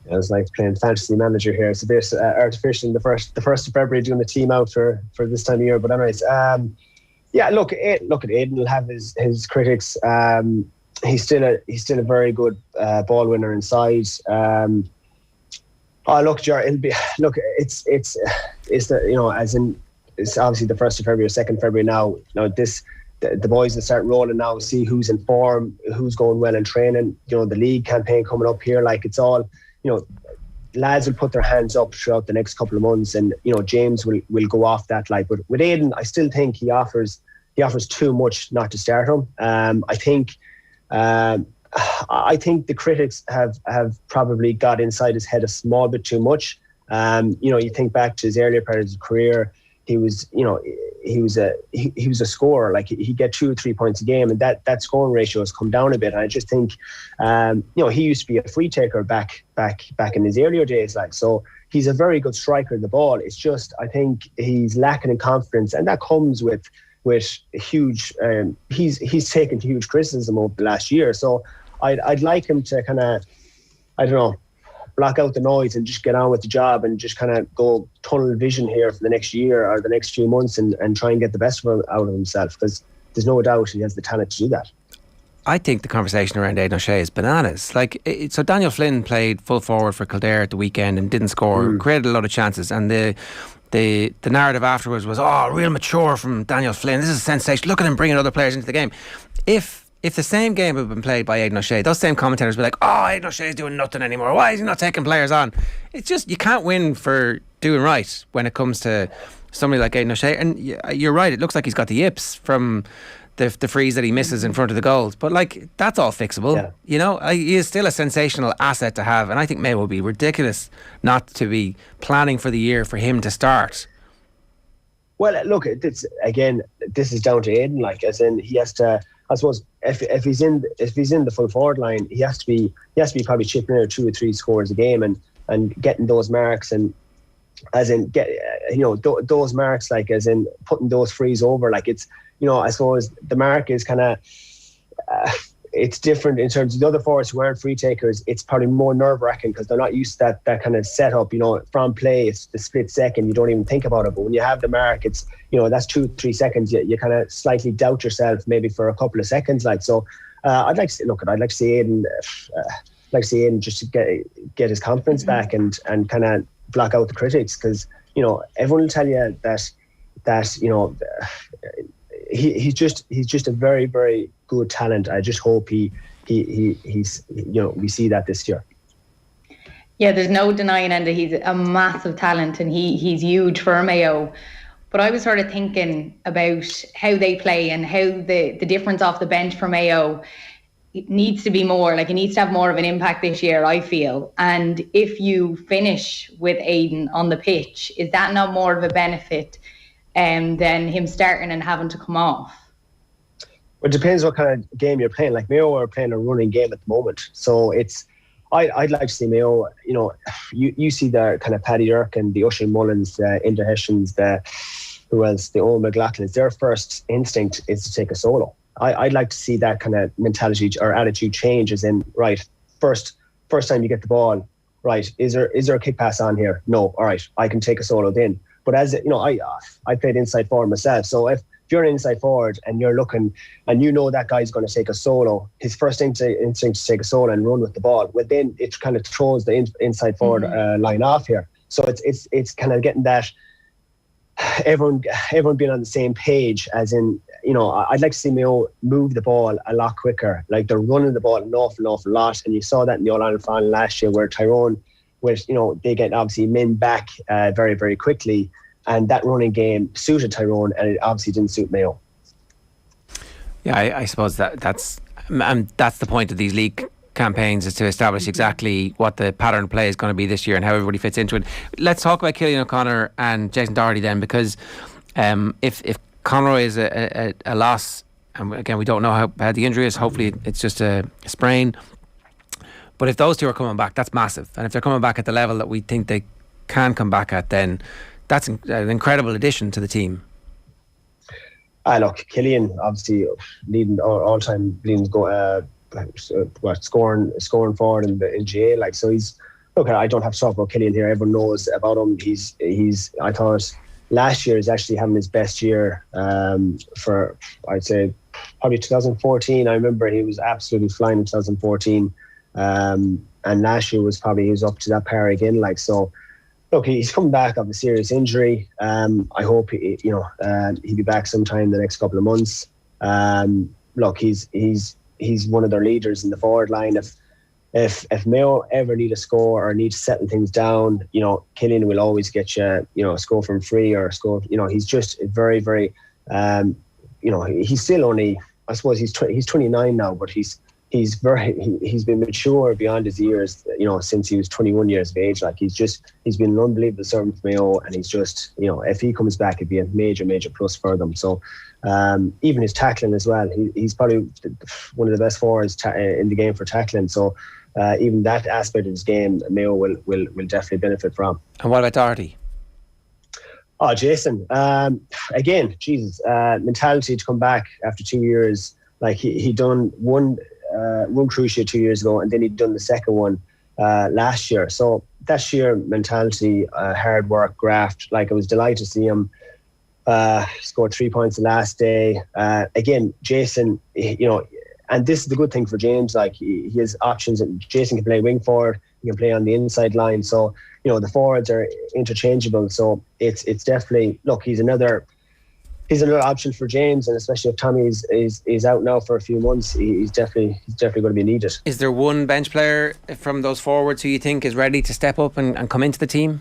It's like playing fantasy manager here. It's a bit artificial. The first of February doing the team out for this time of year. But anyways, look at Aidan. Will have his critics. He's still a very good ball winner inside. Ger, it's the as in it's obviously the 1st of February or 2nd of February now. The boys will start rolling now, see who's in form, who's going well in training. The league campaign coming up here, like, it's all, lads will put their hands up throughout the next couple of months, and James will go off that. Like, but with Aidan, I still think he offers too much not to start him. I think the critics have probably got inside his head a small bit too much. You think back to his earlier part of his career. He was a scorer. Like, he'd get 2 or 3 points a game, and that scoring ratio has come down a bit. And I just think, he used to be a free taker back in his earlier days. Like, so he's a very good striker of the ball. It's just, I think he's lacking in confidence, and that comes with huge. He's taken huge criticism over the last year. So I'd like him to kind of, I don't know, block out the noise and just get on with the job and just kind of go tunnel vision here for the next year or the next few months and try and get the best out of himself, because there's no doubt he has the talent to do that.
I think the conversation around Aidan O'Shea is bananas. So Daniel Flynn played full forward for Kildare at the weekend and didn't score, created a lot of chances, and the narrative afterwards was, real mature from Daniel Flynn. This is a sensation. Look at him bringing other players into the game. If the same game had been played by Aidan O'Shea, those same commentators would be like, Aidan O'Shea's doing nothing anymore. Why is he not taking players on? It's just, you can't win for doing right when it comes to somebody like Aidan O'Shea. And you're right, it looks like he's got the yips from the frees that he misses in front of the goals, but that's all fixable. He is still a sensational asset to have, and I think Mayo will be ridiculous not to be planning for the year for him to start.
Well, look, this is down to Aidan. As in, he has to. I suppose if he's in the full forward line, he has to be probably chipping in 2 or 3 scores a game and getting those marks, and as in those marks, as in putting those frees over. It's, I suppose the mark is kind of it's different in terms of the other forwards who aren't free takers. It's probably more nerve-wracking because they're not used to that kind of setup. From play, it's the split second. You don't even think about it. But when you have the mark, it's that's 2-3 seconds. You kind of slightly doubt yourself maybe for a couple of seconds. I'd like to see Aidan. Like to see Aidan just to get his confidence back and kind of block out the critics, because everyone will tell you that he's just a very, very good talent. I just hope he's we see that this year.
Yeah, there's no denying Enda. He's a massive talent and he's huge for Mayo. But I was sort of thinking about how they play and how the difference off the bench for Mayo needs to be more. It needs to have more of an impact this year, I feel. And if you finish with Aidan on the pitch, is that not more of a benefit than him starting and having to come off?
Well, it depends what kind of game you're playing. Mayo are playing a running game at the moment, so I'd like to see Mayo. You see the kind of Paddy Irk and the Oisin Mullins, the Enda Hessians, the Owen McLaughlins. Their first instinct is to take a solo. I'd like to see that kind of mentality or attitude change, as in, right, first time you get the ball, right, is there a kick pass on here? No, all right, I can take a solo then. But as I played inside forward myself, so if you're an inside forward and you're looking and that guy's going to take a solo, his first instinct to take a solo and run with the ball, well then it kind of throws the inside forward line off here. So it's kind of getting that everyone being on the same page, as in, I'd like to see Mayo move the ball a lot quicker. They're running the ball an awful lot, and you saw that in the All-Ireland final last year where Tyrone, they get obviously men back very, very quickly, and that running game suited Tyrone and it obviously didn't suit Mayo.
Yeah, I suppose that's the point of these league campaigns, is to establish exactly what the pattern of play is going to be this year and how everybody fits into it. Let's talk about Cillian O'Connor and Jason Doherty then, because if Conroy is a loss, and again we don't know how bad the injury is, hopefully it's just a sprain, but if those two are coming back, that's massive. And if they're coming back at the level that we think they can come back at, then that's an incredible addition to the team.
Look, Cillian obviously leading all-time leading scoring forward in GA. So he's, look, I don't have to talk about Cillian here. Everyone knows about him. He's I thought last year is actually having his best year for, I'd say, probably 2014. I remember he was absolutely flying in 2014. And last year was up to that par again. So, look, he's coming back off a serious injury. I hope he'll be back sometime in the next couple of months. Look, he's one of their leaders in the forward line. If Mayo ever need a score or need to settle things down, Cillian will always get you, a score from free or a score. He's just very, very. He's still only. I suppose he's 29 now, but he's been mature beyond his years, since he was 21 years of age. He's been an unbelievable servant for Mayo, and he's just, if he comes back, it'd be a major, major plus for them. So even his tackling as well, he's probably one of the best forwards in the game for tackling. So even that aspect of his game, Mayo will definitely benefit from.
And what about Doherty?
Oh, Jason, again, Jesus, mentality to come back after 2 years. He done one cruciate 2 years ago, and then he'd done the second one. last year. So that sheer mentality, hard work, graft. Like, I was delighted to see him scored 3 points the last day. Again, Jason, and this is the good thing for James. Like, he has options. Jason can play wing forward. He can play on the inside line. So the forwards are interchangeable. So it's definitely, look, he's another option for James, and especially if Tommy is out now for a few months, he's definitely going to be needed.
Is there one bench player from those forwards who you think is ready to step up and come into the team?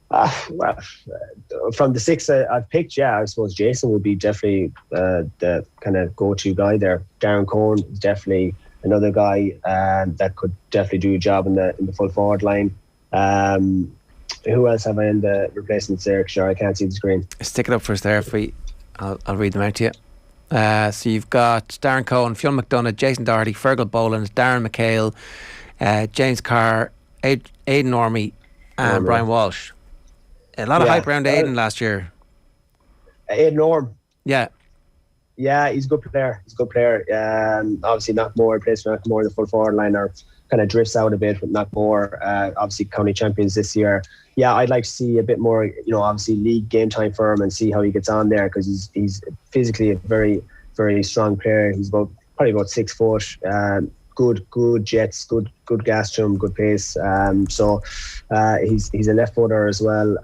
Well, from the 6 I've picked, I suppose Jason would be definitely the kind of go-to guy there. Darren Cohn is definitely another guy that could definitely do a job in the full forward line. Who else have I in the replacements there? Sure, I can't see the screen.
Stick it up for us there. I'll read them out to you. So you've got Darren Cohn, Fionn McDonough, Jason Doherty, Fergal Boland, Darren McHale, James Carr, Aidan Orme, and Brian Walsh. A lot of hype around Aidan last year.
Aidan Orme.
Yeah,
he's a good player. Obviously, Knockmore plays for Knockmore, the full forward line, or kind of drifts out a bit with Knockmore. Obviously, county champions this year. Yeah, I'd like to see a bit more, obviously league game time for him and see how he gets on there, because he's physically a very, very strong player. He's probably about 6 foot. Good jets, good gas to him, good pace. So he's a left footer as well.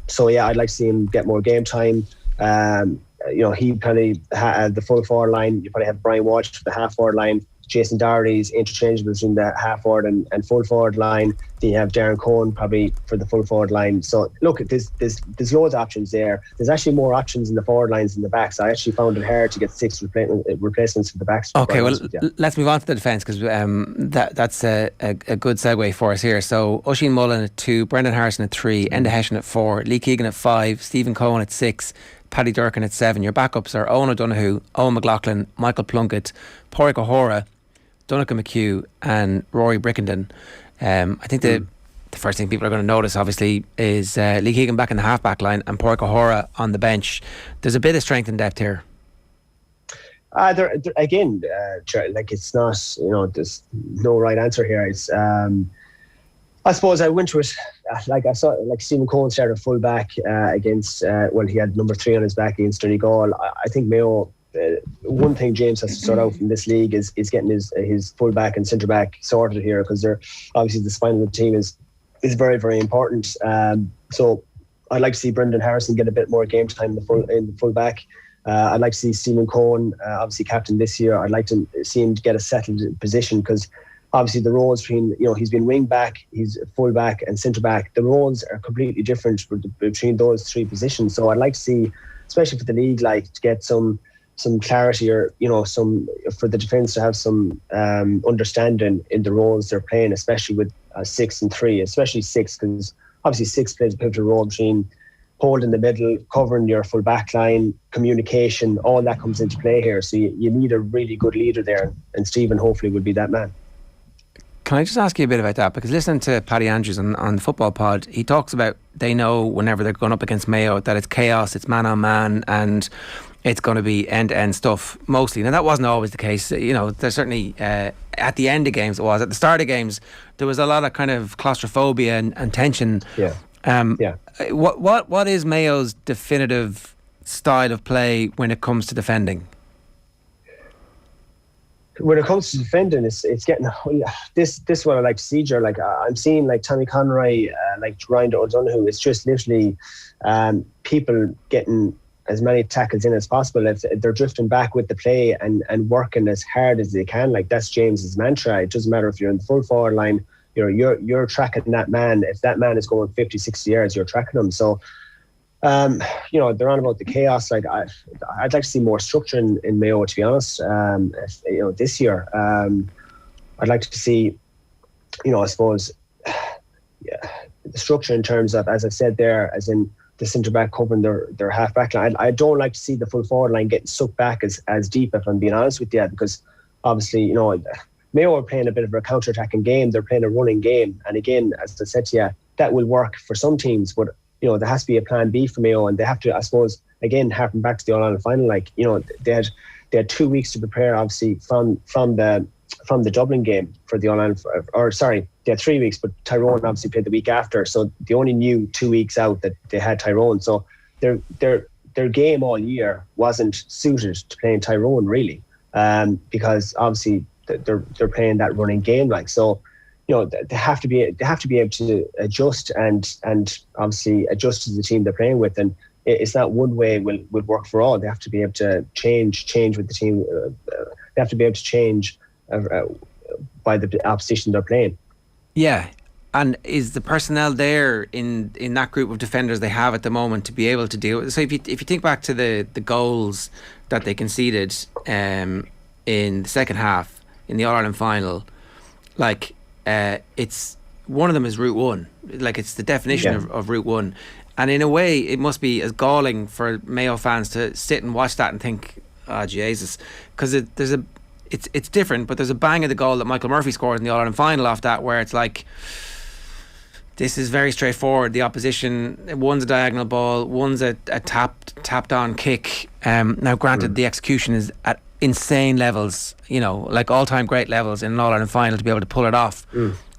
So yeah, I'd like to see him get more game time. He probably the full forward line. You probably have Brian Walsh for the half forward line. Jason Doherty's interchangeable between the half forward and full forward line. Then you have Darren Cohn probably for the full forward line. So look, there's loads of options there. There's actually more options in the forward lines than the backs. I actually found it hard to get 6 replacements for the backs.
Okay, well, let's move on to the defence, because that's a good segue for us here. So Oisin Mullen at 2, Brendan Harrison at 3, Enda Heschen at 4, Lee Keegan at 5, Stephen Cohen at 6, Paddy Durkin at 7. Your backups are Owen O'Donoghue, Owen McLaughlin, Michael Plunkett, Pádraig O'Hora, Donncha McHugh and Rory Brickenden. I think the first thing people are going to notice, obviously, is Lee Keegan back in the half-back line and Pádraig O'Hora on the bench. There's a bit of strength and depth here.
There again, like, it's not, there's no right answer here. It's I suppose I went to it, like I saw, like Stephen Cohen started full back against, he had number 3 on his back against Donegal. I think Mayo, one thing James has to sort out from this league is getting his full back and centre back sorted here, because they're obviously the spine of the team is very, very important. So I'd like to see Brendan Harrison get a bit more game time in the full back. I'd like to see Stephen Cohen, obviously captain this year. I'd like to see him get a settled position, because obviously the roles between, he's been wing back, he's full back and centre back. The roles are completely different between those 3 positions. So I'd like to see, especially for the league, like, to get some clarity, or some for the defence to have some understanding in the roles they're playing, especially with 6 and 3, especially 6, because obviously 6 plays a pivotal role between holding the middle, covering your full back line, communication, all that comes into play here. So you need a really good leader there, and Stephen hopefully would be that man.
Can I just ask you a bit about that? Because listening to Paddy Andrews on the football pod, he talks about they know whenever they're going up against Mayo that it's chaos, it's man on man, and it's going to be end-to-end stuff mostly. Now, that wasn't always the case. There's certainly at the end of games it was. At the start of games, there was a lot of kind of claustrophobia and tension. What is Mayo's definitive style of play when it comes to defending?
When it comes to defending, it's getting this one I like to see, Ger. Like, I'm seeing like Tommy Conroy, like Ryan O'Donoghue. It's just literally people getting as many tackles in as possible. If they're drifting back with the play and working as hard as they can, like, that's James's mantra. It doesn't matter if you're in the full forward line, you're tracking that man. If that man is going 50, 60 yards, you're tracking him. So they're on about the chaos. Like, I'd like to see more structure in Mayo, to be honest. This year, I'd like to see, I suppose, the structure in terms of, as I said there, as in the centre back covering their half back line. I don't like to see the full forward line getting sucked back as deep, if I'm being honest with you, because obviously, Mayo are playing a bit of a counter-attacking game. They're playing a running game, and again, as I said to you, that will work for some teams, but there has to be a plan B for Mayo, and they have to, I suppose, again, harken back to the All-Ireland final. Like, they had 2 weeks to prepare, obviously, from the the Dublin game for the All-Ireland, they had 3 weeks, but Tyrone obviously played the week after, so they only knew 2 weeks out that they had Tyrone. So their game all year wasn't suited to playing Tyrone really, because obviously they're playing that running game like. So they have to be able to adjust and obviously adjust to the team they're playing with, and it's not one way will work for all. They have to be able to change with the team. They have to be able to change by the opposition they're playing.
Yeah. And is the personnel there in that group of defenders they have at the moment to be able to deal with? So if you think back to the goals that they conceded in the second half in the All-Ireland final, like it's one of them is Route 1. Like it's the definition of Route 1. And in a way, it must be as galling for Mayo fans to sit and watch that and think, "Oh Jesus," because it's different. But there's a bang of the goal that Michael Murphy scored in the All-Ireland final off that, where it's like, this is very straightforward. The opposition, one's a diagonal ball, one's a tapped on kick. Now, granted, the execution is at insane levels, like all-time great levels in an All-Ireland final to be able to pull it off.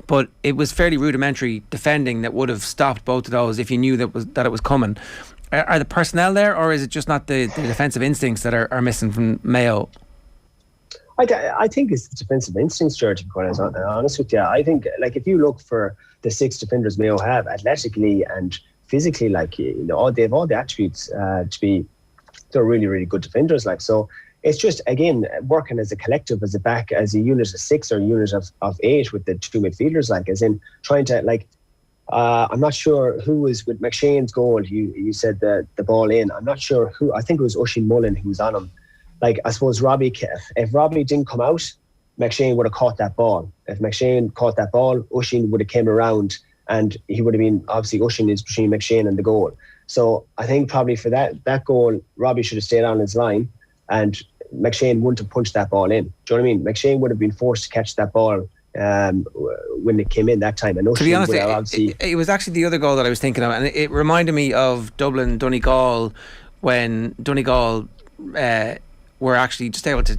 But it was fairly rudimentary defending that would have stopped both of those if you knew that it was coming. Are the personnel there, or is it just not the defensive instincts that are missing from Mayo?
I think it's the defensive instincts, George, to be quite honest with you. I think, like, if you look for the 6 defenders Mayo have, athletically and physically, like, they have all the attributes to be, they're really, really good defenders. Like, so it's just, again, working as a collective, as a unit of 6 or a unit of 8 with the 2 midfielders, like, as in trying to, like, I'm not sure who was with McShane's goal. You said the ball in. I'm not sure who. I think it was Oisín Mullen who was on him. Like, I suppose if Robbie didn't come out, McShane would have caught that ball. If McShane caught that ball, Oisín would have came around, and he would have been, obviously Oisín is between McShane and the goal. So I think probably for that goal, Robbie should have stayed on his line, and McShane wouldn't have punched that ball in. Do you know what I mean? McShane would have been forced to catch that ball when it came in that time. And
to be honest, it was actually the other goal that I was thinking of, and it reminded me of Dublin Donegal, when Donegal were actually just able to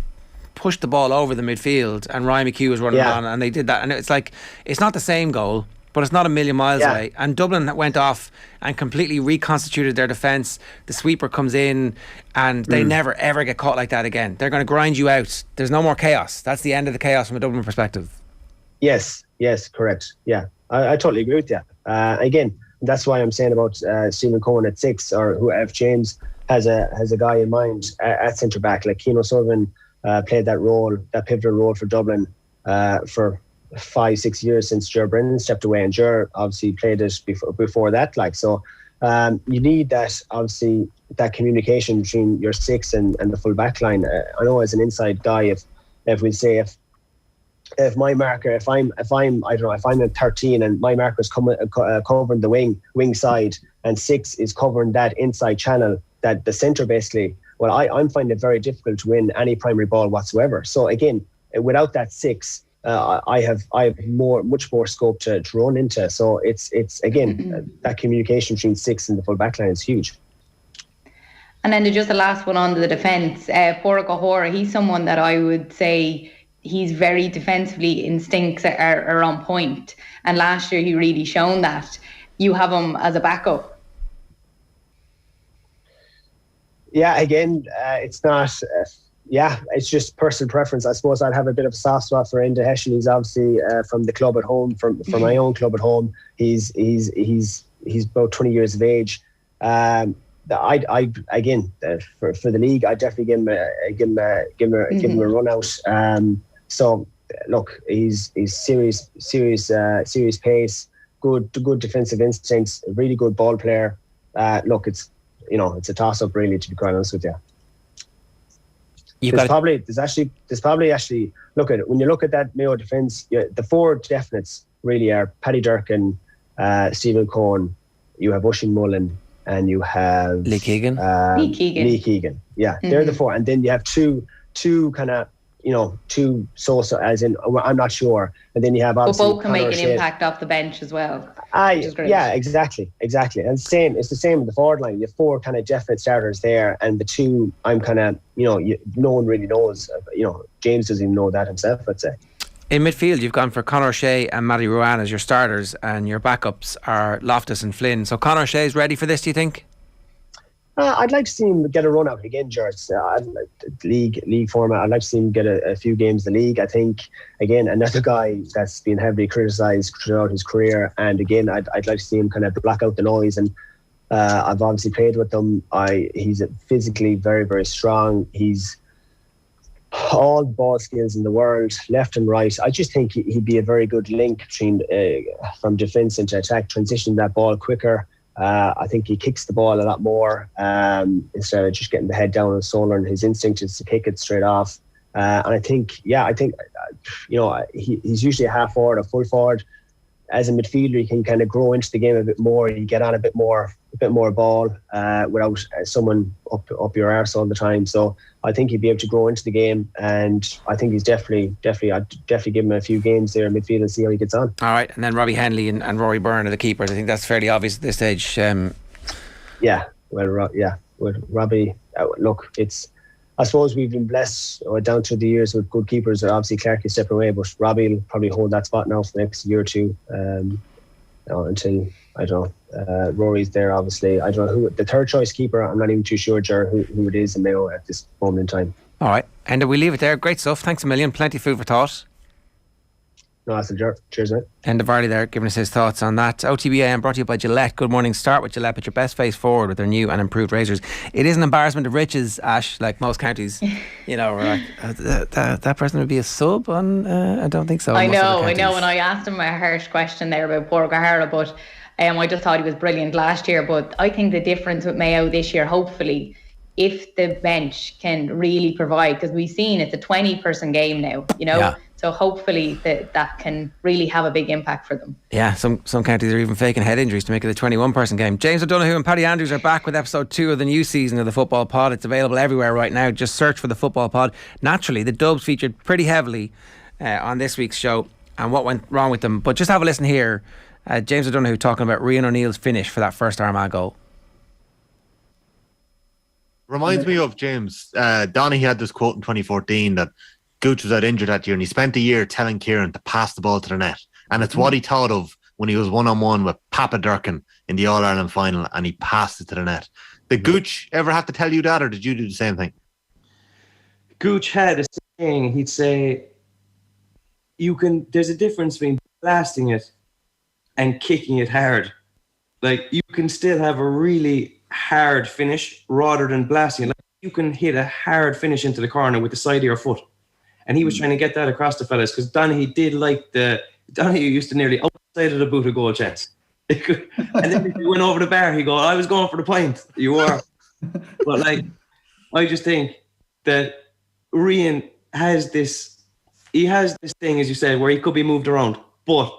push the ball over the midfield, and Ryan McHugh was running on, and they did that. And it's like, it's not the same goal, but it's not a million miles away. And Dublin went off and completely reconstituted their defence. The sweeper comes in, and they never ever get caught like that again. They're going to grind you out. There's no more chaos. That's the end of the chaos from a Dublin perspective. Yes, correct. Yeah, I totally agree with you. Again, that's why I'm saying about Stephen Cohen at 6, or if James has a guy in mind at centre back, like Conor Sullivan played that pivotal role for Dublin for 5-6 years since Ger Brennan stepped away, and Ger obviously played it before that. Like, so you need that, obviously, that communication between your 6 and the full back line. I know, as an inside guy, if we say if my marker, if I'm at 13 and my marker is covering the wing side, and 6 is covering that inside channel, that the centre basically, well, I'm finding it very difficult to win any primary ball whatsoever. So again, without that 6, I have much more scope to run into. So it's again, that communication between 6 and the full back line is huge.
And then just the last one on the defence, Pádraig O'Hora, he's someone that I would say he's very defensively, instincts are on point. And last year he really shown that. You have him as a backup.
Yeah, again, it's not. It's just personal preference. I suppose I'd have a bit of a soft spot for Enda Heschen. He's obviously from the club at home, from my own club at home. He's about 20 years of age. I again, for the league, I definitely give him a run out. So look, he's serious pace, good defensive instincts, a really good ball player. Look, it's a toss up really, to be quite honest with you. There's probably look at it. When you look at that Mayo defence, the 4 definites really are Paddy Durkin, Stephen Cohen, you have Oisín Mullen, and you have Lee Keegan. Yeah, they're the 4, and then you have two kind of two so as in I'm not sure. And then you have
but
obviously
both can make an impact off the bench as well. Which is great.
Yeah, exactly. And it's the same in the forward line. You have 4 kind of definite starters there, and the 2 I'm kind of no one really knows. James doesn't even know that himself, I'd say.
In midfield, you've gone for Conor O'Shea and Matty Ruane as your starters, and your backups are Loftus and Flynn. So Conor O'Shea is ready for this, do you think?
I'd like to see him get a run out again, Ger. League format. I'd like to see him get a few games in the league. I think, again, another guy that's been heavily criticised throughout his career. And again, I'd like to see him kind of block out the noise. And I've obviously played with him. He's physically very, very strong. He's all ball skills in the world, left and right. I just think he'd be a very good link between from defence into attack, transition that ball quicker. I think he kicks the ball a lot more instead of just getting the head down and solar, and his instinct is to kick it straight off. And I think he's usually a half forward, a full forward. As a midfielder, you can kind of grow into the game a bit more. You get on a bit more ball without someone up your arse all the time. So I think he'd be able to grow into the game, and I think he's definitely I'd definitely give him a few games there in midfield and see how he gets on.
All right, and then Robbie Henley and Rory Byrne are the keepers. I think that's fairly obvious at this stage.
With Robbie, look, I suppose we've been blessed down through the years with good keepers. Obviously, Clark is stepping away, but Robbie will probably hold that spot now for the next year or two until, I don't know, Rory's there, obviously. I don't know who the third choice keeper, I'm not even too sure, Ger, who it is in Mayo at this moment in time.
All right, and we leave it there. Great stuff. Thanks a million. Plenty of food for thought.
No, that's a Ger. Cheers, mate.
Enda Varley there giving us his thoughts on that. OTB AM brought to you by Gillette. Good morning. Start with Gillette. Put your best face forward with their new and improved razors. It is an embarrassment of riches, Ash, like most counties. We're like, that person would be a sub on. I don't think so.
I know. And I asked him a harsh question there about Paudie O'Hara, but I just thought he was brilliant last year. But I think the difference with Mayo this year, hopefully, if the bench can really provide, because we've seen it's a 20-person game now,
Yeah.
So hopefully that can really have a big impact for them.
Yeah, some counties are even faking head injuries to make it a 21-person game. James O'Donoghue and Paddy Andrews are back with episode 2 of the new season of the Football Pod. It's available everywhere right now. Just search for the Football Pod. Naturally, the Dubs featured pretty heavily on this week's show and what went wrong with them. But just have a listen here. James O'Donoghue talking about Rian O'Neill's finish for that first Armagh goal.
Reminds me of James. Donny had this quote in 2014 that Gooch was out injured that year, and he spent a year telling Kieran to pass the ball to the net. And it's what he thought of when he was one-on-one with Papa Durkin in the All-Ireland final, and he passed it to the net. Did Gooch ever have to tell you that, or did you do the same thing?
Gooch had a saying. He'd say, there's a difference between blasting it and kicking it hard. Like, you can still have a really hard finish rather than blasting it. Like, you can hit a hard finish into the corner with the side of your foot. And he was trying to get that across to fellas, because Donaghy used to nearly outside of the boot a goal chance. And then if you went over the bar, he'd go, I was going for the point. You were. But I just think that Rian has this thing, as you said, where he could be moved around. But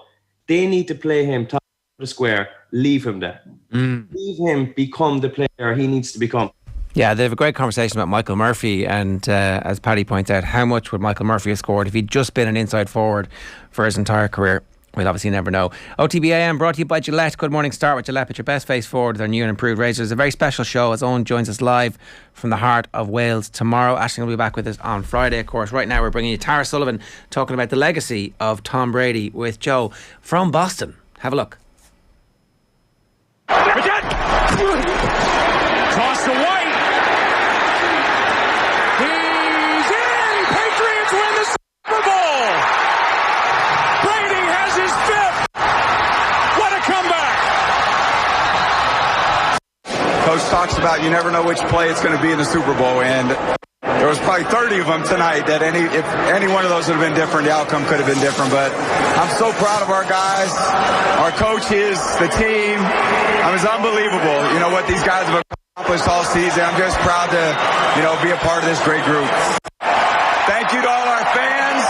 they need to play him top of the square. Leave him there. Leave him become the player he needs to become.
Yeah, they have a great conversation about Michael Murphy, and as Paddy points out, how much would Michael Murphy have scored if he'd just been an inside forward for his entire career? We'll obviously never know. OTB AM brought to you by Gillette. Good morning. Start with Gillette. Put your best face forward with their new and improved razors. A very special show as Owen joins us live from the heart of Wales tomorrow. Aisling will be back with us on Friday, of course. Right now we're bringing you Tara Sullivan talking about the legacy of Tom Brady with Joe from Boston. Have a look.
Toss to White. He's in. Patriots win the Super Bowl. Brady has his 5th. What a comeback.
Coach talks about you never know which play it's going to be in the Super Bowl, and there was probably 30 of them tonight that if any one of those would have been different, the outcome could have been different. But I'm so proud of our guys, our coaches, the team. It's unbelievable, what these guys have accomplished all season. I'm just proud to, be a part of this great group. Thank you to all our fans,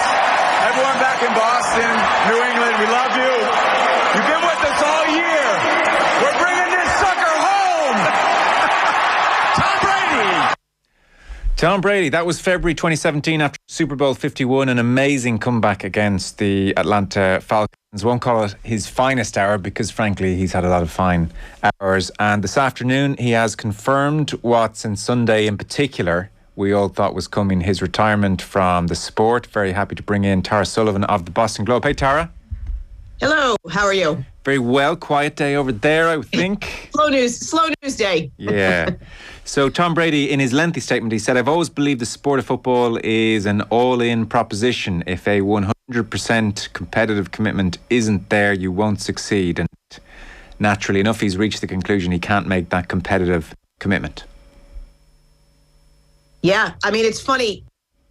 everyone back in Boston, New England. We love you. You've been with us all year. We're bringing this sucker home. Tom Brady.
Tom Brady, that was February 2017 after Super Bowl 51, an amazing comeback against the Atlanta Falcons. Won't call it his finest hour because, frankly, he's had a lot of fine hours. And this afternoon, he has confirmed what since Sunday in particular we all thought was coming, his retirement from the sport. Very happy to bring in Tara Sullivan of the Boston Globe. Hey, Tara.
Hello, how are you?
Very well. Quiet day over there, I would think.
Slow news day.
Yeah. So Tom Brady, in his lengthy statement, he said, "I've always believed the sport of football is an all-in proposition. If a 100% competitive commitment isn't there, you won't succeed." And naturally enough, he's reached the conclusion he can't make that competitive commitment.
Yeah, I mean, it's funny.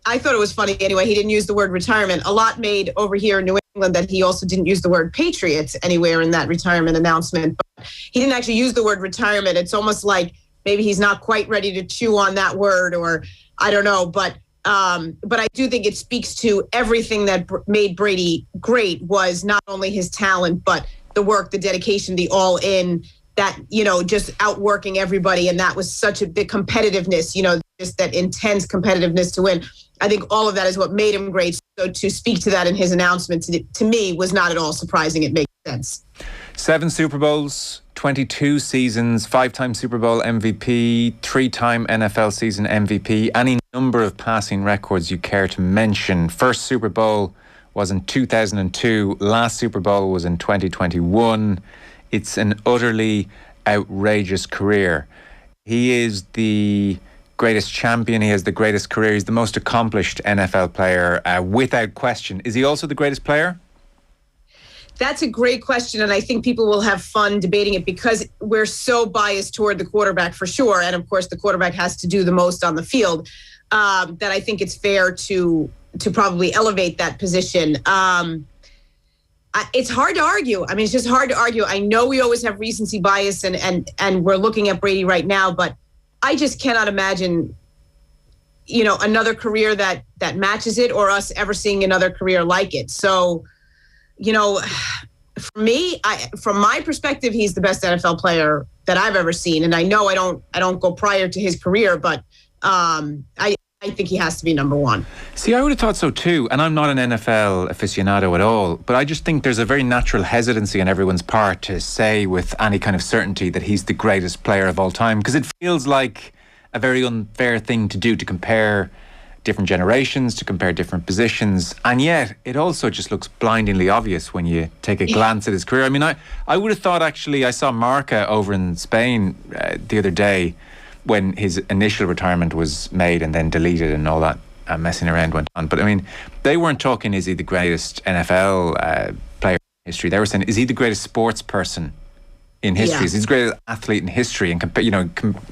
I thought it was funny anyway. He didn't use the word retirement. A lot made over here in New England that he also didn't use the word Patriots anywhere in that retirement announcement. But he didn't actually use the word retirement. It's almost like maybe he's not quite ready to chew on that word, or I don't know. But I do think it speaks to everything that made Brady great was not only his talent, but the work, the dedication, the all-in, that, you know, just outworking everybody. And that was such a big competitiveness, you know, just that intense competitiveness to win. I think all of that is what made him great. So to speak to that in his announcement, to me, was not at all surprising. It makes sense.
7 Super Bowls, 22 seasons, 5-time Super Bowl MVP, 3-time NFL season MVP, any number of passing records you care to mention. First Super Bowl was in 2002. Last Super Bowl was in 2021. It's an utterly outrageous career. He is the greatest champion. He has the greatest career. He's the most accomplished NFL player, without question. Is he also the greatest player?
That's a great question, and I think people will have fun debating it because we're so biased toward the quarterback for sure, and of course the quarterback has to do the most on the field, that I think it's fair to probably elevate that position. It's hard to argue. I mean, it's just hard to argue. I know we always have recency bias, and we're looking at Brady right now, but I just cannot imagine, you know, another career that matches it, or us ever seeing another career like it. So, you know, for me, from my perspective, he's the best NFL player that I've ever seen. And I know I don't go prior to his career, but I think he has to be number one.
See, I would have thought so too. And I'm not an NFL aficionado at all, but I just think there's a very natural hesitancy on everyone's part to say with any kind of certainty that he's the greatest player of all time, because it feels like a very unfair thing to do, to compare different generations, to compare different positions. And yet it also just looks blindingly obvious when you take a glance at his career. I mean, I would have thought, actually, I saw Marca over in Spain the other day when his initial retirement was made and then deleted and all that messing around went on. But I mean, they weren't talking, is he the greatest NFL player in history? They were saying, is he the greatest sports person in history?
Yeah.
Is he the greatest athlete in history? And, you know,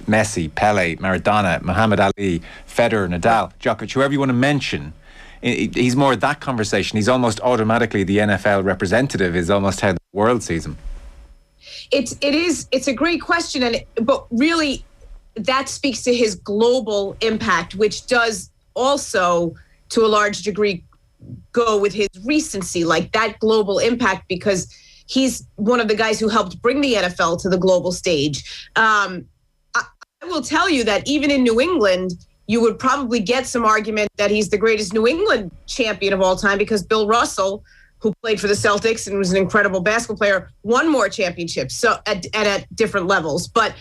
Messi, Pele, Maradona, Muhammad Ali, Federer, Nadal, Djokovic, whoever you want to mention, he's more that conversation. He's almost automatically the NFL representative, is almost how the world sees him.
It's a great question, but really, that speaks to his global impact, which does also, to a large degree, go with his recency, like that global impact, because he's one of the guys who helped bring the NFL to the global stage. I will tell you that even in New England, you would probably get some argument that he's the greatest New England champion of all time, because Bill Russell, who played for the Celtics and was an incredible basketball player, won more championships, so at different levels. But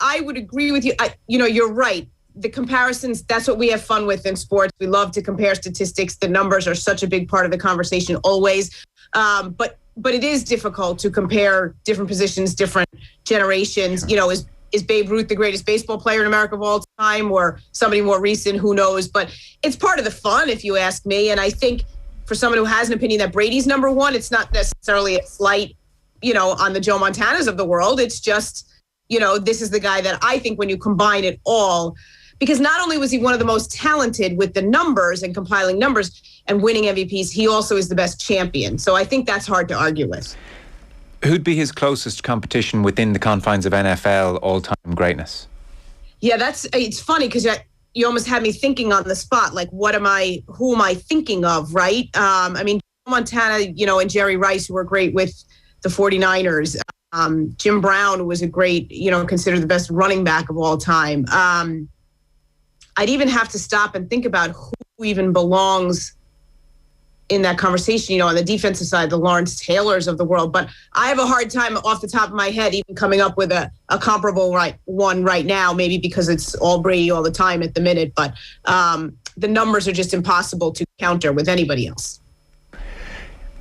I would agree with you. You know, you're right. The comparisons, that's what we have fun with in sports. We love to compare statistics. The numbers are such a big part of the conversation always. But it is difficult to compare different positions, different generations. You know, is Babe Ruth the greatest baseball player in America of all time, or somebody more recent? Who knows? But it's part of the fun, if you ask me. And I think for someone who has an opinion that Brady's number one, it's not necessarily a slight, you know, on the Joe Montanas of the world. It's just, you know, this is the guy that I think when you combine it all, because not only was he one of the most talented with the numbers and compiling numbers and winning MVPs, he also is the best champion. So I think that's hard to argue with.
Who'd be his closest competition within the confines of NFL all-time greatness?
Yeah, it's funny because you almost had me thinking on the spot, like, who am I thinking of, right? I mean, Montana, you know, and Jerry Rice, who were great with the 49ers. Jim Brown was a great, you know, considered the best running back of all time. I'd even have to stop and think about who even belongs in that conversation, on the defensive side, the Lawrence Taylors of the world. But I have a hard time off the top of my head even coming up with a comparable one right now, maybe because it's all Brady all the time at the minute. But the numbers are just impossible to counter with anybody else.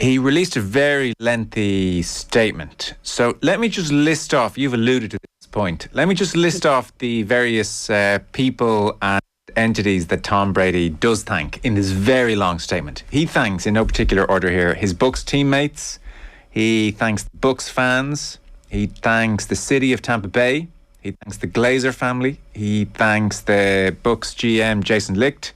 He released a very lengthy statement. So let me just list off, you've alluded to this point, let me just list off the various people and entities that Tom Brady does thank in this very long statement. He thanks, in no particular order here, his Bucs teammates. He thanks the Bucs fans. He thanks the city of Tampa Bay. He thanks the Glazer family. He thanks the Bucs GM Jason Licht.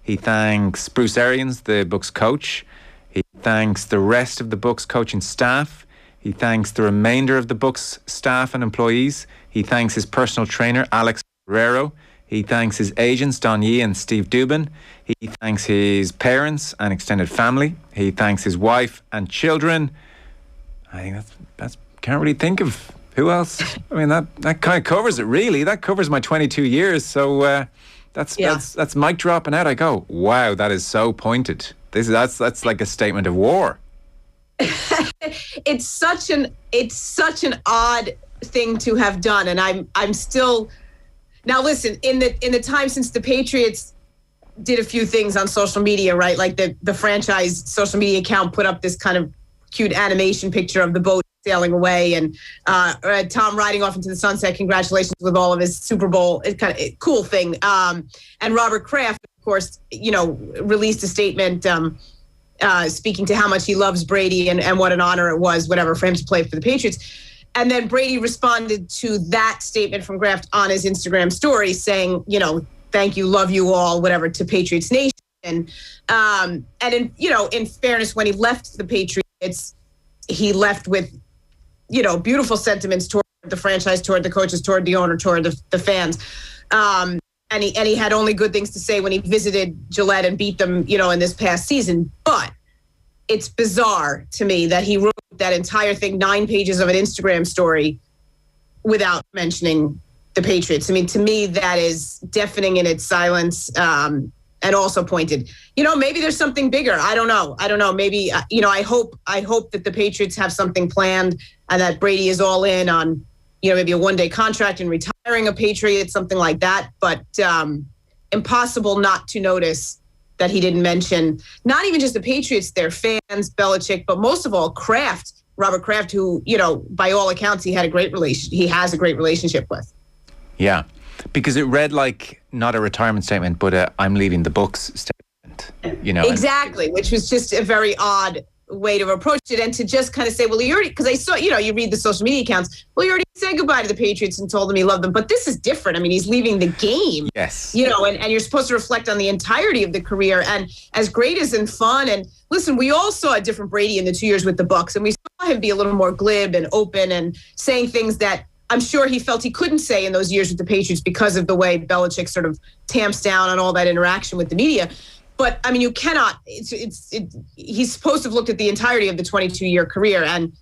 He thanks Bruce Arians, the Bucs coach. He thanks the rest of the Bucs coaching staff. He thanks the remainder of the Bucs staff and employees. He thanks his personal trainer, Alex Guerrero. He thanks his agents, Don Yee and Steve Dubin. He thanks his parents and extended family. He thanks his wife and children. I think that's can't really think of who else. I mean, that kind of covers it, really. That covers my 22 years. So that's mic dropping out. I go, wow, that is so pointed. That's like a statement of war.
It's such an odd thing to have done, and I'm still. Now, listen, in the time since the Patriots did a few things on social media, right? Like the franchise social media account put up this kind of cute animation picture of the boat sailing away, and Tom riding off into the sunset. Congratulations with all of his Super Bowl. It's kind of a cool thing. And Robert Kraft, of course, released a statement speaking to how much he loves Brady and what an honor it was, whatever, for him to play for the Patriots. And then Brady responded to that statement from Kraft on his Instagram story saying, thank you, love you all, whatever, to Patriots Nation. And in fairness, when he left the Patriots, he left with, beautiful sentiments toward the franchise, toward the coaches, toward the owner, toward the fans. And he had only good things to say when he visited Gillette and beat them, in this past season. But it's bizarre to me that he wrote that entire thing, 9 pages of an Instagram story, without mentioning the Patriots. I mean, to me, that is deafening in its silence, and also pointed. Maybe there's something bigger. I don't know. Maybe I hope that the Patriots have something planned and that Brady is all in on, maybe a one-day contract and retiring a Patriot, something like that. But impossible not to notice that he didn't mention not even just the Patriots, their fans, Belichick, but most of all Kraft, Robert Kraft, who, by all accounts, he has a great relationship with.
Yeah, because it read like not a retirement statement, but I'm leaving the Bucs statement.
Exactly, which was just a very odd way to approach it, and to just kind of say, well, he already, because I saw, you read the social media accounts, well, he already said goodbye to the Patriots and told them he loved them, but this is different. I mean, he's leaving the game.
Yes.
And you're supposed to reflect on the entirety of the career, and as great as and fun, and listen, we all saw a different Brady in the 2 years with the Bucs, and we saw him be a little more glib and open and saying things that I'm sure he felt he couldn't say in those years with the Patriots because of the way Belichick sort of tamps down on all that interaction with the media. But I mean, you cannot. He's supposed to have looked at the entirety of the 22-year career, and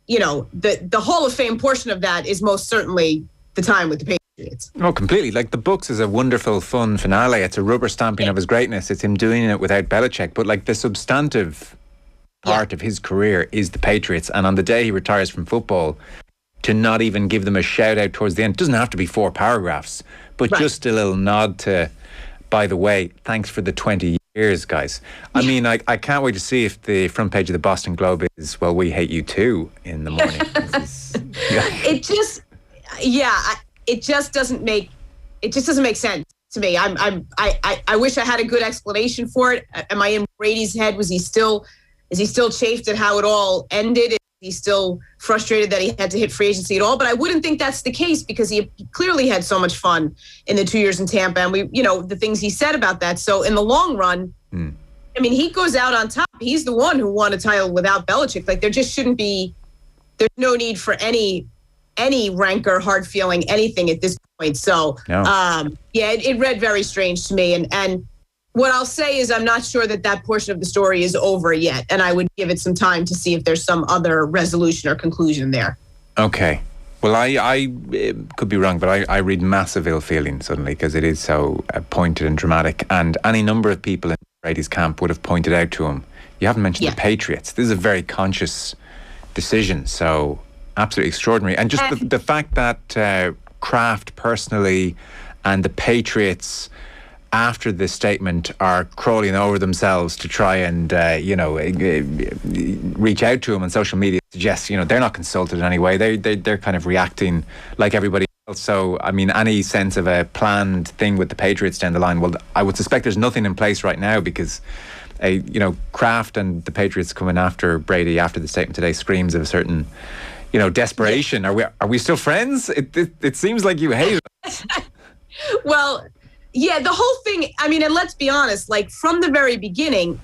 the Hall of Fame portion of that is most certainly the time with the Patriots.
Oh, completely. Like the Bucs is a wonderful, fun finale. It's a rubber stamping of his greatness. It's him doing it without Belichick. But like the substantive part of his career is the Patriots, and on the day he retires from football, to not even give them a shout out towards the end. It doesn't have to be 4 paragraphs, but just a little nod to, by the way, thanks for the 20 years, guys. I mean, I can't wait to see if the front page of the Boston Globe is, well, we hate you too in the morning.
It just doesn't make sense to me. I wish I had a good explanation for it. Am I in Brady's head? Is he still chafed at how it all ended? Is he still frustrated that he had to hit free agency at all? But I wouldn't think that's the case, because he clearly had so much fun in the 2 years in Tampa, and the things he said about that. So in the long run, I mean, he goes out on top. He's the one who won a title without Belichick. Like, there just shouldn't be. There's no need for any rancor, hard feeling, anything at this point. So it read very strange to me, and what I'll say is I'm not sure that portion of the story is over yet, and I would give it some time to see if there's some other resolution or conclusion there.
Okay. Well, I could be wrong, but I read massive ill feeling suddenly because it is so pointed and dramatic. And any number of people in Brady's camp would have pointed out to him, you haven't mentioned the Patriots. This is a very conscious decision. So absolutely extraordinary. And just the fact that Kraft personally and the Patriots, after this statement, are crawling over themselves to try and reach out to him on social media, suggests they're not consulted in any way. They're kind of reacting like everybody else. So I mean, any sense of a planned thing with the Patriots down the line, well, I would suspect there's nothing in place right now, because Kraft and the Patriots coming after Brady after the statement today screams of a certain desperation. Are we still friends? It seems like you hate us.
Well, yeah, the whole thing, I mean, and let's be honest, like from the very beginning,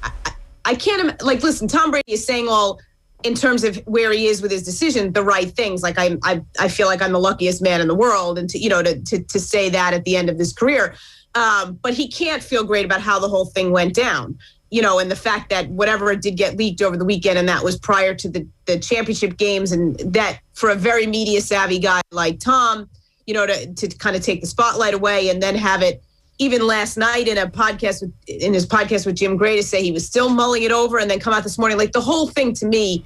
I can't, listen, Tom Brady is saying all, in terms of where he is with his decision, the right things. Like I feel like I'm the luckiest man in the world, and to say that at the end of his career. But he can't feel great about how the whole thing went down, and the fact that whatever did get leaked over the weekend, and that was prior to the championship games, and that for a very media savvy guy like Tom, to kind of take the spotlight away, and then have it, even last night in his podcast with Jim Gray, to say he was still mulling it over, and then come out this morning. Like, the whole thing to me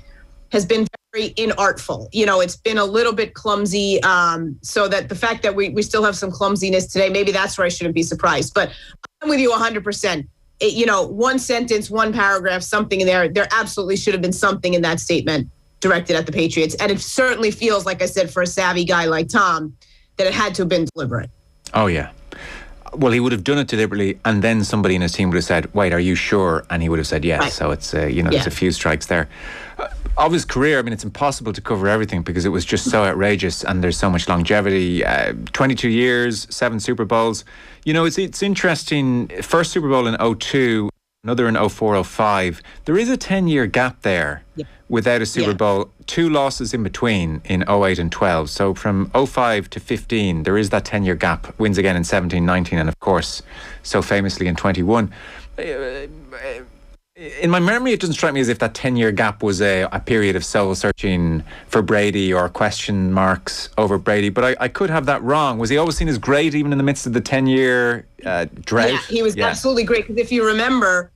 has been very inartful. It's been a little bit clumsy. So that the fact that we still have some clumsiness today, maybe that's where I shouldn't be surprised. But I'm with you 100%. One sentence, one paragraph, something in there. There absolutely should have been something in that statement directed at the Patriots. And it certainly feels, like I said, for a savvy guy like Tom, that it had to have been deliberate. Oh, yeah.
Well, he would have done it deliberately, and then somebody in his team would have said, wait, are you sure? And he would have said yes. Right. So it's, there's a few strikes there. Of his career, I mean, it's impossible to cover everything because it was just so outrageous, and there's so much longevity. 22 years, 7 Super Bowls. It's interesting. First Super Bowl in 2002, another in 2004-05. There is a 10-year gap there without a Super Bowl. 2 losses in between in 2008 and 12. So from 2005 to 15, there is that 10-year gap. Wins again in 17-19, and of course, so famously in 21. In my memory, it doesn't strike me as if that 10-year gap was a period of soul-searching for Brady or question marks over Brady, but I could have that wrong. Was he always seen as great even in the midst of the 10-year drought?
Yeah, he was absolutely great, because if you remember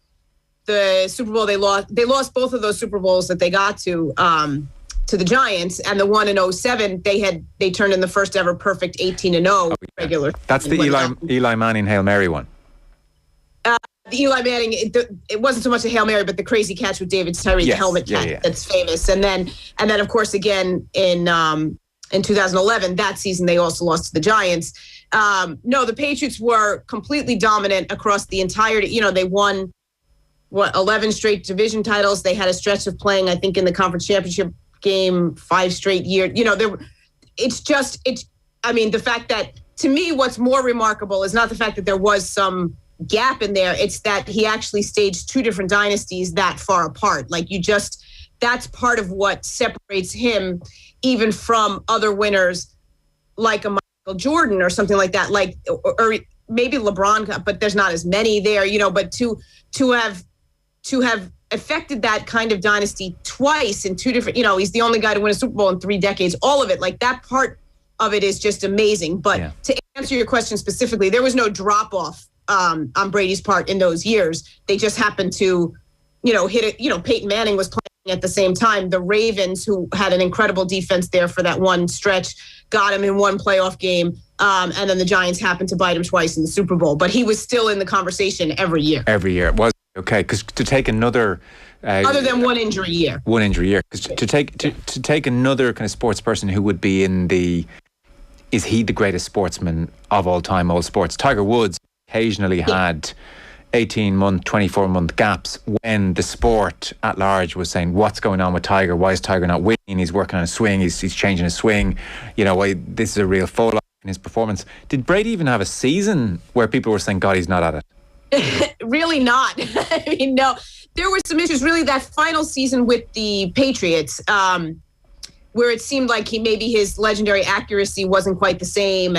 the Super Bowl they lost both of those Super Bowls that they got to the Giants, and the one in 2007 they turned in the first ever perfect 18-0 regular.
That's the Eli Manning Hail Mary one.
The Eli Manning, it wasn't so much a Hail Mary, but the crazy catch with David Tyree, the helmet catch, that's famous. And then of course, again in 2011, that season they also lost to the Giants. No, the Patriots were completely dominant across the entirety. They won 11 straight division titles. They had a stretch of playing, I think, in the conference championship game 5 straight years. The fact that, to me, what's more remarkable is not the fact that there was some gap in there. It's that he actually staged 2 different dynasties that far apart. That's part of what separates him even from other winners like a Michael Jordan or something like that, or maybe LeBron, but there's not as many there, but to have affected that kind of dynasty twice in 2 different, he's the only guy to win a Super Bowl in 3 decades, all of it, that part of it is just amazing. But to answer your question specifically, there was no drop off on Brady's part in those years. They just happened to, hit it. Peyton Manning was playing at the same time. The Ravens, who had an incredible defense there for that one stretch, got him in one playoff game. And then the Giants happened to bite him twice in the Super Bowl. But he was still in the conversation every year.
Every year. It was okay, because to take another...
other than one injury a year.
One injury a year. Because to take another kind of sports person who would be in the... Is he the greatest sportsman of all time, all sports? Tiger Woods occasionally had 18-month, 24-month gaps when the sport at large was saying, what's going on with Tiger? Why is Tiger not winning? He's working on his swing. He's changing his swing. This is a real fall off in his performance. Did Brady even have a season where people were saying, God, he's not at
it? Really not. No. There were some issues, really, that final season with the Patriots, where it seemed like his legendary accuracy wasn't quite the same.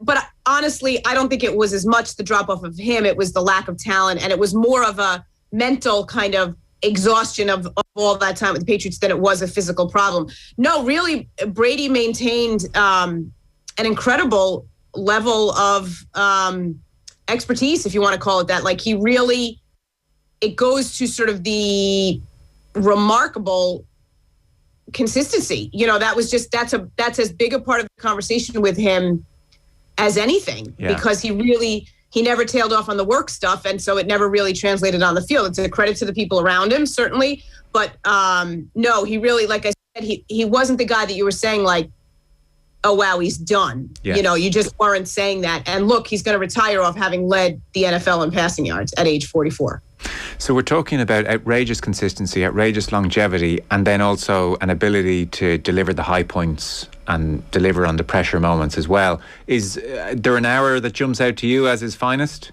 But honestly, I don't think it was as much the drop off of him. It was the lack of talent, and it was more of a mental kind of exhaustion of all that time with the Patriots than it was a physical problem. No, really, Brady maintained an incredible level of expertise, if you want to call it that. Like, he really, it goes to sort of the remarkable consistency. You know, that was just, that's as big a part of the conversation with him as anything, because he never tailed off on the work stuff, and so it never really translated on the field. It's a credit to the people around him, certainly, but no, he really, like I said, he wasn't the guy that you were saying, like, oh wow, he's done.
Yes.
You know, you just weren't saying that. And look, he's going to retire off having led the NFL in passing yards at age 44.
So we're talking about outrageous consistency, outrageous longevity, and then also an ability to deliver the high points and deliver on the pressure moments as well. Is there an hour that jumps out to you as his finest?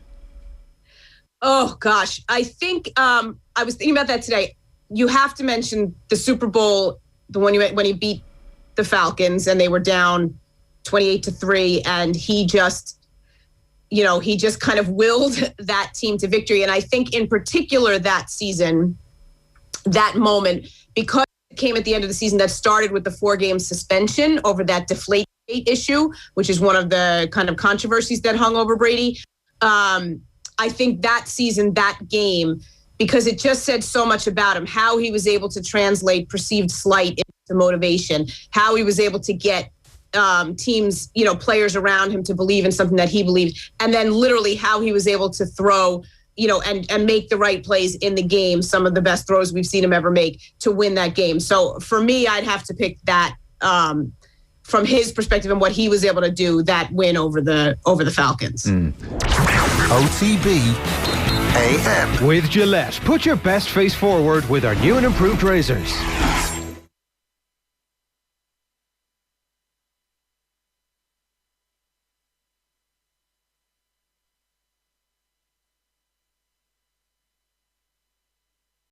Oh gosh, I think I was thinking about that today. You have to mention the Super Bowl, the one when he beat the Falcons and they were down 28-3, and he just kind of willed that team to victory. And I think in particular that season, that moment, because it came at the end of the season, that started with the 4-game suspension over that Deflategate issue, which is one of the kind of controversies that hung over Brady. I think that season, that game, because it just said so much about him, how he was able to translate perceived slight into motivation, how he was able to get teams, players around him to believe in something that he believed, and then literally how he was able to throw, and make the right plays in the game, some of the best throws we've seen him ever make to win that game. So for me, I'd have to pick that from his perspective and what he was able to do, that win over the Falcons.
OTB AM.
With Gillette, put your best face forward with our new and improved razors.